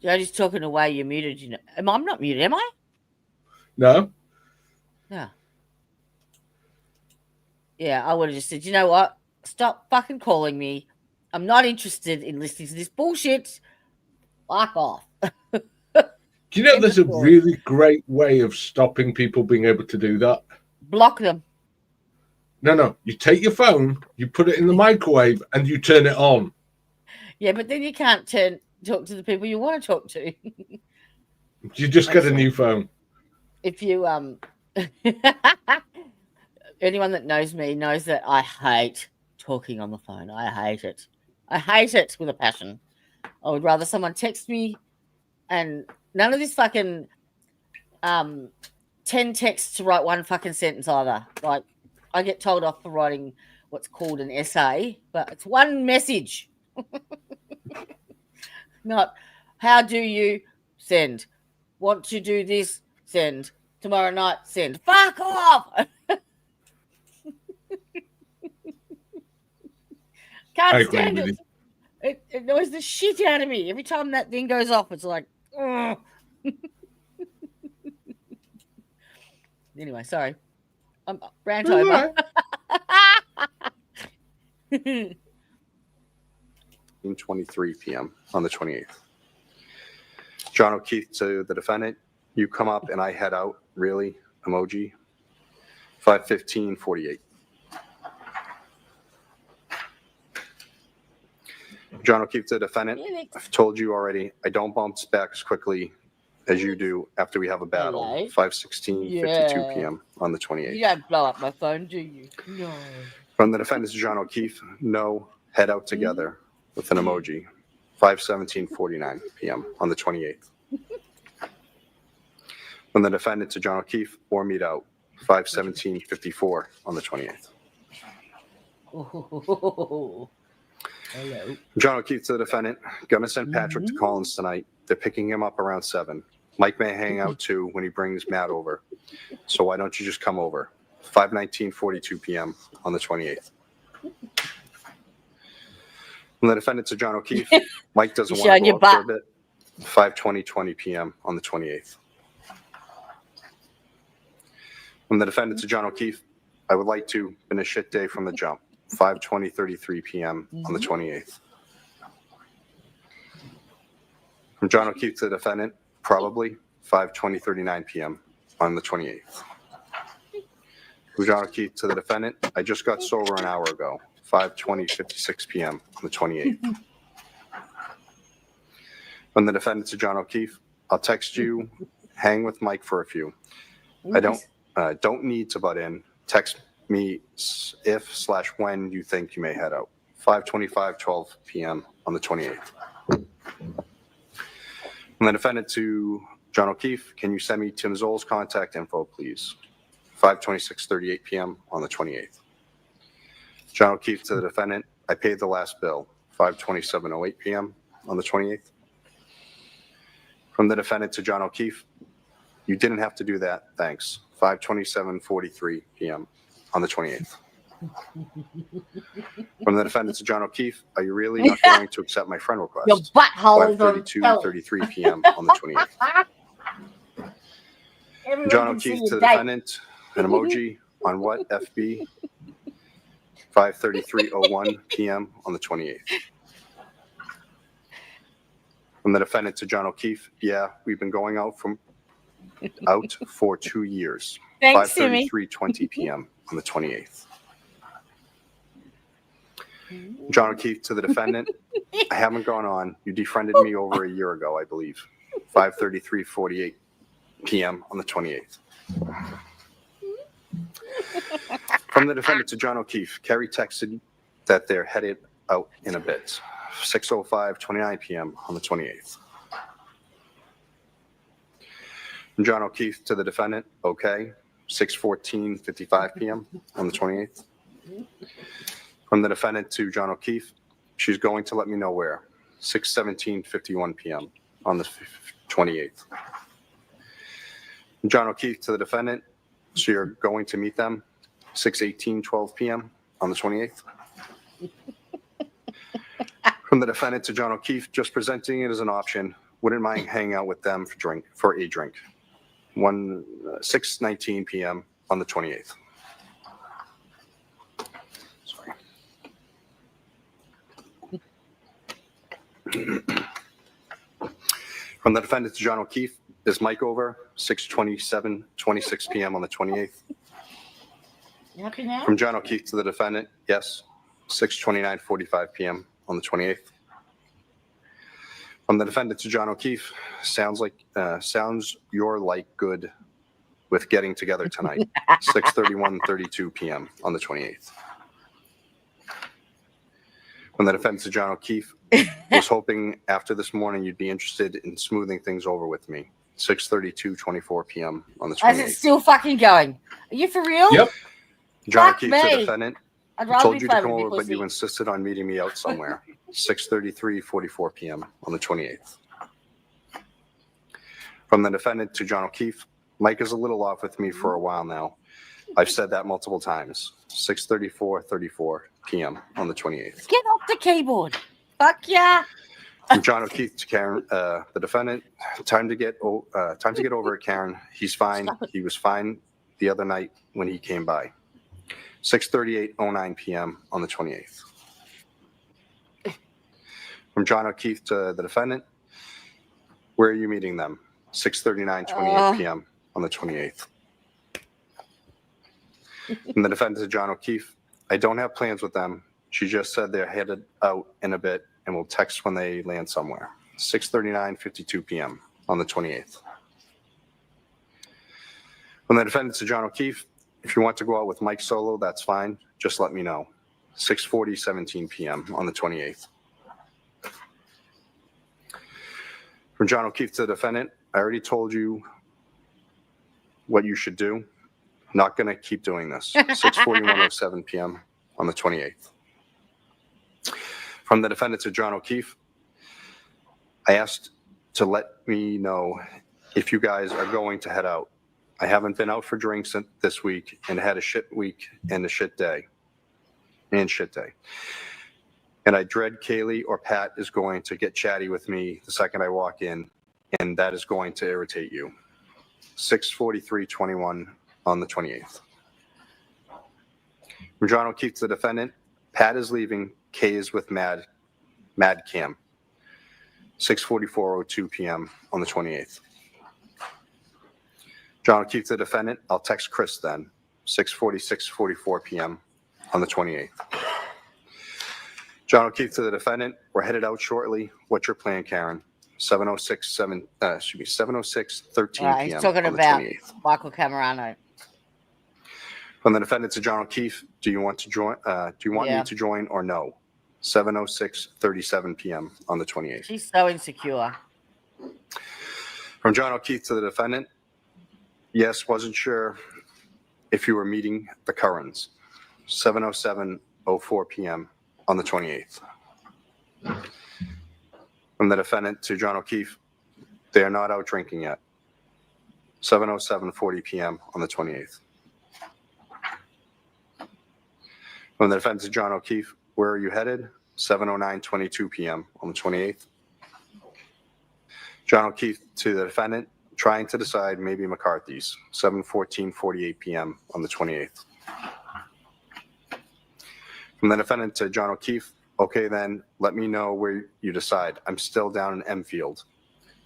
Jodie's talking away. You're muted. You know, I'm not muted, am I? No. Yeah. Yeah, I would have just said, you know what? Stop fucking calling me. I'm not interested in listening to this bullshit. Fuck off. Do you know there's a really great way of stopping people being able to do that? Block them. No. You take your phone, you put it in the microwave, and you turn it on. Yeah, but then you can't talk to the people you want to talk to. You just get a new phone. If you anyone that knows me knows that I hate talking on the phone. I hate it. I hate it with a passion. I would rather someone text me, and none of this fucking 10 texts to write one fucking sentence either. Like, I get told off for writing what's called an essay, but it's one message. Not, how do you send? Want to do this? Send. Tomorrow night? Send. Fuck off! Can't stand it. It annoys the shit out of me. Every time that thing goes off, it's like, ugh. Anyway, sorry. I'm rant over. 23 p.m. on the 28th. John O'Keefe to the defendant, you come up and I head out. Really? Emoji. 5:15:48. John O'Keefe to the defendant, I've told you already, I don't bounce back as quickly as you do after we have a battle, Hello. 5:16:52 Yeah. p.m. on the 28th. You don't blow up my phone, do you? No. From the defendant to John O'Keefe, no, head out together with an emoji, 5:17:49 p.m. on the 28th. From the defendant to John O'Keefe, or meet out, 5:17:54 on the 28th. Oh, hello. John O'Keefe to the defendant, gonna send Patrick to Collins tonight. They're picking him up around 7. Mike may hang out too when he brings Matt over. So why don't you just come over? 5:19:42 p.m. on the 28th. From the defendant to John O'Keefe, Mike doesn't You want showing to your go out for a butt? bit. 5:20 p.m. on the 28th. From the defendant to John O'Keefe, I would like to, been a shit day from the jump. 5:20:33 p.m. on the 28th. From John O'Keefe to the defendant, probably 5:20:39 p.m. on the 28th. From John O'Keefe to the defendant, I just got sober an hour ago. 5:20:56 p.m. on the 28th. From the defendant to John O'Keefe, I'll text you, hang with Mike for a few. I don't need to butt in. Text me if/when you think you may head out. 5:25:12 p.m. on the 28th. From the defendant to John O'Keefe, can you send me Tim Zoll's contact info, please? 5:26:38 p.m. on the 28th. John O'Keefe to the defendant, I paid the last bill. 5:27:08 p.m. on the 28th. From the defendant to John O'Keefe, you didn't have to do that, thanks. 5:27:43 p.m. on the 28th. From the defendant to John O'Keefe, are you really not going to accept my friend request? Your butthole is on 5:32:33 p.m. on the 28th. Everyone John can see O'Keefe your to the date. defendant, an emoji on what, FB? 5:33:01 p.m. on the 28th. From the defendant to John O'Keefe, yeah, we've been going out for 2 years. Thanks, Timmy. 5:33:20 p.m. on the 28th. John O'Keefe to the defendant, I haven't gone on. You defriended me over a year ago, I believe. 5:33:48 p.m. on the 28th. From the defendant to John O'Keefe, Kerry texted that they're headed out in a bit. 6:05:29 p.m. on the 28th. From John O'Keefe to the defendant, okay. 6:14:55 p.m. on the 28th. From the defendant to John O'Keefe, she's going to let me know where. 6:17:51 p.m. on the 28th. From John O'Keefe to the defendant, so you're going to meet them. 6:18:12 p.m. on the 28th. From the defendant to John O'Keefe, just presenting it as an option. Wouldn't mind hanging out with them for a drink. 6:19 p.m. on the 28th. Sorry. From the defendant to John O'Keefe, is Mike over? 6:27:26 p.m. on the 28th. You happy now? From John O'Keefe to the defendant, yes. 6:29:45 p.m. on the 28th. From the defendant to John O'Keefe, sounds you're like good with getting together tonight. 6:31:32 p.m. on the 28th. From the defendant to John O'Keefe, was hoping after this morning you'd be interested in smoothing things over with me. 6:32:24 p.m. on the 28th. Is it still fucking going? Are you for real? Yep. John Fuck O'Keefe to me. the defendant, I'd I rather told be you to fun come with over, but pussy. you insisted on meeting me out somewhere. 6:33:44 p.m. on the 28th. From the defendant to John O'Keefe, Mike is a little off with me for a while now. I've said that multiple times. 6:34:34 p.m. on the 28th. Get off the keyboard. Fuck yeah. From John O'Keefe to Karen, the defendant, time to get over it, Karen. He's fine. He was fine the other night when he came by. 6:38:09 p.m. on the 28th. From John O'Keefe to the defendant, where are you meeting them? 6:39:28 p.m. on the 28th. From the defendant to John O'Keefe, I don't have plans with them. She just said they're headed out in a bit and will text when they land somewhere. 6:39:52 p.m. on the 28th. From the defendant to John O'Keefe, if you want to go out with Mike Solo, that's fine. Just let me know. 6:17 p.m. on the 28th. From John O'Keefe to the defendant, I already told you what you should do. Not going to keep doing this. 6:41:07 p.m. on the 28th. From the defendant to John O'Keefe, I asked to let me know if you guys are going to head out. I haven't been out for drinks this week and had a shit week and a shit day. And I dread Kaylee or Pat is going to get chatty with me the second I walk in, and that is going to irritate you. 6:43:21 on the 28th. From John O'Keefe to the defendant, Pat is leaving, Kay is with Mad Cam. 6:44:02 p.m. on the 28th. John O'Keefe to the defendant, I'll text Chris then. 6:46:44 p.m. on the 28th. John O'Keefe to the defendant, we're headed out shortly. What's your plan, Karen? 7:06:13 He's p.m. talking on the about 28th. Michael Camerano. From the defendant to John O'Keefe, do you want to join? Do you want Yeah. me to join or no? 7:06:37 p.m. on the 28th. She's so insecure. From John O'Keefe to the defendant, yes, wasn't sure if you were meeting the Currans. 7:07:04 p.m. on the 28th. From the defendant to John O'Keefe, they are not out drinking yet. 7:07:40 p.m. on the 28th. From the defendant to John O'Keefe, where are you headed? 7:09:22 p.m. on the 28th. John O'Keefe to the defendant, trying to decide maybe McCARTHYS. 7:14:48 p.m. on the 28th. From the defendant to John O'Keefe, okay then, let me know where you decide. I'm still down in Enfield.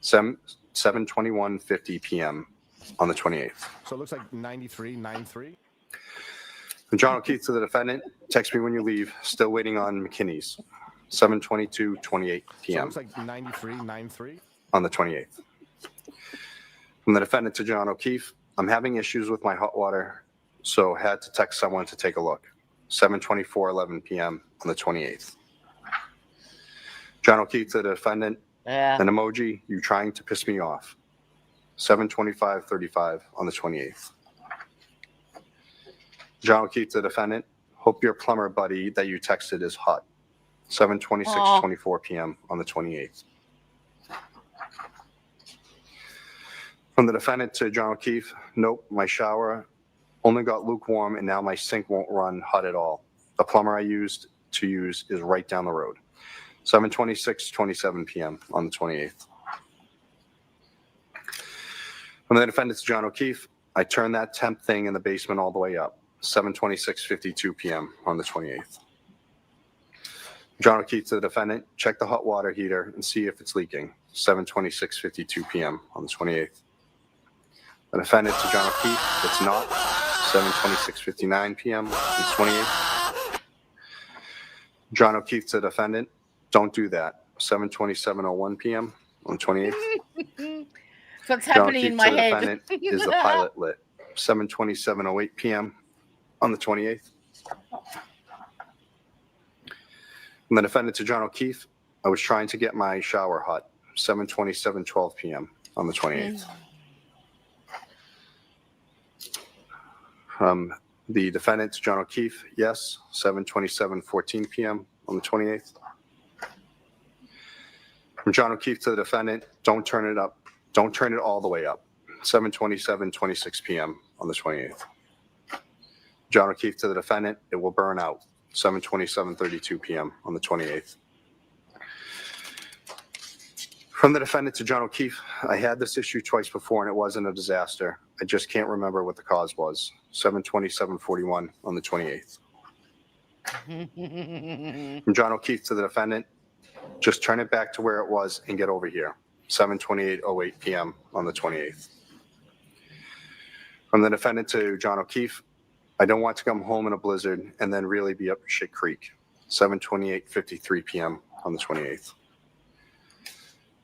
7:21:50 p.m. on the 28th. So it looks like 93.93. From John O'Keefe to the defendant, text me when you leave. Still waiting on McKinney's. 7:22:28 So it p.m. looks like 93.93. on the 28th. From the defendant to John O'Keefe, I'm having issues with my hot water, so had to text someone to take a look. 7:24:11 p.m. on the 28th. John O'Keefe to the defendant, an emoji, you trying to piss me off. 7:25:35 on the 28th. John O'Keefe to the defendant, hope your plumber buddy that you texted is hot. 7:26:24 p.m. on the 28th. From the defendant to John O'Keefe, nope, my shower only got lukewarm and now my sink won't run hot at all. The plumber I used is right down the road. 7:26:27 p.m. on the 28th. From the defendant to John O'Keefe, I turned that temp thing in the basement all the way up. 7:26:52 p.m. on the 28th. John O'Keefe to the defendant, check the hot water heater and see if it's leaking. 7:26:52 p.m. on the 28th. The defendant to John O'Keefe, it's not. 7:26:59 p.m. on the 28th. John O'Keefe to the defendant, don't do that. 7:27:01 p.m. on the 28th. So what's John happening in O'Keefe my to the head? defendant, is the pilot lit? 7:27:08 p.m. on the 28th. From the defendant to John O'Keefe, I was trying to get my shower hot. 7:27:12 p.m. on the 28th. From the defendant to John O'Keefe, yes. 7:27:14 p.m. on the 28th. From John O'Keefe to the defendant, don't turn it up. Don't turn it all the way up. 7:27:26 p.m. on the 28th. John O'Keefe to the defendant, it will burn out. 7:27:32 p.m. on the 28th. From the defendant to John O'Keefe, I had this issue twice before and it wasn't a disaster. I just can't remember what the cause was. 7:27:41 on the 28th. From John O'Keefe to the defendant, just turn it back to where it was and get over here. 7:28:08 p.m. on the 28th. From the defendant to John O'Keefe, I don't want to come home in a blizzard and then really be up shit creek. 7:28:53 p.m. on the 28th.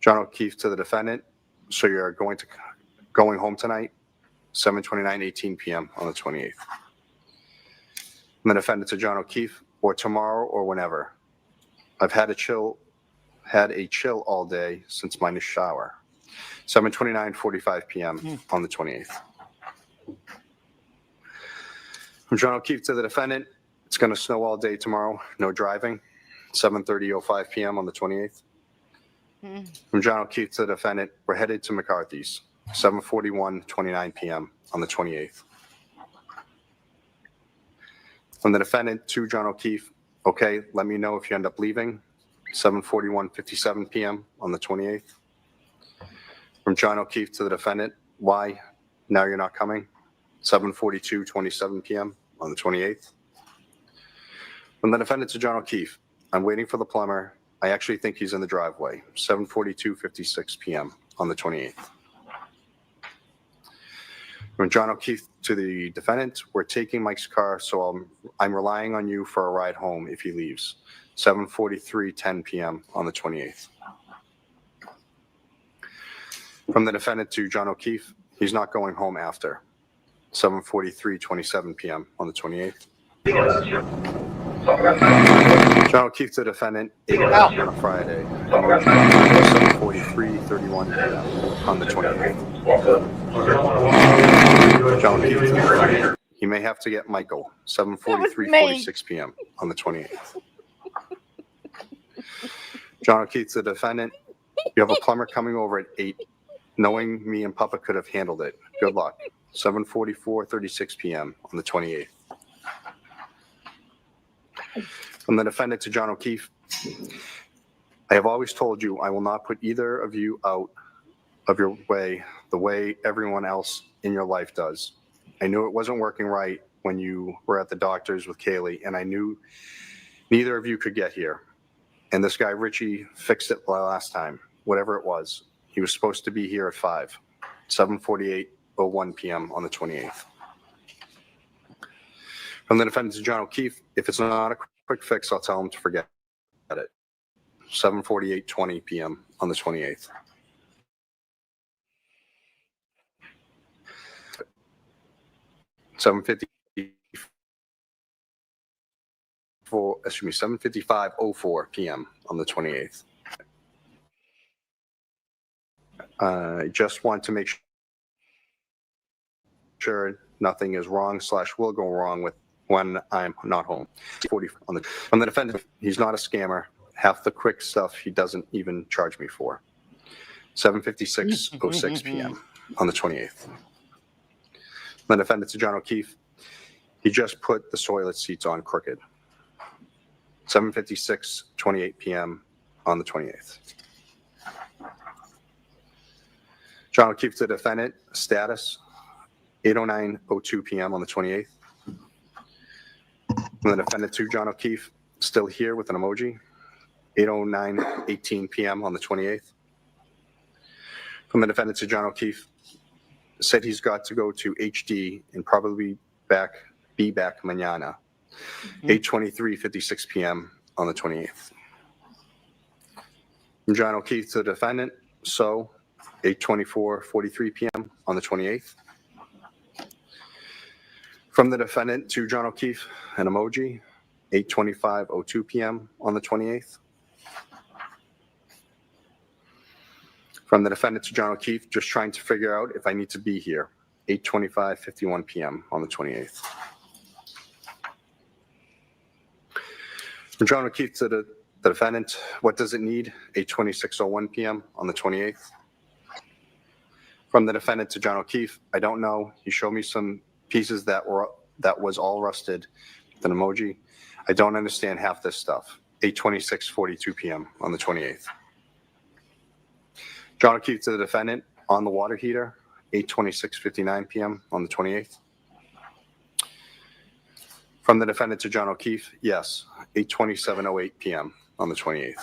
John O'Keefe to the defendant, so you're going home tonight? 7:29:18 p.m. on the 28th. From the defendant to John O'Keefe, or tomorrow or whenever. I've had a chill all day since my shower. 7:29:45 p.m. on the 28th. From John O'Keefe to the defendant, it's going to snow all day tomorrow, no driving. 7:30:05 p.m. on the 28th. From John O'Keefe to the defendant, we're headed to McCARTHYS. 7:41:29 p.m. on the 28th. From the defendant to John O'Keefe, okay, let me know if you end up leaving. 7:41:57 p.m. on the 28th. From John O'Keefe to the defendant, why? Now you're not coming. 7:42:27 p.m. on the 28th. From the defendant to John O'Keefe, I'm waiting for the plumber. I actually think he's in the driveway. 7:42:56 p.m. on the 28th. From John O'Keefe to the defendant, we're taking Mike's car, so I'm relying on you for a ride home if he leaves. 7:43:10 p.m. on the 28th. From the defendant to John O'Keefe, he's not going home after. 7:43:27 p.m. on the 28th. John O'Keefe to the defendant, 8 o'clock on a Friday. 7:43:31 p.m. on the 28th. John O'Keefe to the defendant, he may have to get Michael. 7:43:46 p.m. on the 28th. John O'Keefe to the defendant, you have a plumber coming over at 8. Knowing me and Papa could have handled it. Good luck. 7:44:36 p.m. on the 28th. From the defendant to John O'Keefe, I have always told you I will not put either of you out of your way the way everyone else in your life does. I knew it wasn't working right when you were at the doctor's with Kaylee, and I knew neither of you could get here. And this guy, Richie, fixed it last time, whatever it was. He was supposed to be here at 5, 7:48:01 p.m. on the 28th. From the defendant to John O'Keefe, if it's not a quick fix, I'll tell him to forget it. 7:48:20 p.m. on the 28th. $7:55:04 p.m. on the 28th. I just want to make sure nothing is wrong / will go wrong with when I'm not home. 40 on the defendant, he's not a scammer. Half the quick stuff he doesn't even charge me for. 7:56:06 p.m. on the 28th. The defendant to John O'Keefe, he just put the toilet seats on crooked. 7:56:28 p.m. on the 28th. John O'Keefe to the defendant, status 8:09:02 p.m. on the 28th. From the defendant to John O'Keefe, still here with an emoji, 8:09:18 p.m. on the 28th. From the defendant to John O'Keefe, said he's got to go to HD and probably be back mañana. 8:23:56 p.m. on the 28th. From John O'Keefe to the defendant, so 8:24:43 p.m. on the 28th. From the defendant to John O'Keefe, an emoji, 8:25:02 p.m. on the 28th. From the defendant to John O'Keefe, just trying to figure out if I need to be here, 8:25:51 p.m. on the 28th. From John O'Keefe to the defendant, what does it need, 8:26:01 p.m. on the 28th. From the defendant to John O'Keefe, I don't know. He showed me some pieces that was all rusted with an emoji. I don't understand half this stuff. 8:26:42 p.m. on the 28th. John O'Keefe to the defendant, on the water heater, 8:26:59 p.m. on the 28th. From the defendant to John O'Keefe, yes, 8:27:08 p.m. on the 28th.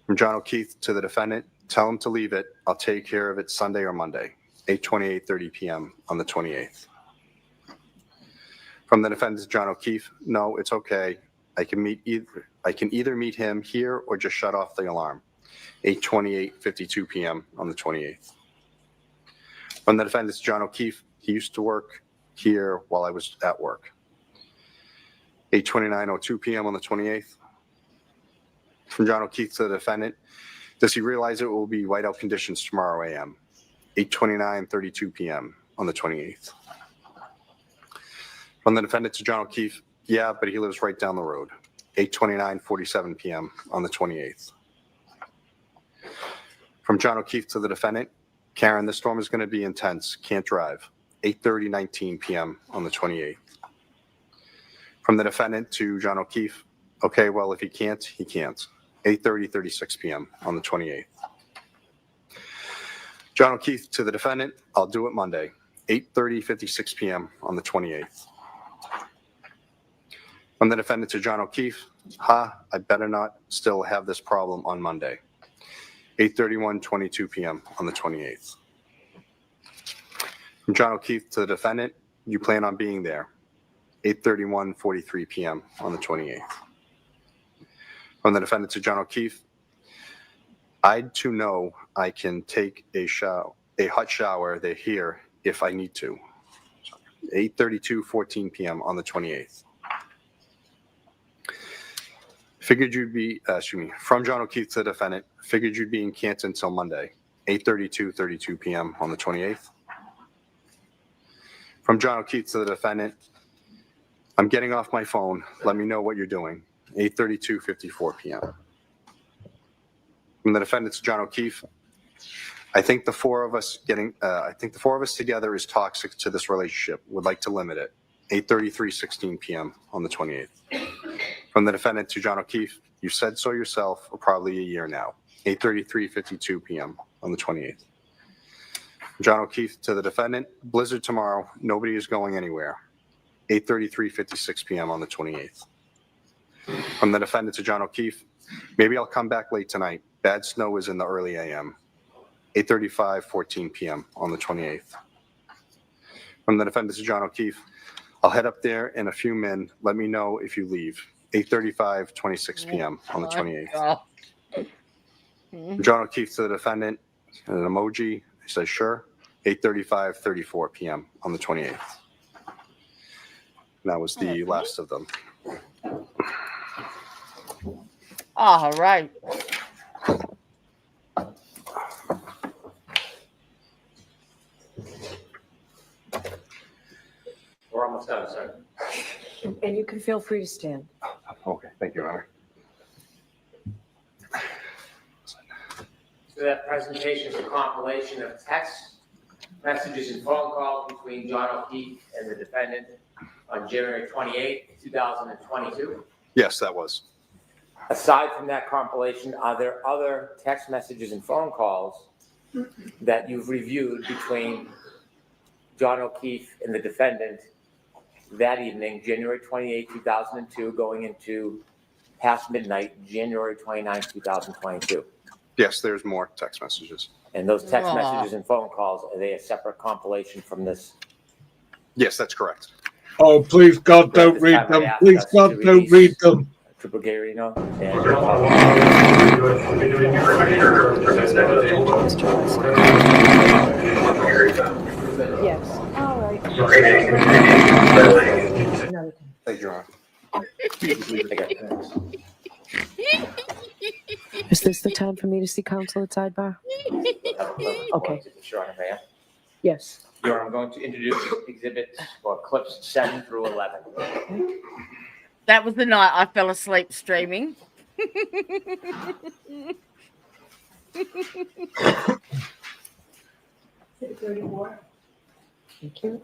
From John O'Keefe to the defendant, tell him to leave it. I'll take care of it Sunday or Monday. 8:28:30 p.m. on the 28th. From the defendant to John O'Keefe, no, it's okay. I can either meet him here or just shut off the alarm. 8:28:52 p.m. on the 28th. From the defendant to John O'Keefe, he used to work here while I was at work. 8:29:02 p.m. on the 28th. From John O'Keefe to the defendant, does he realize it will be whiteout conditions tomorrow a.m.? 8:29:32 p.m. on the 28th. From the defendant to John O'Keefe, yeah, but he lives right down the road. 8:29:47 p.m. on the 28th. From John O'Keefe to the defendant, Karen, this storm is going to be intense. Can't drive. 8:30:19 p.m. on the 28th. From the defendant to John O'Keefe, okay, well, if he can't, he can't. 8:30:36 p.m. on the 28th. John O'Keefe to the defendant, I'll do it Monday. 8:30:56 p.m. on the 28th. From the defendant to John O'Keefe, I better not still have this problem on Monday. 8:31:22 p.m. on the 28th. From John O'Keefe to the defendant, you plan on being there. 8:31:43 p.m. on the 28th. From the defendant to John O'Keefe, I too know I can take a hot shower there here if I need to. 8:32:14 p.m. on the 28th. Figured you'd be, from John O'Keefe to the defendant, figured you'd be in Canton until Monday. 8:32:32 p.m. on the 28th. From John O'Keefe to the defendant, I'm getting off my phone. Let me know what you're doing. 8:32:54 p.m. From the defendant to John O'Keefe, I think the four of us together is toxic to this relationship. Would like to limit it. 8:33:16 p.m. on the 28th. From the defendant to John O'Keefe, you said so yourself for probably a year now. 8:33:52 p.m. on the 28th. John O'Keefe to the defendant, blizzard tomorrow. Nobody is going anywhere. 8:33:56 p.m. on the 28th. From the defendant to John O'Keefe, maybe I'll come back late tonight. Bad snow is in the early a.m. 8:35:14 p.m. on the 28th. From the defendant to John O'Keefe, I'll head up there in a few min. Let me know if you leave. 8:35:26 p.m. on the 28th. John O'Keefe to the defendant, an emoji. He says, sure. 8:35:34 p.m. on the 28th. And that was the last of them. All right. We're almost done, sir. And you can feel free to stand. Okay, thank you, Your Honor. So that presentation is a compilation of text messages and phone calls between John O'Keefe and the defendant on January 28, 2022. Yes, that was. Aside from that compilation, are there other text messages and phone calls that you've reviewed between John O'Keefe and the defendant that evening, January 28, 2002, going into past midnight, January 29, 2022? Yes, there's more text messages. And those text messages and phone calls, are they a separate compilation from this? Yes, that's correct. Oh, please, God, don't read them. Please, God, don't read them. Trooper GUIRINO. Yes. All right. Thank you, Your Honor. Is this the time for me to see counsel at sidebar? Okay. Yes. Your Honor, I'm going to introduce exhibits or clips 7 through 11. That was the night I fell asleep streaming. Thank you.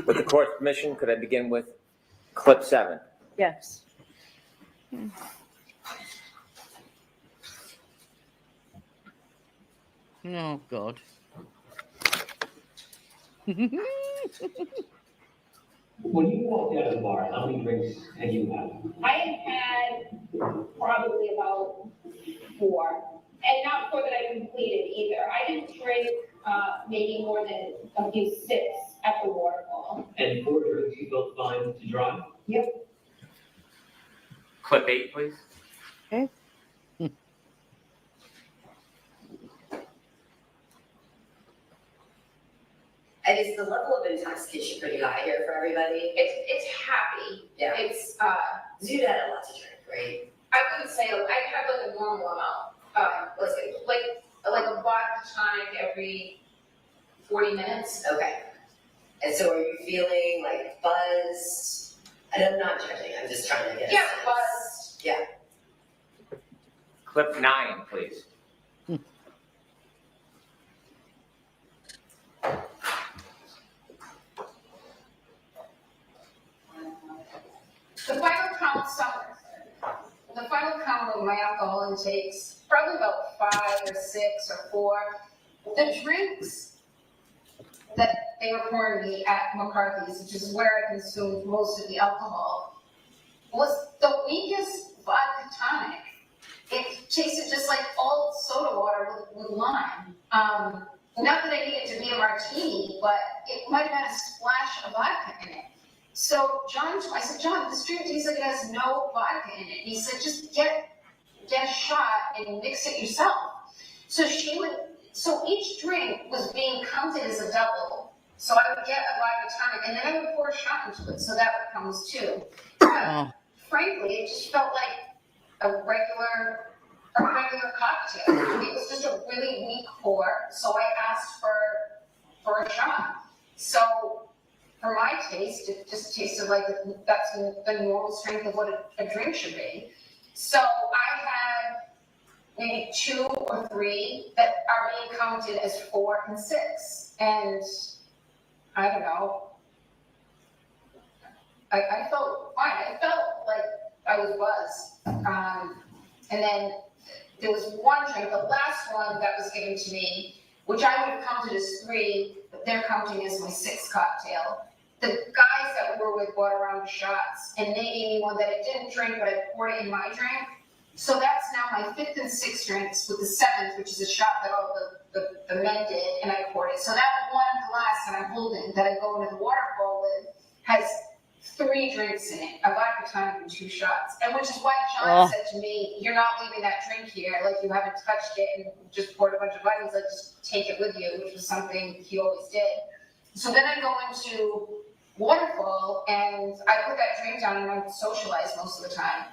With the court's permission, could I begin with clip 7? Yes. Oh, God. When you walked out of the bar, how many drinks had you had? I had probably about 4, and not 4 that I completed either. I didn't drink maybe more than a few sips at the waterfall. And 4 drinks you felt fine to drive? Yep. Clip 8, please. Okay. And is the level of intoxication pretty high here for everybody? It's happy. Yeah. It's, You'd had a lot to drink, right? I wouldn't say, I have like a normal amount. Like a vodka tonic every 40 minutes. Okay. And so are you feeling like buzzed? And I'm not judging, I'm just trying to get a Yeah, sense. buzzed. Yeah. Clip 9, please. The final count summer. The final count of my alcohol intakes, probably about 5 or 6 or 4. The drinks that they were pouring me at McCARTHYS, which is where I consumed most of the alcohol, was the weakest vodka tonic. It tasted just like old soda water with lime. Not that I need it to be a martini, but it might have had a splash of vodka in it. So I said, John, this drink tastes like it has no vodka in it. He said, just get a shot and mix it yourself. So each drink was being counted as a double. So I would get a vodka tonic and then I would pour a shot into it. So that would count as 2. Frankly, it just felt like a regular cocktail. It was just a really weak pour. So I asked for a shot. So for my taste, it just tasted like that's the normal strength of what a drink should be. So I had maybe 2 or 3 that are being counted as 4 and 6. And I don't know. I felt fine. I felt like I was buzzed. And then there was one drink, the last one that was given to me, which I would have counted as 3, but they're counting as my 6th cocktail. The guys that we were with brought around shots, and they gave me one that I didn't drink, but I poured it in my drink. So that's now my 5th and 6th drinks, with the 7th, which is a shot that all the men did, and I poured it. So that one glass that I'm holding, that I go into the waterfall with, has 3 drinks in it, a vodka tonic and 2 shots. And which is why John said to me, you're not leaving that drink here, like you haven't touched it and just poured a bunch of vodka, like just take it with you, which was something he always did. So then I go into Waterfall, and I put that drink down and I socialize most of the time.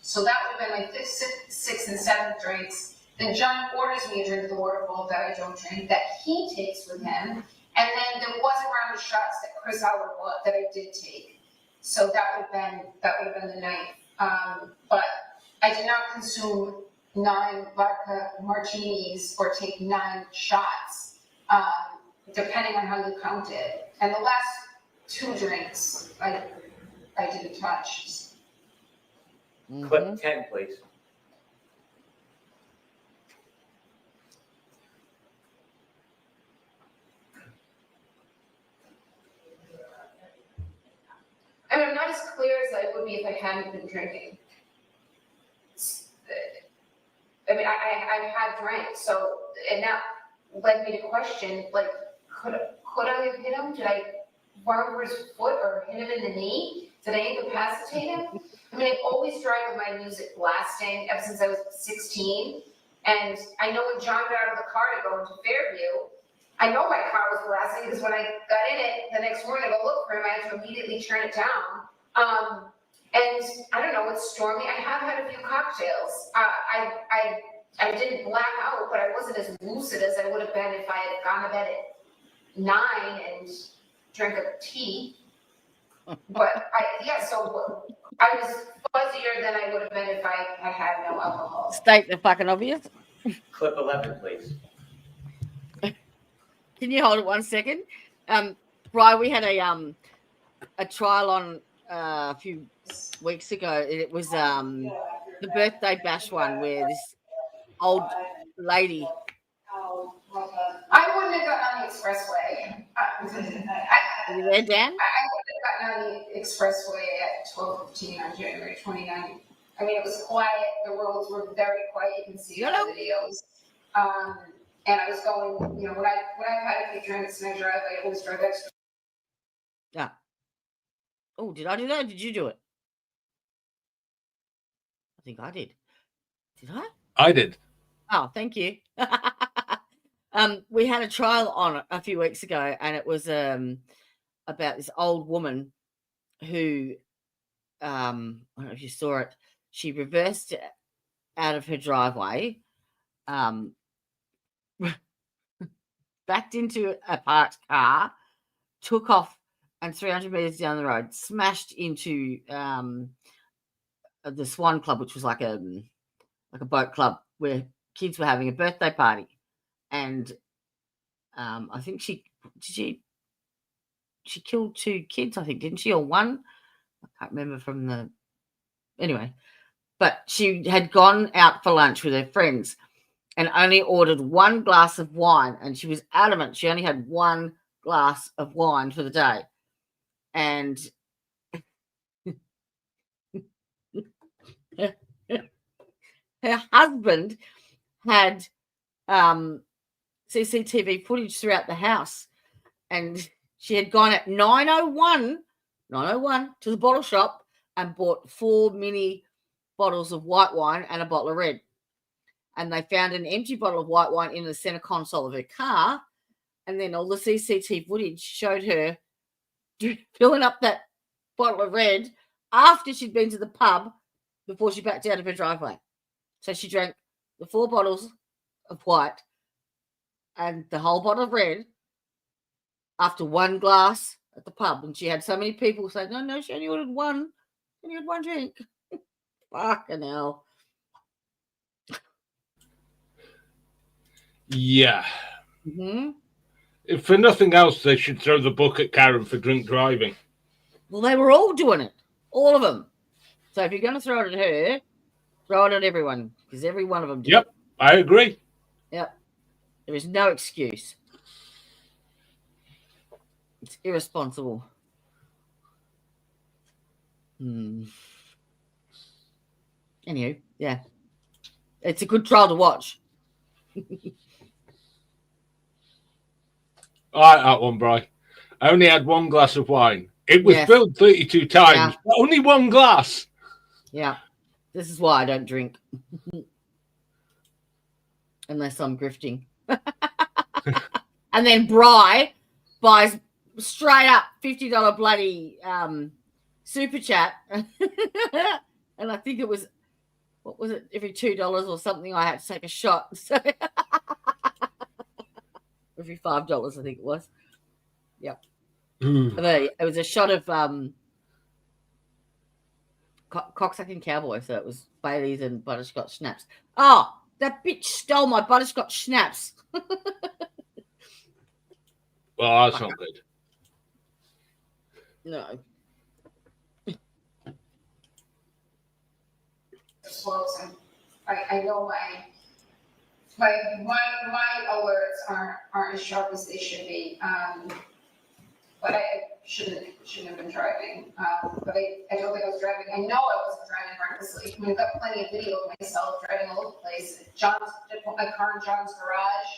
So that would have been my 5th, 6th, and 7th drinks. Then John orders me a drink at the Waterfall that I don't drink, that he takes with him. And then there was a round of shots that Chris Howard bought that I did take. So that would have been the night. But I did not consume 9 vodka martinis or take 9 shots, depending on how you count it. And the last 2 drinks I didn't touch. Clip 10, please. And I'm not as clear as I would be if I hadn't been drinking. I mean, I've had drank, so, and that led me to question, like, could I have hit him? Did I run over his foot or hit him in the knee? Did I incapacitate him? I mean, I always drive with my music blasting ever since I was 16. And I know when John got out of the car to go into Fairview, I know my car was blasting because when I got in it the next morning to go look for him, I had to immediately turn it down. And I don't know, it's stormy. I have had a few cocktails. I didn't black out, but I wasn't as lucid as I would have been if I had gone to bed at 9 and drank a tea. But so I was fuzzier than I would have been if I had had no alcohol. State the fucking obvious. Clip 11, please. Can you hold it 1 second? Brian, we had a trial on a few weeks ago. It was the birthday bash one where this old lady. I wouldn't have gotten on the expressway. Are you there, Dan? I wouldn't have gotten on the expressway at 12:15 on January 29th. I mean, it was quiet. The roads were very quiet. You can see it in the videos. And I was going, when I've had a few drinks and I drive, I always drive extra. Yeah. Oh, did I do that? Or did you do it? I think I did. Did I? I did. Oh, thank you. We had a trial on it a few weeks ago, and it was about this old woman who, I don't know if you saw it. She reversed out of her driveway, backed into a parked car, took off, and 300 meters down the road, smashed into the Swan Club, which was like a boat club where kids were having a birthday party. And I think she killed 2 kids, I think, didn't she? Or one? I can't remember from the... Anyway, but she had gone out for lunch with her friends and only ordered 1 glass of wine, and she was adamant she only had 1 glass of wine for the day. And her husband had CCTV footage throughout the house, and she had gone at 9:01 to the bottle shop and bought 4 mini bottles of white wine and a bottle of red. And they found an empty bottle of white wine in the center console of her car, and then all the CCTV footage showed her filling up that bottle of red after she'd been to the pub before she backed out of her driveway. So she drank the 4 bottles of white and the whole bottle of red after 1 glass at the pub. And she had so many people say, no, she only ordered 1. She only had 1 drink. Fucking hell. Yeah. Mm-hmm. If for nothing else, they should throw the book at Karen for drink driving. Well, they were all doing it. All of them. So if you're going to throw it at her, throw it at everyone, because every one of them did. Yep, I agree. Yep. There is no excuse. It's irresponsible. Anyway, yeah. It's a good trial to watch. All right, that one, Bri. I only had 1 glass of wine. It was filled 32 times, but only 1 glass. Yeah. This is why I don't drink. Unless I'm grifting. And then Bri buys straight up $50 bloody super chat. And I think it was, what was it, every $2 or something I had to take a shot. So every $5, I think it was. Yep. It was a shot of cocksucking cowboy, so it was Baileys and butterscotch schnapps. Oh, that bitch stole my butterscotch schnapps. Well, that's not good. No. Slows and I know my alerts aren't as sharp as they should be. But I shouldn't have been driving. But I don't think I was driving. I know I wasn't driving recklessly. I've got plenty of video of myself driving all over the place. Put my car in John's garage,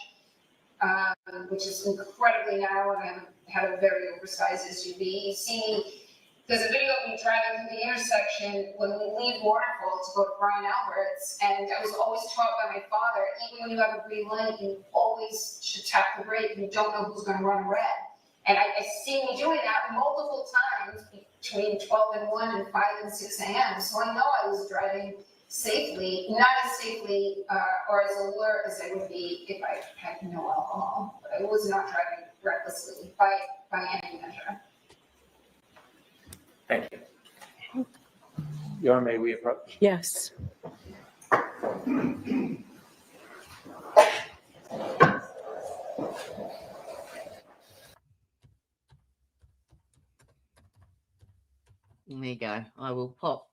which is incredibly narrow, and I have a very oversized SUV. You see me. There's a video of me driving through the intersection when we leave Waterfall to go to Brian Albert's, and I was always taught by my father, even when you have a green light, you always should tap the brake. You don't know who's going to run red. And I see me doing that multiple times between 12 and 1 and 5 and 6 a.m. So I know I was driving safely, not as safely or as alert as I would be if I had no alcohol. But I was not driving recklessly by any measure. Thank you. Your Honor, may we approach? Yes. There you go. I will pop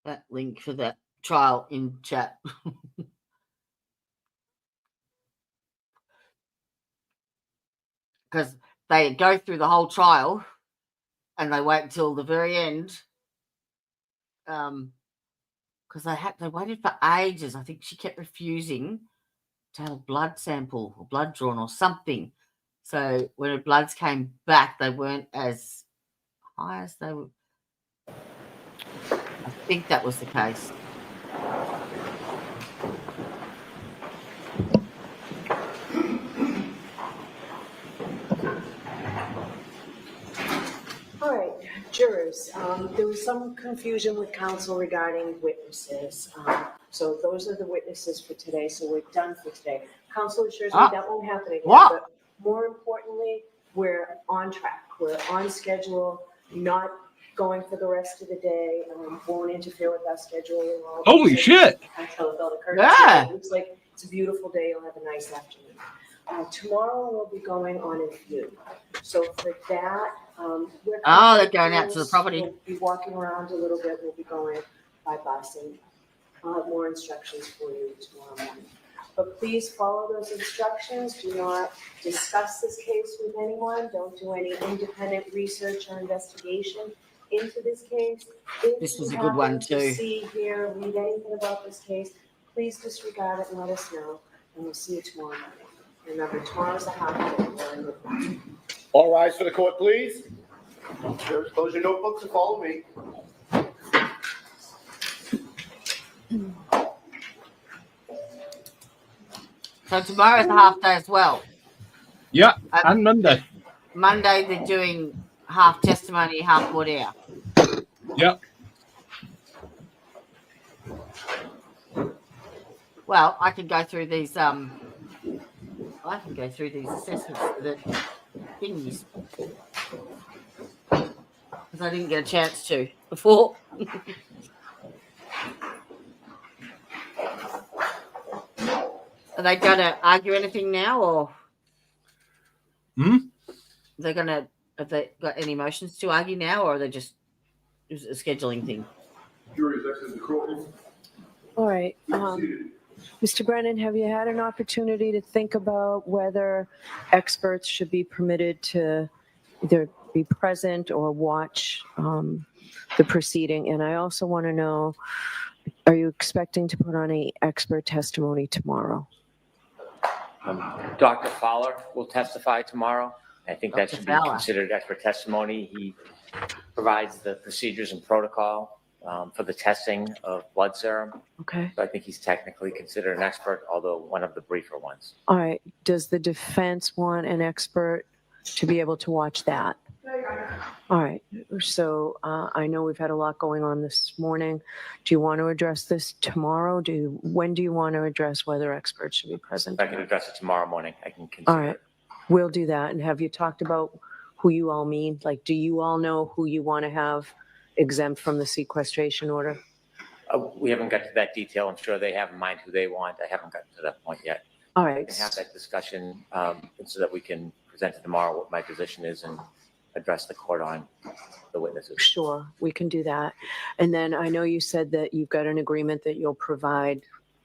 that link for that trial in chat. Because they go through the whole trial and they wait until the very end. Because they waited for ages. I think she kept refusing to have a blood sample or blood drawn or something. So when her bloods came back, they weren't as high as they were. I think that was the case. Jurors, there was some confusion with counsel regarding witnesses. So those are the witnesses for today, so we're done for today. Counsel assures me that won't happen again. What? But more importantly, we're on track. We're on schedule, not going for the rest of the day. Won't interfere with our schedule. Holy shit. Until the curtains. Yeah. It looks like it's a beautiful day. You'll have a nice afternoon. Tomorrow we'll be going on a view. So for that, we're. Oh, they're going out to the property. We'll be walking around a little bit. We'll be going by bus, and I'll have more instructions for you tomorrow morning. But please follow those instructions. Do not discuss this case with anyone. Don't do any independent research or investigation into this case. If This was you a good one, happen to too. See, hear, read anything about this case, please disregard it and let us know, and we'll see you tomorrow morning. Remember, tomorrow's a half day. All rise for the court, please. Jurors, close your notebooks and follow me. So tomorrow's a half day as well. Yeah, and Monday. Monday they're doing half testimony, half voir dire. Yeah. Well, I can go through these assessments, the thingies, because I didn't get a chance to before. Are they going to argue anything now, or they're going to? Have they got any motions to argue now, or are they just a scheduling thing? Jury is exit the courtroom. All right. Mr. Brennan, have you had an opportunity to think about whether experts should be permitted to either be present or watch the proceeding? And I also want to know, are you expecting to put on any expert testimony tomorrow? Dr. Fowler will testify tomorrow. I think that Dr. should be Fowler. considered expert testimony. He provides the procedures and protocol for the testing of blood serum. Okay. So I think he's technically considered an expert, although one of the briefer ones. All right. Does the defense want an expert to be able to watch that? All right. So I know we've had a lot going on this morning. Do you want to address this tomorrow? When do you want to address whether experts should be present? If I can address it tomorrow morning, I can consider. All right. We'll do that. And have you talked about who you all mean? Like, do you all know who you want to have exempt from the sequestration order? We haven't got to that detail. I'm sure they have in mind who they want. I haven't gotten to that point yet. All We right. can have that discussion so that we can present it tomorrow what my position is and address the court on the witnesses. Sure, we can do that. And then I know you said that you've got an agreement that you'll provide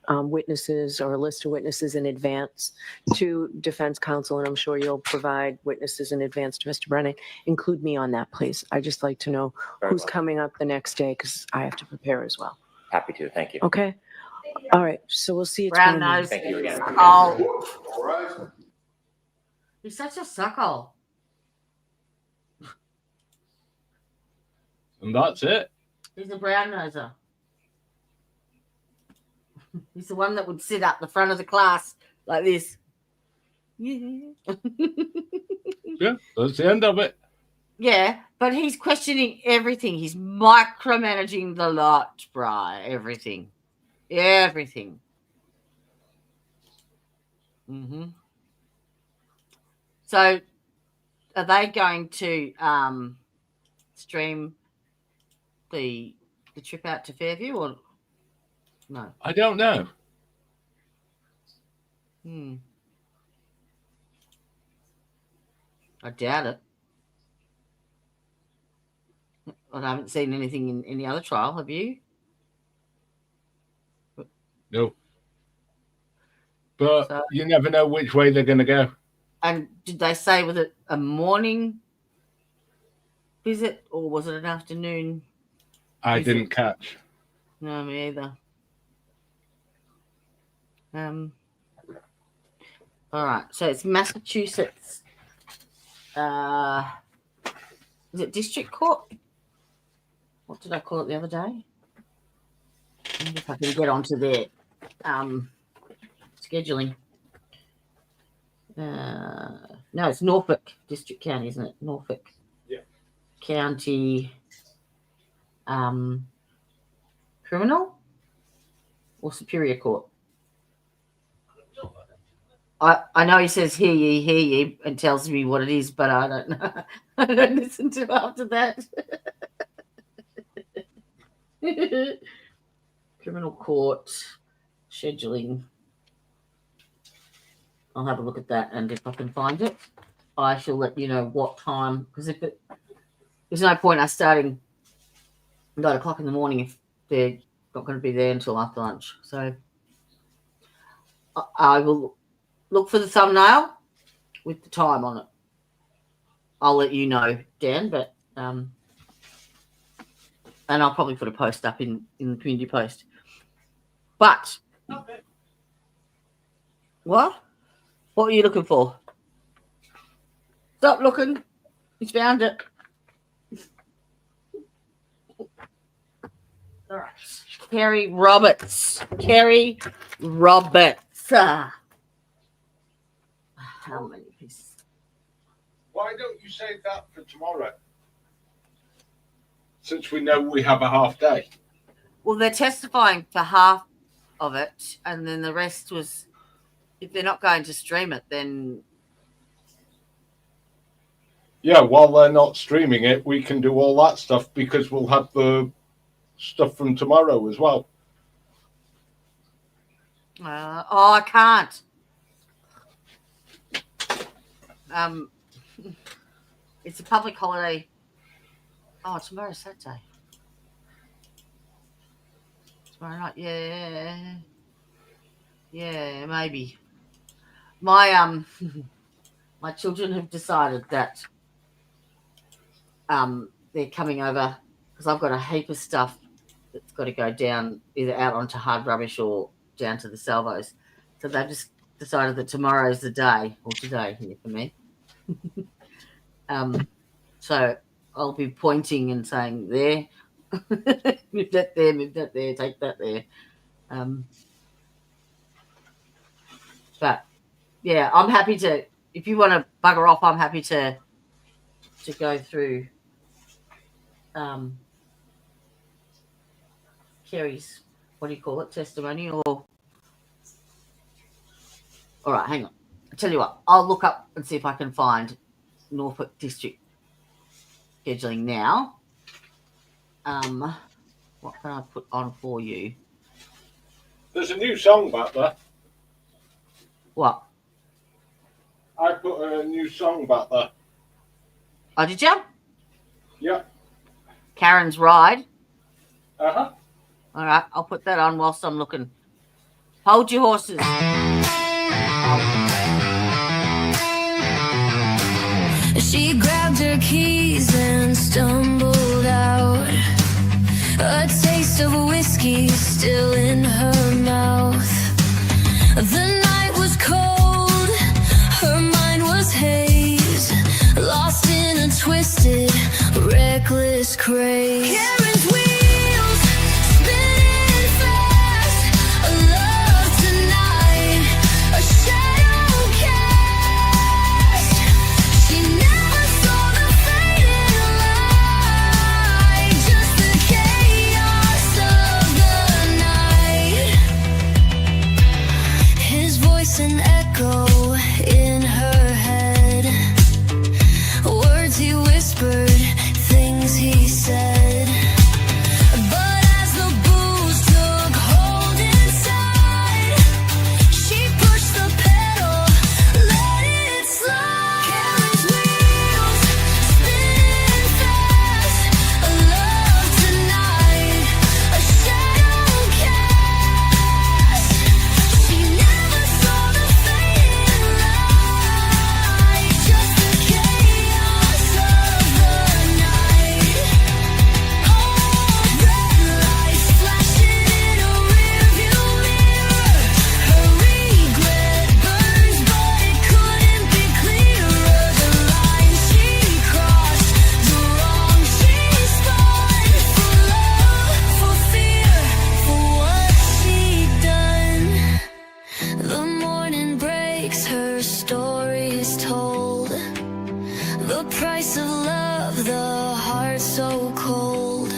witnesses or a list of witnesses in advance to defense counsel, and I'm sure you'll provide witnesses in advance to Mr. Brennan. Include me on that, please. I just like to know who's coming up the next day because I have to prepare as well. Happy to. Thank you. Okay? All right, so we'll see you Brown tomorrow morning. nose. Thank you again. Oh, All rise. he's such a suckhole. And that's it. He's a brown noser. He's the one that would sit up the front of the class like this. Yeah. Yeah, that's the end of it. Yeah, but he's questioning everything. He's micromanaging the lot, bruh. Everything. Everything. So are they going to stream the trip out to Fairview or no? I don't know. I doubt it. I haven't seen anything in any other trial, have you? No. But So- you never know which way they're going to go. And did they say, was it a morning visit or was it an afternoon? I visit? didn't catch. No, me either. All right, so it's Massachusetts. Is it district court? What did I call it the other day? I wonder if I can get onto their scheduling. No, it's Norfolk District County, isn't it? Norfolk. Yeah. County Criminal or Superior Court? I know he says hear ye, and tells me what it is, but I don't know. I don't listen to after that. Criminal court scheduling. I'll have a look at that, and if I can find it, I shall let you know what time. Because there's no point us starting 9 o'clock in the morning if they're not going to be there until after lunch. So I will look for the thumbnail with the time on it. I'll let you know, Dan, but and I'll probably put a post up in the community post. But what? What are you looking for? Stop looking. He's found it. All right. Kerry Roberts. Kerry Roberts. How many pieces? Why don't you save that for tomorrow? Since we know we have a half day. Well, they're testifying for half of it, and then the rest was, if they're not going to stream it, then... Yeah, while they're not streaming it, we can do all that stuff because we'll have the stuff from tomorrow as well. I can't. It's a public holiday. Oh, tomorrow's Saturday. Tomorrow night, yeah, maybe. My my children have decided that they're coming over because I've got a heap of stuff that's got to go down either out onto hard rubbish or down to the salvos. So they've just decided that tomorrow's the day, or today here for me. So I'll be pointing and saying there, move that there, take that there. But yeah, I'm happy to, if you want to bugger off, I'm happy to go through Kerry's, what do you call it, testimony, or... All right, hang on. I'll tell you what, I'll look up and see if I can find Norfolk District scheduling now. What can I put on for you? There's a new song back there. What? I put a new song back there. Oh, did you? Yeah. Karen's Ride. Uh-huh. All right, I'll put that on whilst I'm looking. Hold your horses. She grabbed her keys and stumbled out. A taste of whiskey still in her mouth. The night was cold, her mind was haze, lost in a twisted, reckless craze. Karen's wheels spinning fast, a love tonight, a shadow cast. She never saw the fading light, just the chaos of the night. His voice an echo in her head, words he whispered, things he said. But as the booze took hold inside, she pushed the pedal, let it slide. Karen's wheels spinning fast, a love tonight, a shadow cast. She never saw the fading light, just the chaos of the night. Oh, red lights flashing in a rearview mirror. Her regret burns, but it couldn't be clearer. The line she crossed, the wrong she spun, for love, for fear, for what she'd done. The morning breaks, her story's told. The price of love, the heart so cold.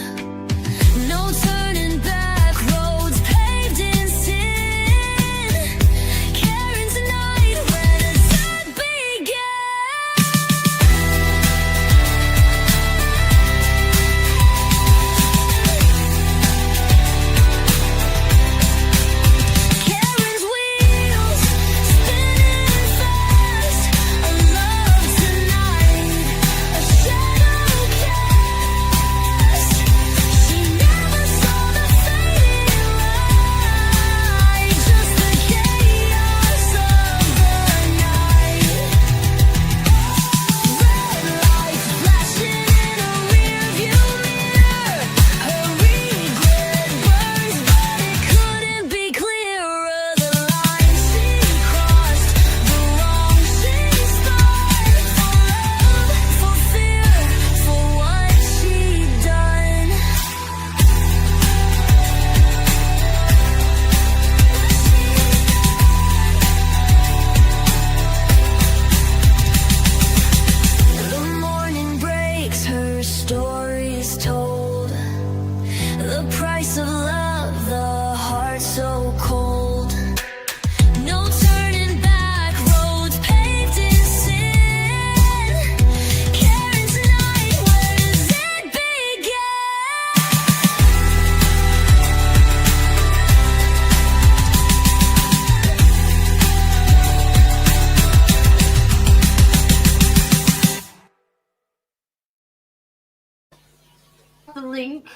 up the link.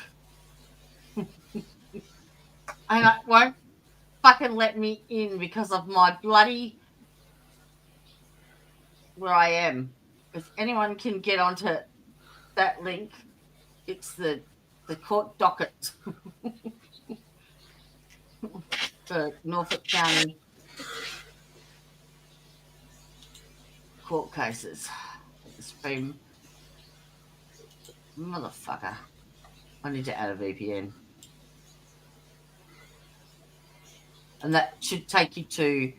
And it won't fucking let me in because of my bloody where I am. If anyone can get onto that link, it's the court docket for Norfolk County court cases. The Supreme motherfucker. I need to add a VPN. And that should take you to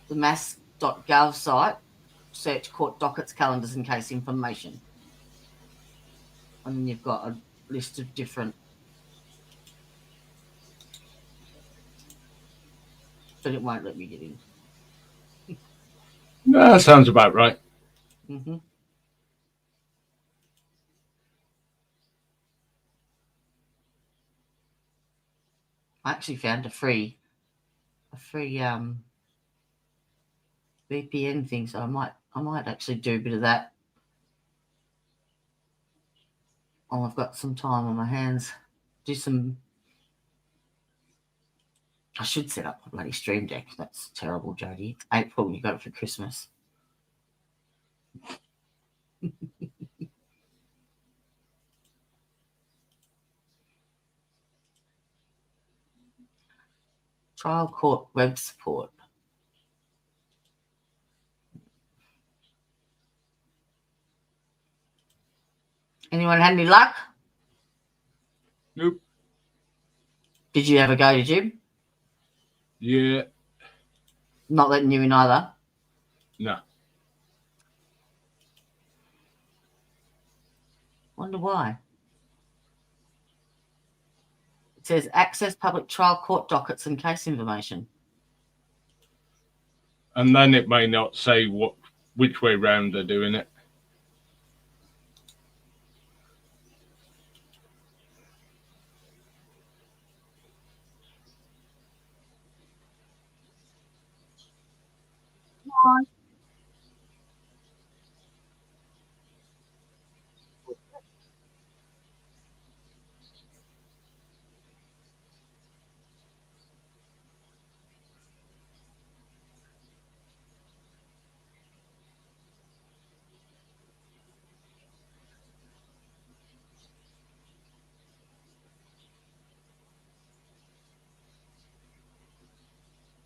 the mass.gov site. Search court dockets, calendars, and case information. And then you've got a list of different. But it won't let me get in. No, that sounds about right. Mm-hmm. I actually found a free VPN thing, so I might actually do a bit of that. Oh, I've got some time on my hands. Do some. I should set up a bloody stream deck. That's terrible, Jodie. It's April. You got it for Christmas. Trial court web support. Anyone had any luck? Nope. Did you ever go to gym? Yeah. Not letting you in either? No. Wonder why. It says access public trial court dockets and case information. And then it may not say which way round they're doing it.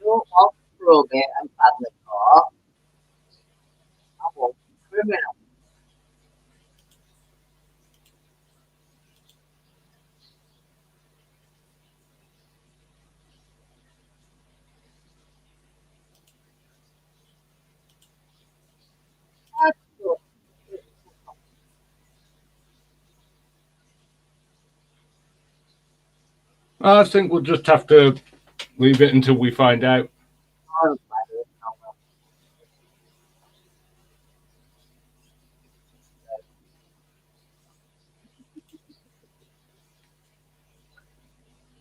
You're off through a bit and public court. I will criminal. I think we'll just have to leave it until we find out.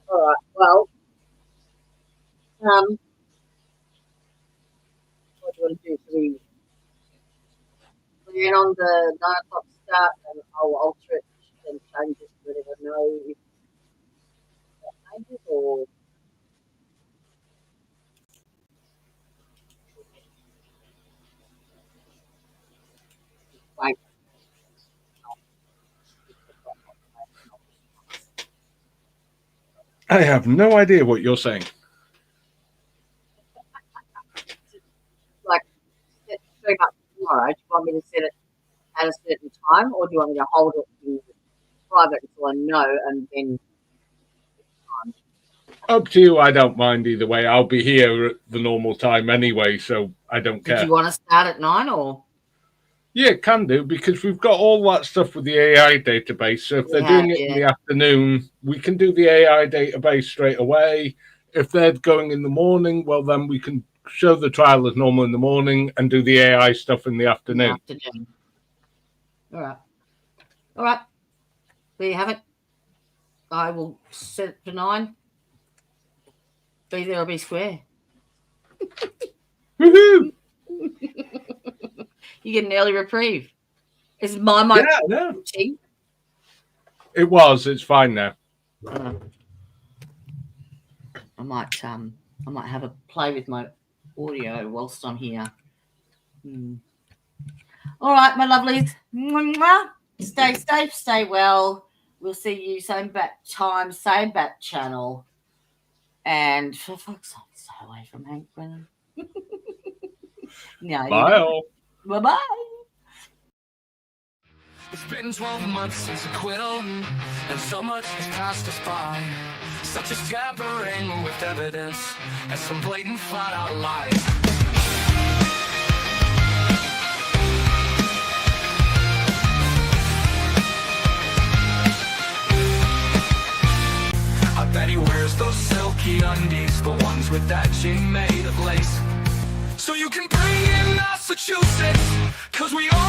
All right. Well, what do you want to do? Should we plan on the 9 o'clock start, and I'll alter it and change it so that I know if that changes or. Wait. I have no idea what you're saying. Like, set stream up tomorrow. Do you want me to set it at a certain time, or do you want me to hold it in private until I know and then? Up to you. I don't mind either way. I'll be here at the normal time anyway, so I don't care. Do you want to start at 9 or? Yeah, can do, because we've got all that stuff with the AI database. So if they're doing it in the afternoon, we can do the AI database straight away. If they're going in the morning, well, then we can show the trial as normal in the morning and do the AI stuff in the afternoon. All right. All right. There you have it. I will set it for 9. Be there or be square. Woohoo! You get an early reprieve. It's my Yeah, no. It was. It's fine now. I might have a play with my audio whilst I'm here. All right, my lovelies. Mwah. Stay safe, stay well. We'll see you same bat time, same bat channel. And for fuck's sake, stay away from Hank Brennan. No, Bye all. Bye-bye. It's been 12 months since acquittal, and so much has passed us by. Such a scattering with evidence, and some blatant flat-out lies. I bet he wears those silky undies, the ones with that jean made of lace. So you can bring in Massachusetts, 'cause we all